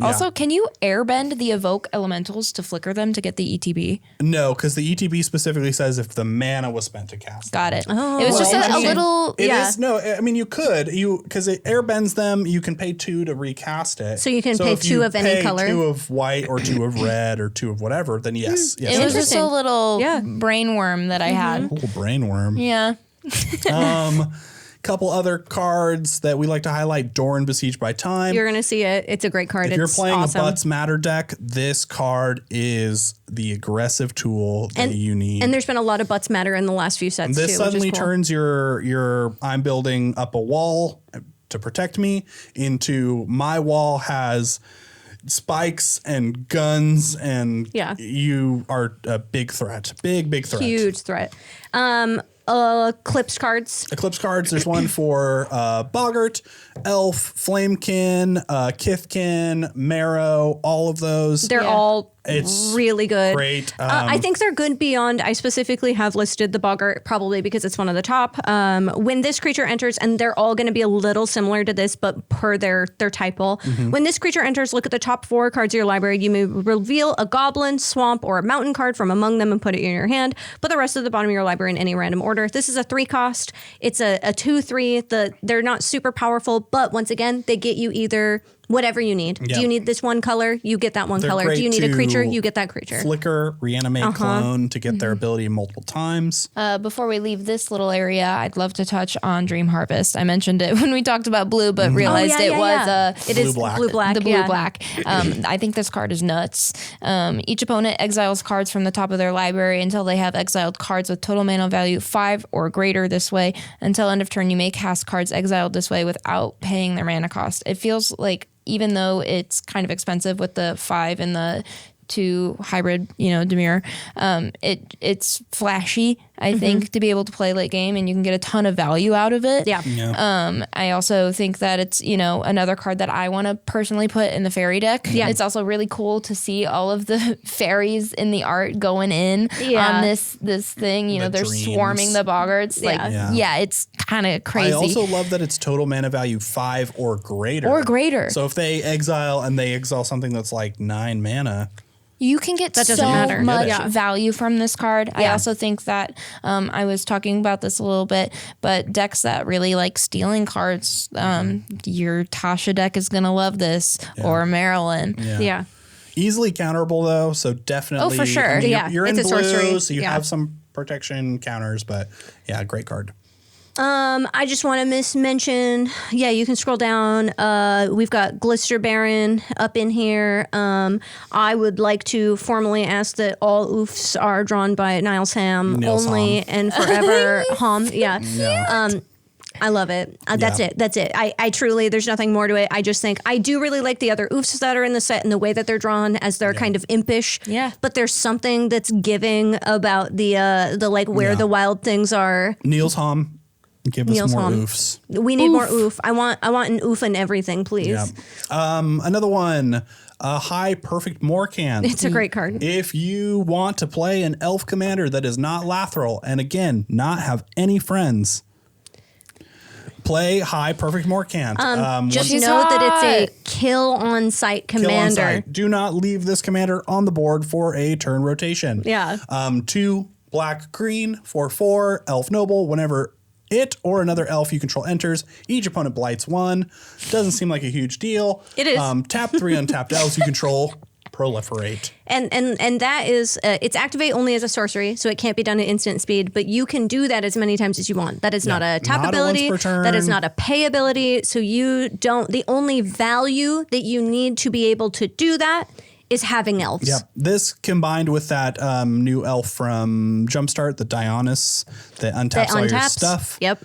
Also, can you airbend the evoke elementals to flicker them to get the ETB? No, because the ETB specifically says if the mana was spent to cast. Got it. Oh. It was just a little. It is no. I mean, you could because it airbends them. You can pay 2 to recast it. So you can pay 2 of any color. 2 of white or 2 of red or 2 of whatever. Then yes. It was just a little brain worm that I had. A little brain worm. Yeah. Couple other cards that we like to highlight. Doran, Besieged by Time. You're going to see it. It's a great card. If you're playing a Butts Matter deck, this card is the aggressive tool that you need. And there's been a lot of Butts Matter in the last few sets this too. suddenly turns your I'm building up a wall to protect me into my wall has spikes and guns and you are a big threat. Big threat. Huge threat. Eclipsed cards. Eclipse cards. There's one for Boggart, Elf, Flamekin, Kithkin, Marrow, all of those. They're all really good. Great. I think they're good beyond. I specifically have listed the Boggart probably because it's one of the top. When this creature enters, and they're all going to be a little similar to this, but per their typo. When this creature enters, look at the top 4 cards of your library. You may reveal a goblin, swamp, or a mountain card from among them and put it in your hand. Put the rest of the bottom of your library in any random order. This is a 3 cost. It's a 2/3. They're not super powerful, but once again, they get you either whatever you need. Yep. Do you need this one color? You get that one color. Do you need a creature? You get that creature. Flicker, reanimate, clone to get their ability multiple times. Before we leave this little area, I'd love to touch on Dream Harvest. I mentioned it when we talked about blue, but realized it was blue-black. The blue-black. I think this card is nuts. Each opponent exiles cards from the top of their library until they have exiled cards with total mana value 5 or greater this way. Until end of turn, you may cast cards exiled this way without paying their mana cost. It feels like even though it's kind of expensive with the 5 and the 2 hybrid, Demure, it's flashy, I think, to be able to play late game, and you can get a ton of value out of it. I also think that it's, another card that I want to personally put in the fairy deck. It's also really cool to see all of the fairies in the art going in on this thing. They're dreams. Swarming the Boggarts. It's kind of crazy. I also love that it's total mana value 5 or greater. So if they exile something that's like 9 mana, You can get That so doesn't matter. much Yeah. value from this card. I Yeah. also think that I was talking about this a little bit, but decks that really like stealing cards, your Tasha deck is going to love this, or Marilyn. Yeah. Easily counterable though, so definitely. Oh, for sure. I mean, Yeah, you're in it's a blue, sorcery. so you Yeah. have some protection counters, but yeah, great card. I just want to mention, you can scroll down. We've got Glister Baron up in here. I would like to formally ask that all oofs are drawn by Niles Ham Niels only Ham. and forever. Ham, yeah. Yeah. I love it. That's Yeah. it. That's it. I truly, there's nothing more to it. I just think I do really like the other oofs that are in the set and the way that they're drawn as they're kind of impish. Yeah. But there's something that's giving about the like where the wild things are. Niels Ham, give us Niels more Ham. oofs. We need more oof. I want an oof in everything, please. Yeah. Another one, High Perfect Morcan. It's a great card. If you want to play an elf commander that is not Lathril, and again, not have any friends, play High Perfect Morcant. Just She's know that hot. it's a kill on site kill on commander. site. Do not leave this commander on the board for a turn rotation. Yeah. 2 black green for 4 elf noble. Whenever it or another elf you control enters, each opponent blights 1. Doesn't seem like a huge deal. It is. Tap 3 untapped elves you control. Proliferate. And that is it's activate only as a sorcery, so it can't be done at instant speed. But you can do that as many times as you want. That is not a tap Not a ability. once per turn. That is not a pay ability. So you don't. The only value that you need to be able to do that is having elves. Yep. This combined with that new elf from Jumpstart, the Dionys, that untaps all your untaps. stuff. Yep.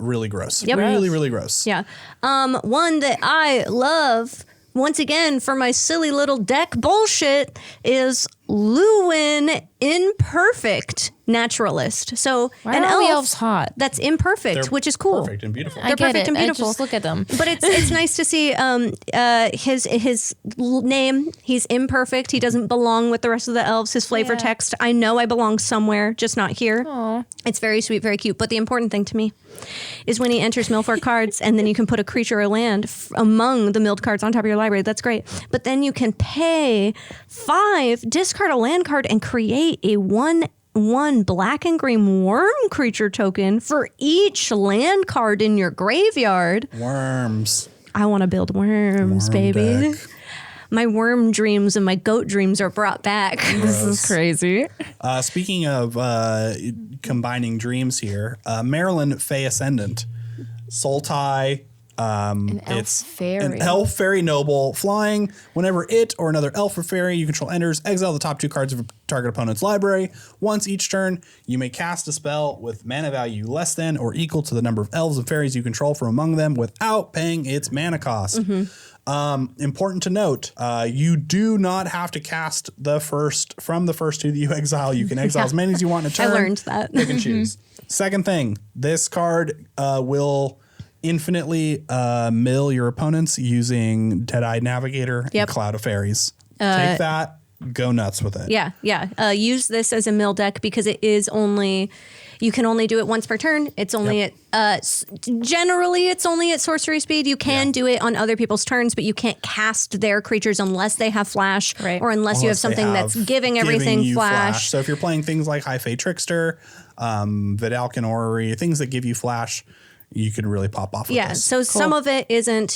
Really gross. Yep. Really, really gross. Yeah. One that I love, once again, for my silly little deck bullshit, is Lorwyn Imperfect Naturalist. So Why an are all the elf elves hot? that's imperfect, They're which is cool. Perfect and beautiful. I They're get perfect it. and I beautiful. just look at them. But it's nice to see his name. He's imperfect. He doesn't belong with the rest of the elves. His flavor text. I know I belong somewhere, just not here. Aw. It's very sweet, very cute. But the important thing to me is when he enters mill 4 cards, and then you can put a creature or land among the milled cards on top of your library. That's great. But then you can pay 5, discard a land card, and create a 1/1 black and green worm creature token for each land card in your graveyard. Worms. I want to build worms, Worm baby. deck. My worm dreams and my goat dreams are brought back. This is crazy. Speaking of combining dreams here, Maryland Fey Ascendant, Sultai. elf It's fairy. an elf fairy noble flying. Whenever it or another elf or fairy you control enters, exile the top 2 cards of a target opponent's library. Once each turn, you may cast a spell with mana value less than or equal to the number of elves and fairies you control from among them without paying its mana cost. Important to note, you do not have to cast the first 2 that you exile. You can exile as many as you want in a turn. learned that. Pick and choose. Second thing, this card will infinitely mill your opponents using Dead-Eyed Navigator Yep. and Cloud of Fairies. Take that, go nuts with it. Yeah. Use this as a mill deck because it is only, you can only do it once per turn. It's only at, generally it's only at sorcery speed. You can do it on other people's turns, but you can't cast their creatures unless they have flash or unless you have Unless they something that's have giving everything you flash. So if you're playing things like High Fae Trickster, Vidalcan Orrery, things that give you flash, you could really pop off with this. So some of it isn't,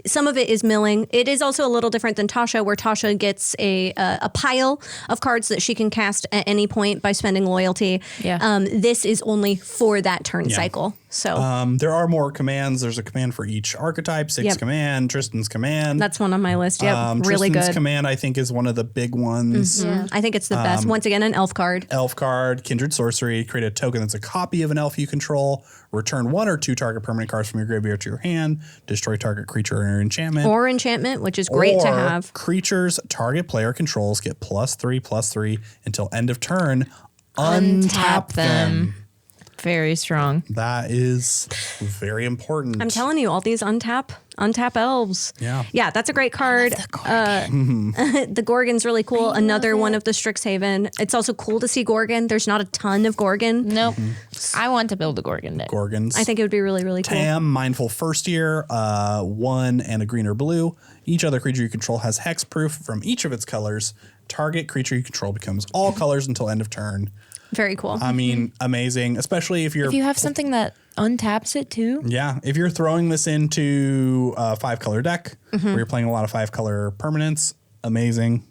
some of it is milling. It is also a little different than Tasha, where Tasha gets a pile of cards that she can cast at any point by spending loyalty. Yeah. This is only for that turn cycle. So There are more commands. There's a command for each archetype. 6 command, Tristan's command. that's one on my list. Yep, really Tristan's good. command, I think, is one of the big ones. Yeah. I think it's the best. Once again, an elf card. Elf card, Kindred Sorcery, create a token that's a copy of an elf you control, return 1 or 2 target permanent cards from your graveyard to your hand, destroy target creature or enchantment. Or enchantment, which is great to Or have. creatures target player controls get +3/+3 until end of turn. Untap them. Very strong. That is very important. I'm telling you, all these untap elves. Yeah, that's a great card. The Gorgon's really cool. Another one of the Strixhaven. It's also cool to see Gorgon. There's not a ton of Gorgon. Nope. I want to build a Gorgon deck. Gorgons. I think it would be really, really cool. Tam, Mindful First Year, 1 and a green or blue. Each other creature you control has hexproof from each of its colors. Target creature you control becomes all colors until end of turn. Very cool. I mean, amazing, especially if If you have something that untaps it too. Yeah, if you're throwing this into a 5-color deck where you're playing a lot of 5-color permanents, amazing.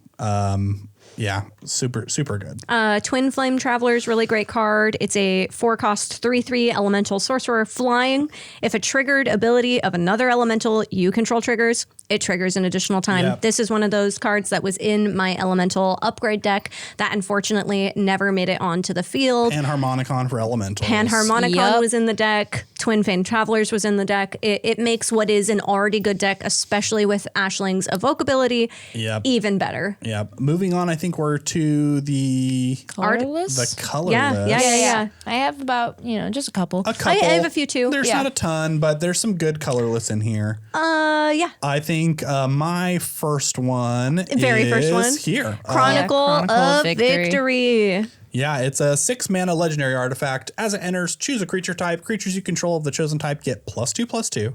Yeah, super good. Twin Flame Traveler's really great card. It's a 4-cost 3/3 elemental sorcerer flying. If a triggered ability of another elemental you control triggers, it triggers an additional time. Yep. This is one of those cards that was in my elemental upgrade deck that unfortunately never made it onto the field. Panharmonicon for elementals. Panharmonicon Yep. was in the deck. Twin Flame Travelers was in the deck. It makes what is an already good deck, especially with Ashling's evoke ability, Yep. even better. Yep. Moving on, I think we're to the Colorless? colorless. Yeah. I have about, just a couple. A couple. I have a few too. There's Yeah. not a ton, but there's some good colorless in here. Yeah. I think my first one Very first one. here. Chronicle of Victory. Yeah, it's a 6-mana legendary artifact. As it enters, choose a creature type. Creatures you control of the chosen type get +2/+2,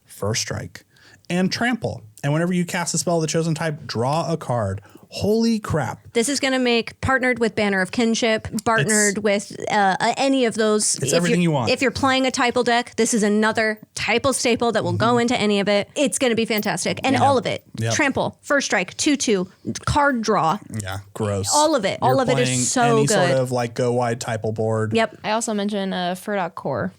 first strike, and trample. And whenever you cast a spell of the chosen type, draw a card. Holy crap. This is going to make partnered with Banner of Kinship, partnered with any of those. It's everything you want. If you're playing a Typal deck, this is another Typal staple that will go into any of it. It's going to be fantastic. And all of it. Yep. Trample, first strike, 2/2, card draw. Yeah, gross. All of it. You're All of it is playing so any good. sort of like go wide typal board. Yep. I also mentioned Furdock Core.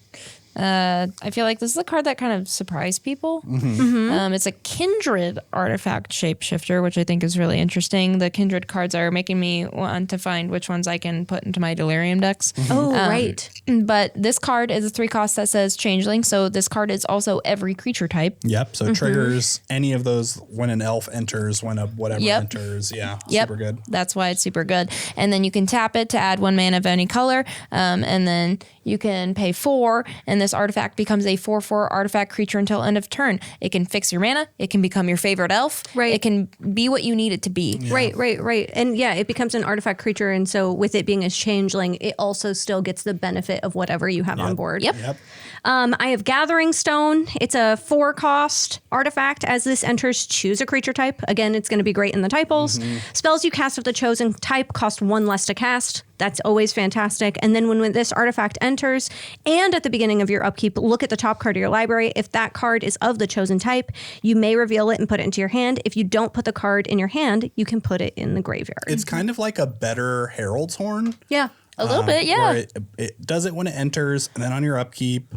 I feel like this is a card that kind of surprised people. It's a Kindred artifact shapeshifter, which I think is really interesting. The Kindred cards are making me want to find which ones I can put into my Delirium decks. Oh, right. But this card is a 3-cost that says Changeling, so this card is also every creature type. Yep. So triggers any of those when an elf enters, when a whatever enters. Yeah. Super good. That's why it's super good. And then you can tap it to add 1 mana of any color. And then you can pay 4, and this artifact becomes a 4/4 artifact creature until end of turn. It can fix your mana. It can become your favorite elf. Right. It can be what you need it to be. Yeah. Right. And yeah, it becomes an artifact creature. And so with it being a changeling, it also still gets the benefit of whatever you have on board. Yep. I have Gathering Stone. It's a 4-cost artifact. As this enters, choose a creature type. Again, it's going to be great in the typals. Spells you cast of the chosen type cost 1 less to cast. That's always fantastic. And then when this artifact enters, and at the beginning of your upkeep, look at the top card of your library. If that card is of the chosen type, you may reveal it and put it into your hand. If you don't put the card in your hand, you can put it in the graveyard. It's kind of like a better Herald's Horn. Yeah. A little bit, yeah. Where it does it when it enters, and then on your upkeep.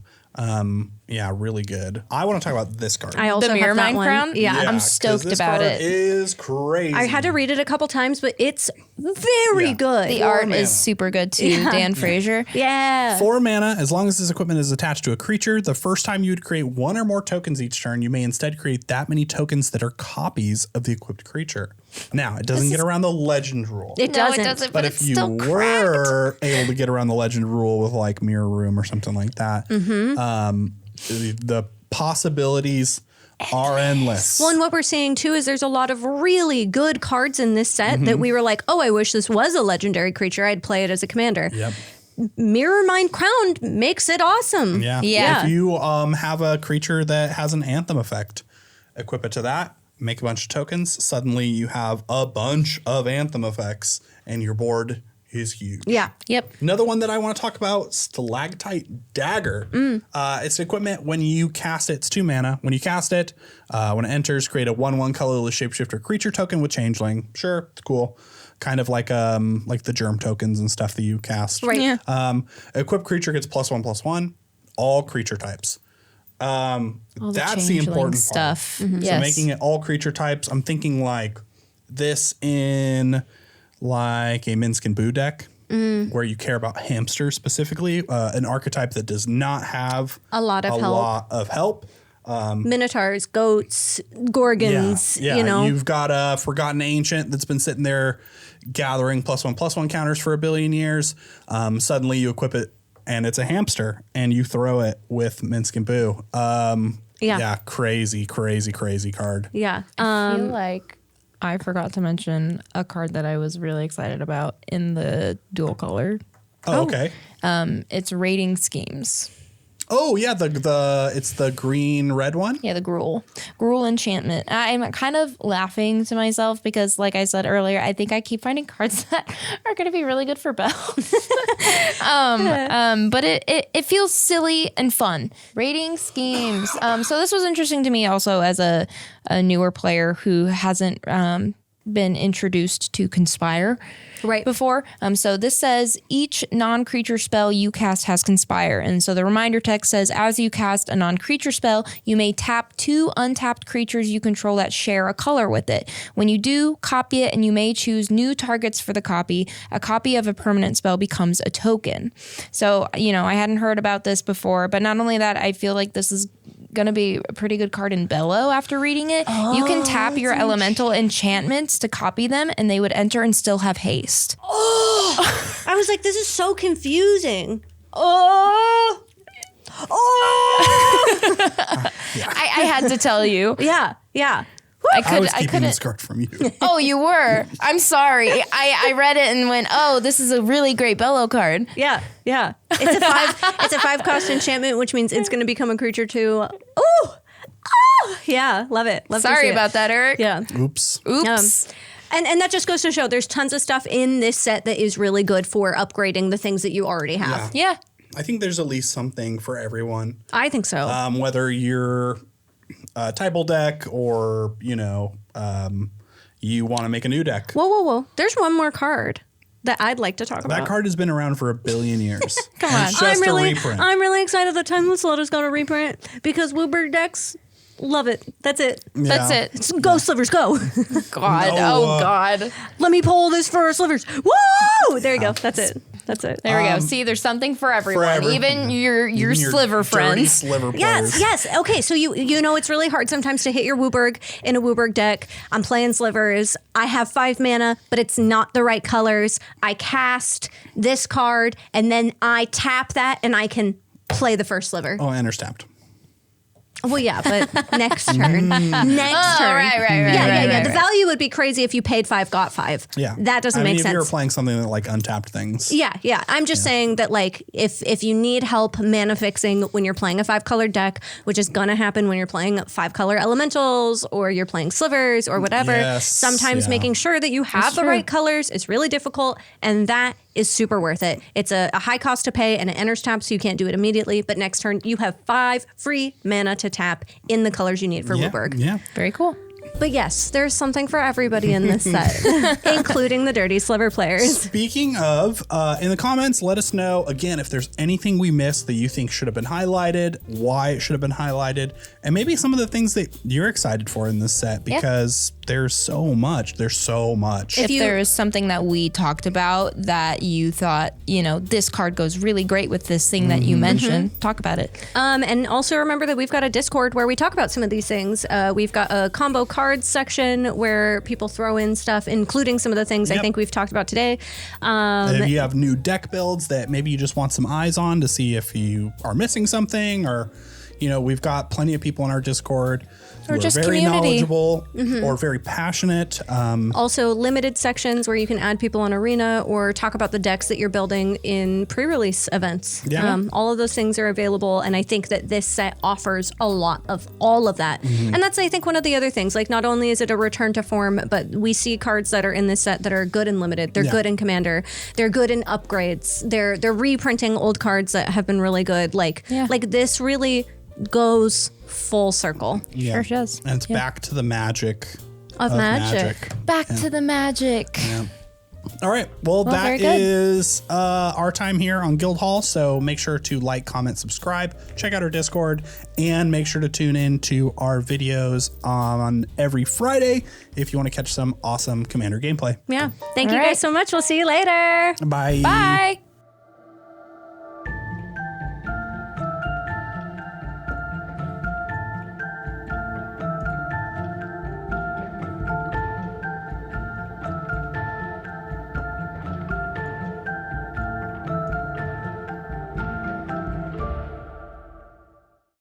Yeah, really good. I want to talk about this card. I also The Mirror have that Mind one. Crown? Yeah. I'm 'cause stoked this about card it. Is crazy. I had to read it a couple times, but it's very good. The art mana. is super good too. Dan Frazier. Yeah. 4 mana, as long as this equipment is attached to a creature, the first time you would create 1 or more tokens each turn, you may instead create that many tokens that are copies of the equipped creature. Now, it doesn't get around the legend rule. It doesn't. No, it doesn't, but but if it's you still cracked. were able to get around the legend rule with like Mirror Room or something like that, the possibilities are endless. Well, and what we're seeing too is there's a lot of really good cards in this set that we were like, oh, I wish this was a legendary creature. I'd play it as a commander. Yep. Mirror Mind Crown makes it awesome. Yeah. Yeah. If you have a creature that has an anthem effect, equip it to that, make a bunch of tokens. Suddenly you have a bunch of anthem effects and your board is huge. Yeah. Yep. Another one that I want to talk about, Stalactite Dagger. It's equipment when you cast it. It's 2 mana. When you cast it, when it enters, create a 1/1 colorless shapeshifter creature token with Changeling. Sure, it's cool. Kind of like the germ tokens and stuff that you cast. Right. Yeah. Equipped creature gets +1/+1. All creature types. All That's the changeling important stuff. part. Yes. So making it all creature types. I'm thinking like this in like a Minsc and Boo deck where you care about hamsters specifically, an archetype that does not have A lot of help. Minotaurs, goats, gorgons, Yeah, you know. you've got a Forgotten Ancient that's been sitting there gathering +1/+1 counters for a billion years. Suddenly you equip it and it's a hamster, and you throw it with Minsk and Boo. Yeah, crazy card. Yeah. I feel like I forgot to mention a card that I was really excited about in the dual color. Oh, okay. It's Rating Schemes. Oh yeah, it's the green red one. Yeah, the Gruul enchantment. I'm kind of laughing to myself because, like I said earlier, I think I keep finding cards that are going to be really good for bells. But it feels silly and fun. Rating Schemes. So this was interesting to me also as a newer player who hasn't been introduced to Conspire before. So this says each non-creature spell you cast has Conspire. And so the reminder text says, as you cast a non-creature spell, you may tap 2 untapped creatures you control that share a color with it. When you do, copy it, and you may choose new targets for the copy. A copy of a permanent spell becomes a token. So, I hadn't heard about this before, but not only that, I feel like this is going to be a pretty good card in Bellow after reading it. You can tap your elemental enchantments to copy them, and they would enter and still have haste. Oh, I was like, this is so confusing. Oh. I had to tell you. Yeah. I was keeping this card from you. Oh, you were? I'm sorry. I read it and went, oh, this is a really great Bellow card. Yeah. It's a 5-cost enchantment, which means it's going to become a creature too. Oh, yeah, love it. Sorry about that, Eric. Yeah. Oops. And that just goes to show there's tons of stuff in this set that is really good for upgrading the things that you already have. Yeah. I think there's at least something for everyone. I think so. Whether you're a Tybal deck or, you want to make a new deck. Whoa. There's one more card that I'd like to talk about. That card has been around for 1 billion years. Come on. It's just a reprint. I'm really excited that Timeless Letter's got a reprint because Wooburg decks, love it. That's it. Yeah. That's it. It's go, Slivers, go. God. No, God. Let me pull this for Slivers. Woo! There you go. That's it. There we go. See, there's something for everyone. Even your sliver friends. Sliver players. Yes. Okay, so you know it's really hard sometimes to hit your Wooburg in a Wooburg deck. I'm playing Slivers. I have 5 mana, but it's not the right colors. I cast this card, and then I tap that, and I can play the first Sliver. Oh, Enter's tapped. Well, yeah, but next turn. Next turn. Right. Yeah. The value would be crazy if you paid 5, got 5. Yeah. That doesn't make sense. If you were playing something that like untapped things. Yeah. I'm just saying that like if you need help mana fixing when you're playing a 5-color deck, which is gonna happen when you're playing 5-color elementals or you're playing Slivers or whatever, sometimes making sure that you have the right colors is really difficult, and that is super worth it. It's a high cost to pay and it enters tap, so you can't do it immediately. But next turn, you have 5 free mana to tap in the colors you need for Wooburg. Yeah. Very cool. But yes, there's something for everybody in this set, including the dirty Sliver players. Speaking of, in the comments, let us know, again, if there's anything we missed that you think should have been highlighted, why it should have been highlighted, and maybe some of the things that you're excited for in this set, because there's so much. If there is something that we talked about that you thought, this card goes really great with this thing that you mentioned, talk about it. And also remember that we've got a Discord where we talk about some of these things. We've got a combo cards section where people throw in stuff, including some of the things I think we've talked about today. And if you have new deck builds that maybe you just want some eyes on to see if you are missing something, or we've got plenty of people in our Discord who are just very community. knowledgeable or very passionate. Also limited sections where you can add people on Arena or talk about the decks that you're building in pre-release events. All of those things are available, and I think that this set offers a lot of all of that. And that's, I think, one of the other things. Like, not only is it a return to form, but we see cards that are in this set that are good in limited. They're good in Commander. They're good in upgrades. They're reprinting old cards that have been really good. Like this really goes full circle. Yeah. Sure does. And it's back to the magic of magic. Back to the magic. Yeah. All right. Well, that is our time here on Guildhall. So make sure to like, comment, subscribe, check out our Discord, and make sure to tune in to our videos on every Friday if you want to catch some awesome Commander gameplay. Yeah. Thank you guys so much. We'll see you later. Bye. Bye.